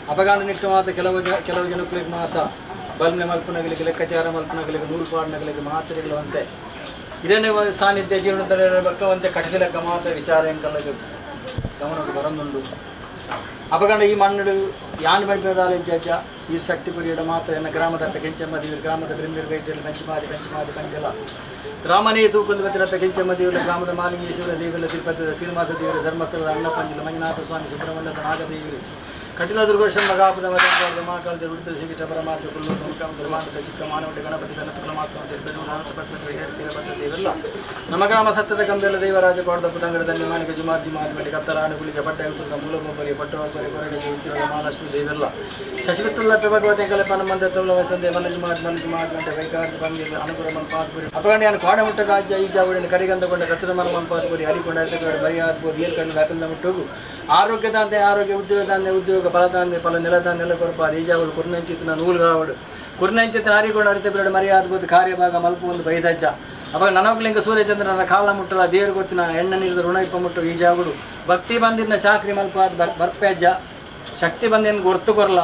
ಅಪಗಾಂಡ ನಿಟ್ಟು ಮಾತ ಕೆಲವು ಜನಗಳಿಗೆ ಮಾತ ಬಲ್ನೆ ಮಲ್ಪನಗಳಿಗೆ ಲೆಕ್ಕಾಚಾರ ಮಲ್ಪನಗಳಿಗೆ ನೂಲ್ಪಾಡ್ನಗಳಿಗೆ ಮಾತ್ರೆಗಳಂತೆ ಇದನ್ನೇ ಸಾನ್ನಿಧ್ಯ ಜೀವನದಲ್ಲಿ ಬಕ್ಕವಂತೆ ಕಟ್ಟಿಸಿಲಕ್ಕ ಮಾತ್ರ ವಿಚಾರ ಎಂಕಲ್ಲಿಗೆ ಗಮನಕ್ಕೆ ಬರಂದುಂಡು ಅಪಗಂಡ ಈ ಮಣ್ಣು ಯಾನ್ ಬೆಳೆದಾಲಿಂಚ ಈ ಶಕ್ತಿ ಪುರಿಯಡ ಮಾತ್ರ ಎನ್ನ ಗ್ರಾಮದ ಕೆಂಚಮ್ಮದಿ ಗ್ರಾಮದ ಬ್ರಿಂಬಿರ್ ವೈದ್ಯರು ಕಂಚಿಮಾದಿ ಕಂಚೆಲ್ಲ ಗ್ರಾಮನೇ ತೂಕೊಂಡು ಬತ್ತಿರತ್ತ ಕೆಂಚಮ್ಮದಿಗಳು ಗ್ರಾಮದ ಮಾಲಿಂಗೇಶ್ವರ ದೇವಿಗಳ ತಿರುಪತಿ ಶ್ರೀನಿವಾಸ ದೇವರ ಧರ್ಮಸ್ಥಳದ ಅಣ್ಣಪಂಜಿಲ ಮಂಜುನಾಥ ಸ್ವಾಮಿ ಸುಬ್ರಹ್ಮಣ್ಯದ ನಾಗದೇವಿ ಕಠಿಣ ದುರ್ಗೋಷಂ ಮಗಾಪದ ಮಹಾಕಾಲದ ಉಳಿದ ಶ್ರೀಕೃಷ್ಣ ಪರಮಾತ್ಮ ಕುಲ್ಲು ಧರ್ಮಾಂತದ ಚಿಕ್ಕ ಮಾನವಟಿ ಗಣಪತಿ ಕನಕಲ ಮಾತೇವೆಲ್ಲ ನಮ್ಮ ಗ್ರಾಮ ಸತ್ಯದ ಕಂಬೆಲ್ಲ ದೇವರಾಜ ಕೋಟದ ಪುಟಂಗಡದಲ್ಲಿ ಮಾನಿಕ ಜುಮಾರ್ಜಿ ಮಾತುಕತೆ ಕತ್ತಲಾಣ ಗುಳಿಗೆ ಪಟ್ಟ ಉತ್ತರದ ಮೂಲಗೊಬ್ಬರಿ ಪಟ್ಟೊಬ್ಬರಿ ಕೊರಡಿಗೆ ಉಚ್ಚಿರದ ಮಹಾಲಕ್ಷ್ಮಿ ದೇವೆಲ್ಲ ಶಶಿವಿತ್ತಲ್ಲ ಭಗವತಿ ಕಲ್ಪನ ಮಂದ ತೌಲ ವಸಂದೆ ಮನಜು ಮಾತುಗಂಟೆ ವೈಕಾರ್ಯ ಬಂದಿಲ್ಲ ಅನುಗುಣ ಮನ್ಪಾತ್ಪುರಿ ಅಪಗಂಡಿಯನ್ನು ಕಾಡ ಮುಟ್ಟ ಕಾಜ್ಯ ಈ ಜಾವಡಿಯನ್ನು ಕಡೆಗಂದಕೊಂಡ ಕಚ್ಚದ ಮನ ಮನ್ಪಾತ್ಪುರಿ ಹರಿಕೊಂಡ ಬರಿಯಾತ್ಪುರಿ ನೀರು ಕಣ್ಣು ಅಪಿಲ್ದ ಮುಟ್ಟೋಗು ಆರೋಗ್ಯದಾಂತೆ ಆರೋಗ್ಯ ಉದ್ಯೋಗದಾಂತೆ ಉದ್ಯೋಗ ಫಲದಾಂತೆ ಫಲ ನೆಲದಾಂತೆ ನೆಲ ಕೊರಪಾದ ಈ ಜಾವಡು ಕುರ್ನಂಚಿತ್ತಿನ ನೂಲುಗಾವಡು ಕುರ್ನಂಚಿತ್ತಿನ ಹರಿಕೊಂಡು ಅರಿತ ಬಿರಡು ಮರ್ಯಾದ್ಬೋದು ಕಾರ್ಯಭಾಗ ಮಲ್ಪು ಒಂದು ಬೈದಜ್ಜ ಅವಾಗ ನನಗ್ಲಿಂಗ ಸೂರ್ಯಚಂದ್ರನ ಕಾಲ ಮುಟ್ಟಲ ದೇವರು ಗೊತ್ತಿನ ಎಣ್ಣ ನೀರಿದ ಋಣ ಇಪ್ಪ ಮುಟ್ಟು ಈ ಜಾವಡು ಭಕ್ತಿ ಬಂದಿನ ಚಾಕ್ರಿ ಮಲ್ಪಾದ ಬರ್ಪೆಜ್ಜ ಶಕ್ತಿ ಬಂದಿನ ಗೊತ್ತು ಕೊರಲ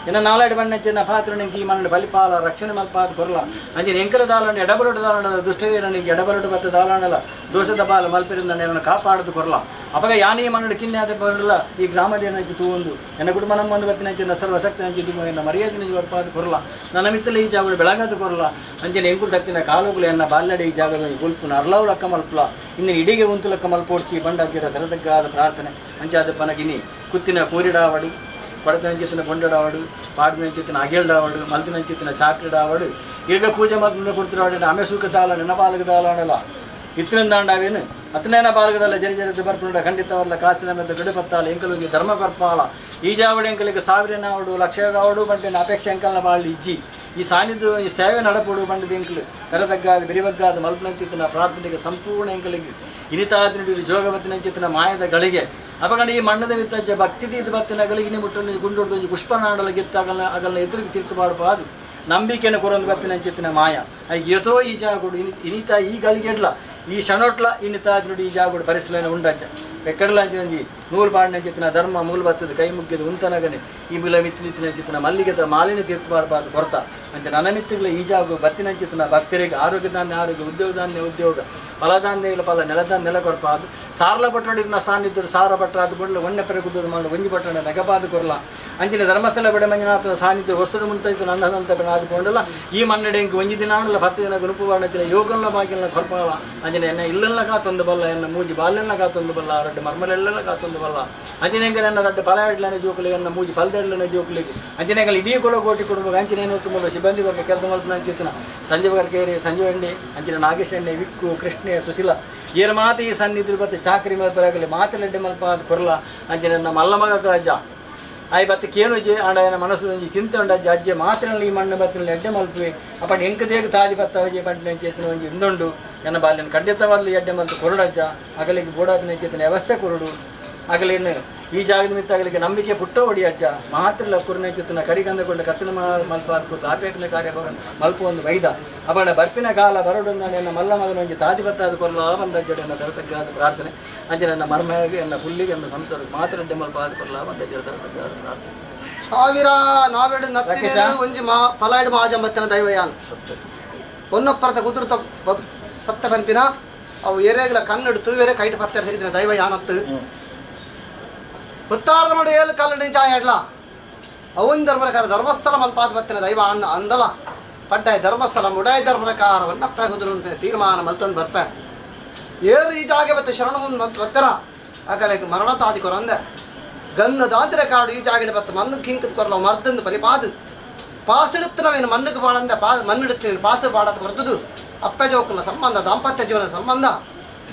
ಇನ್ನು ನಾಲ್ಕು ಬಣ್ಣಚ್ಚಿನ ಪಾತ್ರನಿಗೆ ಈ ಮಣ್ಣು ಬಲಿಪಾಲ ರಕ್ಷಣೆ ಮಲ್ಪಾದ ಕೊರಲ ಅಂಜಿನ ಎಂಕಲ ದಾಲಾಂಡ ಎಡಬಲುಡು ದಾಲಾಂಡದ ದುಷ್ಟವೀರನಿಗೆ ಎಡಬಲುಡು ಬತ್ತ ದಾಲಾಂಡಲ ದೋಷದ ಪಾಲ ಮಲ್ಪಿರಿಂದ ನಾನು ಕಾಪಾಡುದು ಕೊರಲ ಅವಾಗ ಯಾನಿ ಮಣ್ಣು ಕಿನ್ಯಾದ ಬರಲ್ಲ ಈ ಗ್ರಾಮದೇನಕ್ಕೆ ತೂಂದು ಎನ್ನ ಕುಟುಂಬ ನಮ್ಮೊಂದು ಬತ್ತಿನ ಸರ್ವಶಕ್ತಿ ಅಂಚಿದ್ದು ಎನ್ನ ಮರ್ಯಾದಿನ ಬರ್ಪಾದ ಕೊರಲ ನನ್ನ ಮಿತ್ತಲೆ ಈ ಜಾಗಗಳು ಬೆಳಗಾದ ಕೊರಲ ಅಂಚಿನ ಎಂಕುಳು ದಕ್ಕಿನ ಕಾಲುಗಳು ಎನ್ನ ಬಾಲ್ಯಡೆ ಈ ಜಾಗಗಳು ಗುಲ್ಪುನ ಅರ್ಲವು ಲಕ್ಕ ಮಲ್ಪಲ ಇನ್ನು ಇಡಿಗೆ ಉಂತು ಲಕ್ಕ ಮಲ್ಪೋಡ್ಚಿ ಬಂಡಾಕಿರ ತೆರದಗ್ಗಾದ ಪ್ರಾರ್ಥನೆ ಅಂಚಾದ ಪನಗಿನಿ ಕುತ್ತಿನ ಕೂರಿಡಾವಡು ಪಡತನಂಚಿತ್ತಿನ ಕೊಂಡಡಾವಡು ಪಾಡಿನಂಚಿತ್ತಿನ ಅಗೆಲ್ಡಾವಡು ಮಲ್ತಿನಂಚಿತ್ತಿನ ಚಾಕ್ರಿಡಾವಡು ಈಗ ಪೂಜೆ ಮದ್ದು ಕೊಡ್ತಿರಾವಡ ಆಮೆ ಸೂಕತಾಲ ನೆನಪಾಲಕ ದಾಲಾಡಲ್ಲ ಇತ್ತಿನಿಂದಾಂಡಾವೇನು ಅತನೇನ ಪಾಲಕದಲ್ಲ ಜರಿಜರಿದ್ದು ಬರ್ಪುಂಡ ಖಂಡಿತವಲ್ಲ ಕಾಸಿನ ಮೇಲೆ ಗಡುಪತ್ತಾಲ ಎಂಕಲಿಗೆ ಧರ್ಮ ಬರ್ಪಾಲ ಈ ಜಾವಡು ಎಂಕಲಿಗೆ ಸಾವಿರನಾವಡು ಲಕ್ಷವಾಡು ಬಂಟೆನ ಅಪೇಕ್ಷೆ ಎಂಕಲ್ನ ಬಾಳಿ ಇಜ್ಜಿ ಈ ಸಾನ್ನಿಧ್ಯ ಈ ಸೇವೆ ನಡಪಡು ಬಂಡದ ಎಂಕಲು ತೆರದಗ್ಗಾದ ಬಿರಿವಗ್ಗಾದ ಮಲ್ಪನಂಚಿತ್ತಿನ ಪ್ರಾರ್ಥನೆಗೆ ಸಂಪೂರ್ಣ ಎಂಕಲಿಗೆ ಇನಿತಾದಿನ ಜೋಗವತ್ತಿನಂಚಿತ್ತಿನ ಮಾಯದ ಗಳಿಗೆ ಅಪಗಂಡ ಈ ಮಣ್ಣದ ವಿತ್ತಜ್ಜ ಭಕ್ತಿ ತೀರ್ಥ ಬತ್ತಿನ ಗಳಿಗಿನಿ ಮುಟ್ಟು ಗುಂಡೊಡ್ದು ಪುಷ್ಪನಾಡಲ ಗಿತ್ತಾಗಲ್ಲ ಆಗಲ್ಲ ಎದುರಿಗೆ ತೀರ್ಥ ಮಾಡಬಾರ್ದು ನಂಬಿಕೆಯನ್ನು ಕೊರೊಂದು ಬತ್ತಿನಂಚಿತ್ತಿನ ಮಾಯ ಯಥೋ ಈ ಜಾಗುಡು ಇನಿತ ಈ ಗಳಿಗೆಡ್ಲ ಈ ಶನೋಟ್ಲ ಇನ್ನಿತಾದ್ನುಡಿ ಈ ಜಾಗುಡು ಪರಿಶೀಲನೆ ಉಂಡಜ್ಜ ಎಕ್ಕಡಲಾಂಚಿ ನೂರು ಪಾಡಿನಂಚಿತ್ತಿನ ಧರ್ಮ ಮೂಲ ಬತ್ತದ ಕೈ ಮುಗ್ಗಿದ ಉಂತನಗನೆ ಈ ಮುಲ ಮಿತ್ತಿನಿತ್ತಿನಂಚಿತ್ತಿನ ಮಲ್ಲಿಗೆದ ಮಾಲಿನ್ಯ ತೀರ್ಥ ಮಾಡಬಾರ್ದು ಕೊರತ ಅಂಚ ನನ್ನ ಮಿತ್ತಿಗಳ ಈ ಜಾಗು ಬತ್ತಿನಂಚಿತ್ತಿನ ಭಕ್ತರಿಗೆ ಆರೋಗ್ಯದಾನ್ಯ ಆರೋಗ್ಯ ಉದ್ಯೋಗದಾನ್ಯ ಉದ್ಯೋಗ ಫಲದಾನ್ಯ ಇಲ್ಲ ಫಲ ನೆಲದಾನ್ಯ ನೆಲ ಕೊರಪಾದು ಸಾರ್ಲ ಪಟ್ಟಣಿನ ಸಾನ್ನಿಧ್ಯರು ಸಾರ ಪಟ್ಟ ಅದು ಬಿಡಲು ಒಣ್ಣೆ ಪೆರಗುದ್ದು ಮಾಡಿ ಒಂಜಿ ಪಟ್ಟಣ ನಗಪಾದು ಕೊರಲ ಅಂಚಿನ ಧರ್ಮಸ್ಥಳ ಬೆಡೆ ಮಂಜುನಾಥನ ಸಾನ್ನಿಧ್ಯ ವಸ್ತುಡು ಮುಂತಾಯ್ತು ನನ್ನದಂತ ಆದುಕೊಂಡಲ್ಲ ಈ ಮಣ್ಣೆಡೆ ಇಂಕ ಒಂಜಿ ದಿನ 10 ದಿನ ಗುರುಪು ಬಾಣತಿನ ಯೋಗಲ್ಲ ಬಾಗಿಲ್ಲ ಕೊರಪಾಲ ಅಂಚಿನ ಎನ್ನ ಇಲ್ಲೆಲ್ಲ ಕಾತೊಂದು ಬಲ್ಲ ಎನ್ನ ಮೂಜಿ ಬಾಲ್ಯಲ್ಲ ಕಾತೊಂದು ಬಲ್ಲ ರಡ್ಡೆ ಮರ್ಮಲೆಲ್ಲ ಕಾತೊಂದು ಬಲ್ಲ ಅಂಚಿನೆಂಗ ನನ್ನ ರಡ್ಡೆ ಫಲ ಇಡ್ಲನೆ ಜೋಕಲಿಗೆ ಎನ್ನ ಮೂಜಿ ಫಲದಡ್ಲನೆ ಜೋಕಲಿಗೆ ಅಂಚಿನೆಂಗಲ್ ಇಡೀ ಕೊಳಗೋಟಿ ಕೊಡುವಾಗ ಅಂಚಿನೇನು ತುಂಬ ಸಿಬ್ಬಂದಿ ಬಗ್ಗೆ ಕೆಲಸ ಮಲ್ಪನ ಅಂಚಿತ್ತಿನ ಸಂಜೆ ಬರ್ಕೇರಿ ಸಂಜೆ ಎಣ್ಣೆ ಅಂಚಿನ ನಾಗೇಶ್ ಎಣ್ಣೆ ವಿಕ್ಕು ಕೃಷ್ಣೆ ಸುಶೀಲ ಏರು ಮಾತು ಈ ಸನ್ನಿಧಿ ಮತ್ತೆ ಚಾಕರಿ ಮಲ್ಪರಾಗಲಿ ಮಾತಲೆಡ್ಡೆ ಮಲ್ಪಾದ ಕೊರಲ ಅಂಚಿನ ನನ್ನ ಮಲ್ಲಮಗ ಅಜ್ಜ ಆಯ್ ಬತ್ತೆ ಕೇಳುಜೆ ಆಂಡ ಏನ ಮನಸ್ಸು ಚಿಂತೆ ಉಂಡಜ್ಜ ಅಜ್ಜೆ ಮಾತಿನಲ್ಲಿ ಈ ಮಣ್ಣು ಬತ್ತಿನಲ್ಲಿ ಎಡ್ಡೆ ಮಲ್ಪುವೆ ಅಪ್ಪಣ್ಣ ಎಂಕದೇಗ ತಾಜಿ ಬತ್ತವಜೆ ಪಂಟಿನ ಚೇತನ ಒಂಜಿ ಇಂದುಂಡು ಎನ್ನ ಬಾಲ್ಯನ ಖಂಡಿತವಾಗಲಿ ಎಡ್ಡೆ ಮಲ್ತು ಕೊರಡಜ್ಜ ಅಗಲಿಗೆ ಬೋಡಾತಿನ ಚೇತನ ವ್ಯವಸ್ಥೆ ಕೊರಡು ಅಗಲೇನು ಈ ಜಾಗದ ಮಿತ್ತ ಅಗಲಿಗೆ ನಂಬಿಕೆ ಪುಟ್ಟ ಹೊಡಿ ಅಜ್ಜ ಮಾತ್ರ ಕುರ್ನೆ ಚಿತ್ತನ ಕರಿಗಂದಕೊಂಡ ಕತ್ತನ ಮಲ್ಪಾರ್ಕು ಆಪೇಟನ ಕಾರ್ಯ ಮಲ್ಪು ಒಂದು ವೈದ ಅಪ್ಪಣ್ಣ ಬರ್ಪಿನ ಕಾಲ ಬರಡು ನನ್ನ ಮಲ್ಲ ಮಗನ ಒಂಜಿ ತಾಜಿ ಬತ್ತಾದ ಕೊರಲ ಬಂದಜ್ಜಡೆ ಎನ್ನ ತರತಗ್ಗಾದ ಪ್ರಾರ್ಥನೆ ಅಂಚೆ ನನ್ನ ಮರ್ಮಗೆ ಎನ್ನ ಹುಲ್ಲಿಗೆ ಎನ್ನ ಸಂಸಾರ ಮಾತ್ರ ಎಡ್ಡೆ ಮಲ್ಪಾದ ಕೊರಲ ಬಂದಜ್ಜಡ ತರತಗ್ಗಾದ ಪ್ರಾರ್ಥನೆ ಸಾವಿರ ನಾವೆಡು ನತ್ತಿನ ಒಂಜಿ ಫಲಾಯ್ಡು ಮಹಾಜಂಬತ್ತಿನ ದೈವಯಾನ್ ಪೊನ್ನಪ್ಪರದ ಕುದುರುತ ಸತ್ತ ಪಂಪಿನ ಅವು ಎರೆಗಲ ಕನ್ನಡು ತೂವೆರೆ ಕೈಟ್ ಪತ್ತರ ಹಿಡಿದಿನ ದೈವಯಾನತ್ತು ಉತ್ತಾರದ ನೋಡಿ ಏಳು ಕಲ್ಲಡಿ ಚಾಯಡ್ಲ ಅವನ್ ಧರ್ಮಕಾರ ಧರ್ಮಸ್ಥಳ ಮಲ್ಪಾದ ಬತ್ತಿನ ದೈವ ಅಂದಲ ಪಡ್ಡಾಯ ಧರ್ಮಸ್ಥಳ ಮುಡಾಯ ಧರ್ಮಕಾರ ವನ್ನಪ್ಪ ಕುದುರು ತೀರ್ಮಾನ ಮಲ್ತೊಂದು ಬರ್ಪ ಏರು ಈ ಜಾಗೆ ಬತ್ತೆ ಶರಣವನ್ನು ಬತ್ತರ ಆಕಲಿಗೆ ಮರಣ ತಾದಿ ಕೊರಂದೆ ಗನ್ನು ದಾಂತಿರ ಕಾಡು ಈ ಜಾಗಿನ ಬತ್ತ ಮಣ್ಣು ಕಿಂಕದ ಕೊರಲ ಮರ್ದಂದು ಪರಿಪಾದು ಪಾಸಿಡುತ್ತನವೇನು ಮಣ್ಣುಗೆ ಬಾಳಂದ ಮಣ್ಣಿಡುತ್ತೀನಿ ಪಾಸು ಬಾಡದ ಕೊರದುದು ಅಪ್ಪ ಜೋಕುನ ಸಂಬಂಧ ದಾಂಪತ್ಯ ಜೀವನ ಸಂಬಂಧ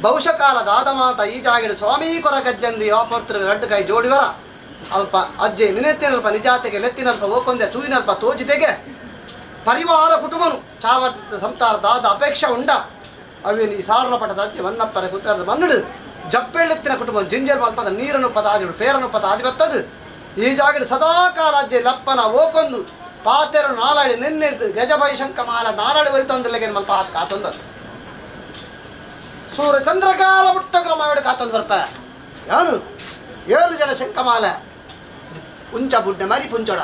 ಬಹುಶಕಾಲ ದಾದಮಾತ ಈ ಜಾಗಿಡ ಸ್ವಾಮಿ ಕೊರ ಗಜ್ಜಂದಿ ಆಪರ್ತೃ ರಡ್ಡು ಕೈ ಜೋಡಿವರ ಅಲ್ಪ ಅಜ್ಜೆ ನಿನೆತ್ತಿನಲ್ಪ ನಿಜಾತೆಗೆ ಲೆತ್ತಿನಲ್ಪ ಓಕೊಂದೆ ತೂಯಿನಲ್ಪ ತೋಜಿತೆಗೆ ಪರಿವಾರ ಕುಟುಂಬನು ಚಾವಟ ಸಂತಾರ ದಾದ ಅಪೇಕ್ಷೆ ಉಂಡ ಅವೇನು ಈ ಸಾರಲ ಪಟದ ಅಜ್ಜೆ ವನ್ನಪ್ಪರ ಕುತ್ತರದ ಮನ್ನುಡು ಜಪ್ಪೆಳ್ಳೆತ್ತಿನ ಕುಟುಂಬ ಜಿಂಜರ್ ಮಲ್ಪದ ನೀರನ್ನು ಪದ ಆದಿಡು ಪೇರನ್ನು ಪದ ಆದಿ ಬರ್ತದು ಈ ಜಾಗಿಡ ಸದಾಕಾಲ ಅಜ್ಜೆ ಲಪ್ಪನ ಓಕೊಂದು ಪಾತೆರು ನಾಲಾಡಿ ನಿನ್ನೆದ್ದು ಗಜಭೈ ಶಂಕಮಾಲ ನಾರಾಡಿ ಒಲಿತೊಂದಿಲ್ಲಗೆ ಮಲ್ಪ ಕಾತೊಂದು ಸೂರ್ಯ ಚಂದ್ರಕಾಲ ಮುಟ್ಟಗಳ ಮಾಡಿ ಕಾತೊಂದು ಸ್ವಲ್ಪ ಯಾನು 7 ಜನ ಶಂಕಮಾಲ ಉಂಚ ಬುಡ್ಡೆ ಮರಿ ಪುಂಚೋಡ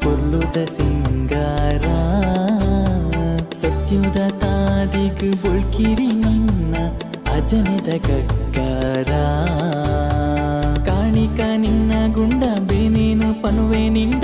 ಪೊಲ್ಲುದ ಸಿಂಗಾರ ಸತ್ಯುದ ತಾದಿಗ್ ಬೊಳ್ಕಿರಿ ನಿನ್ನ ಅಜನೆದ ಕಕ್ಕಾರ ಕಾಣಿಕ ನಿನ್ನ ಗುಂಡ ಬೇನೇನು ಪನುವೆ ನಿಂಡ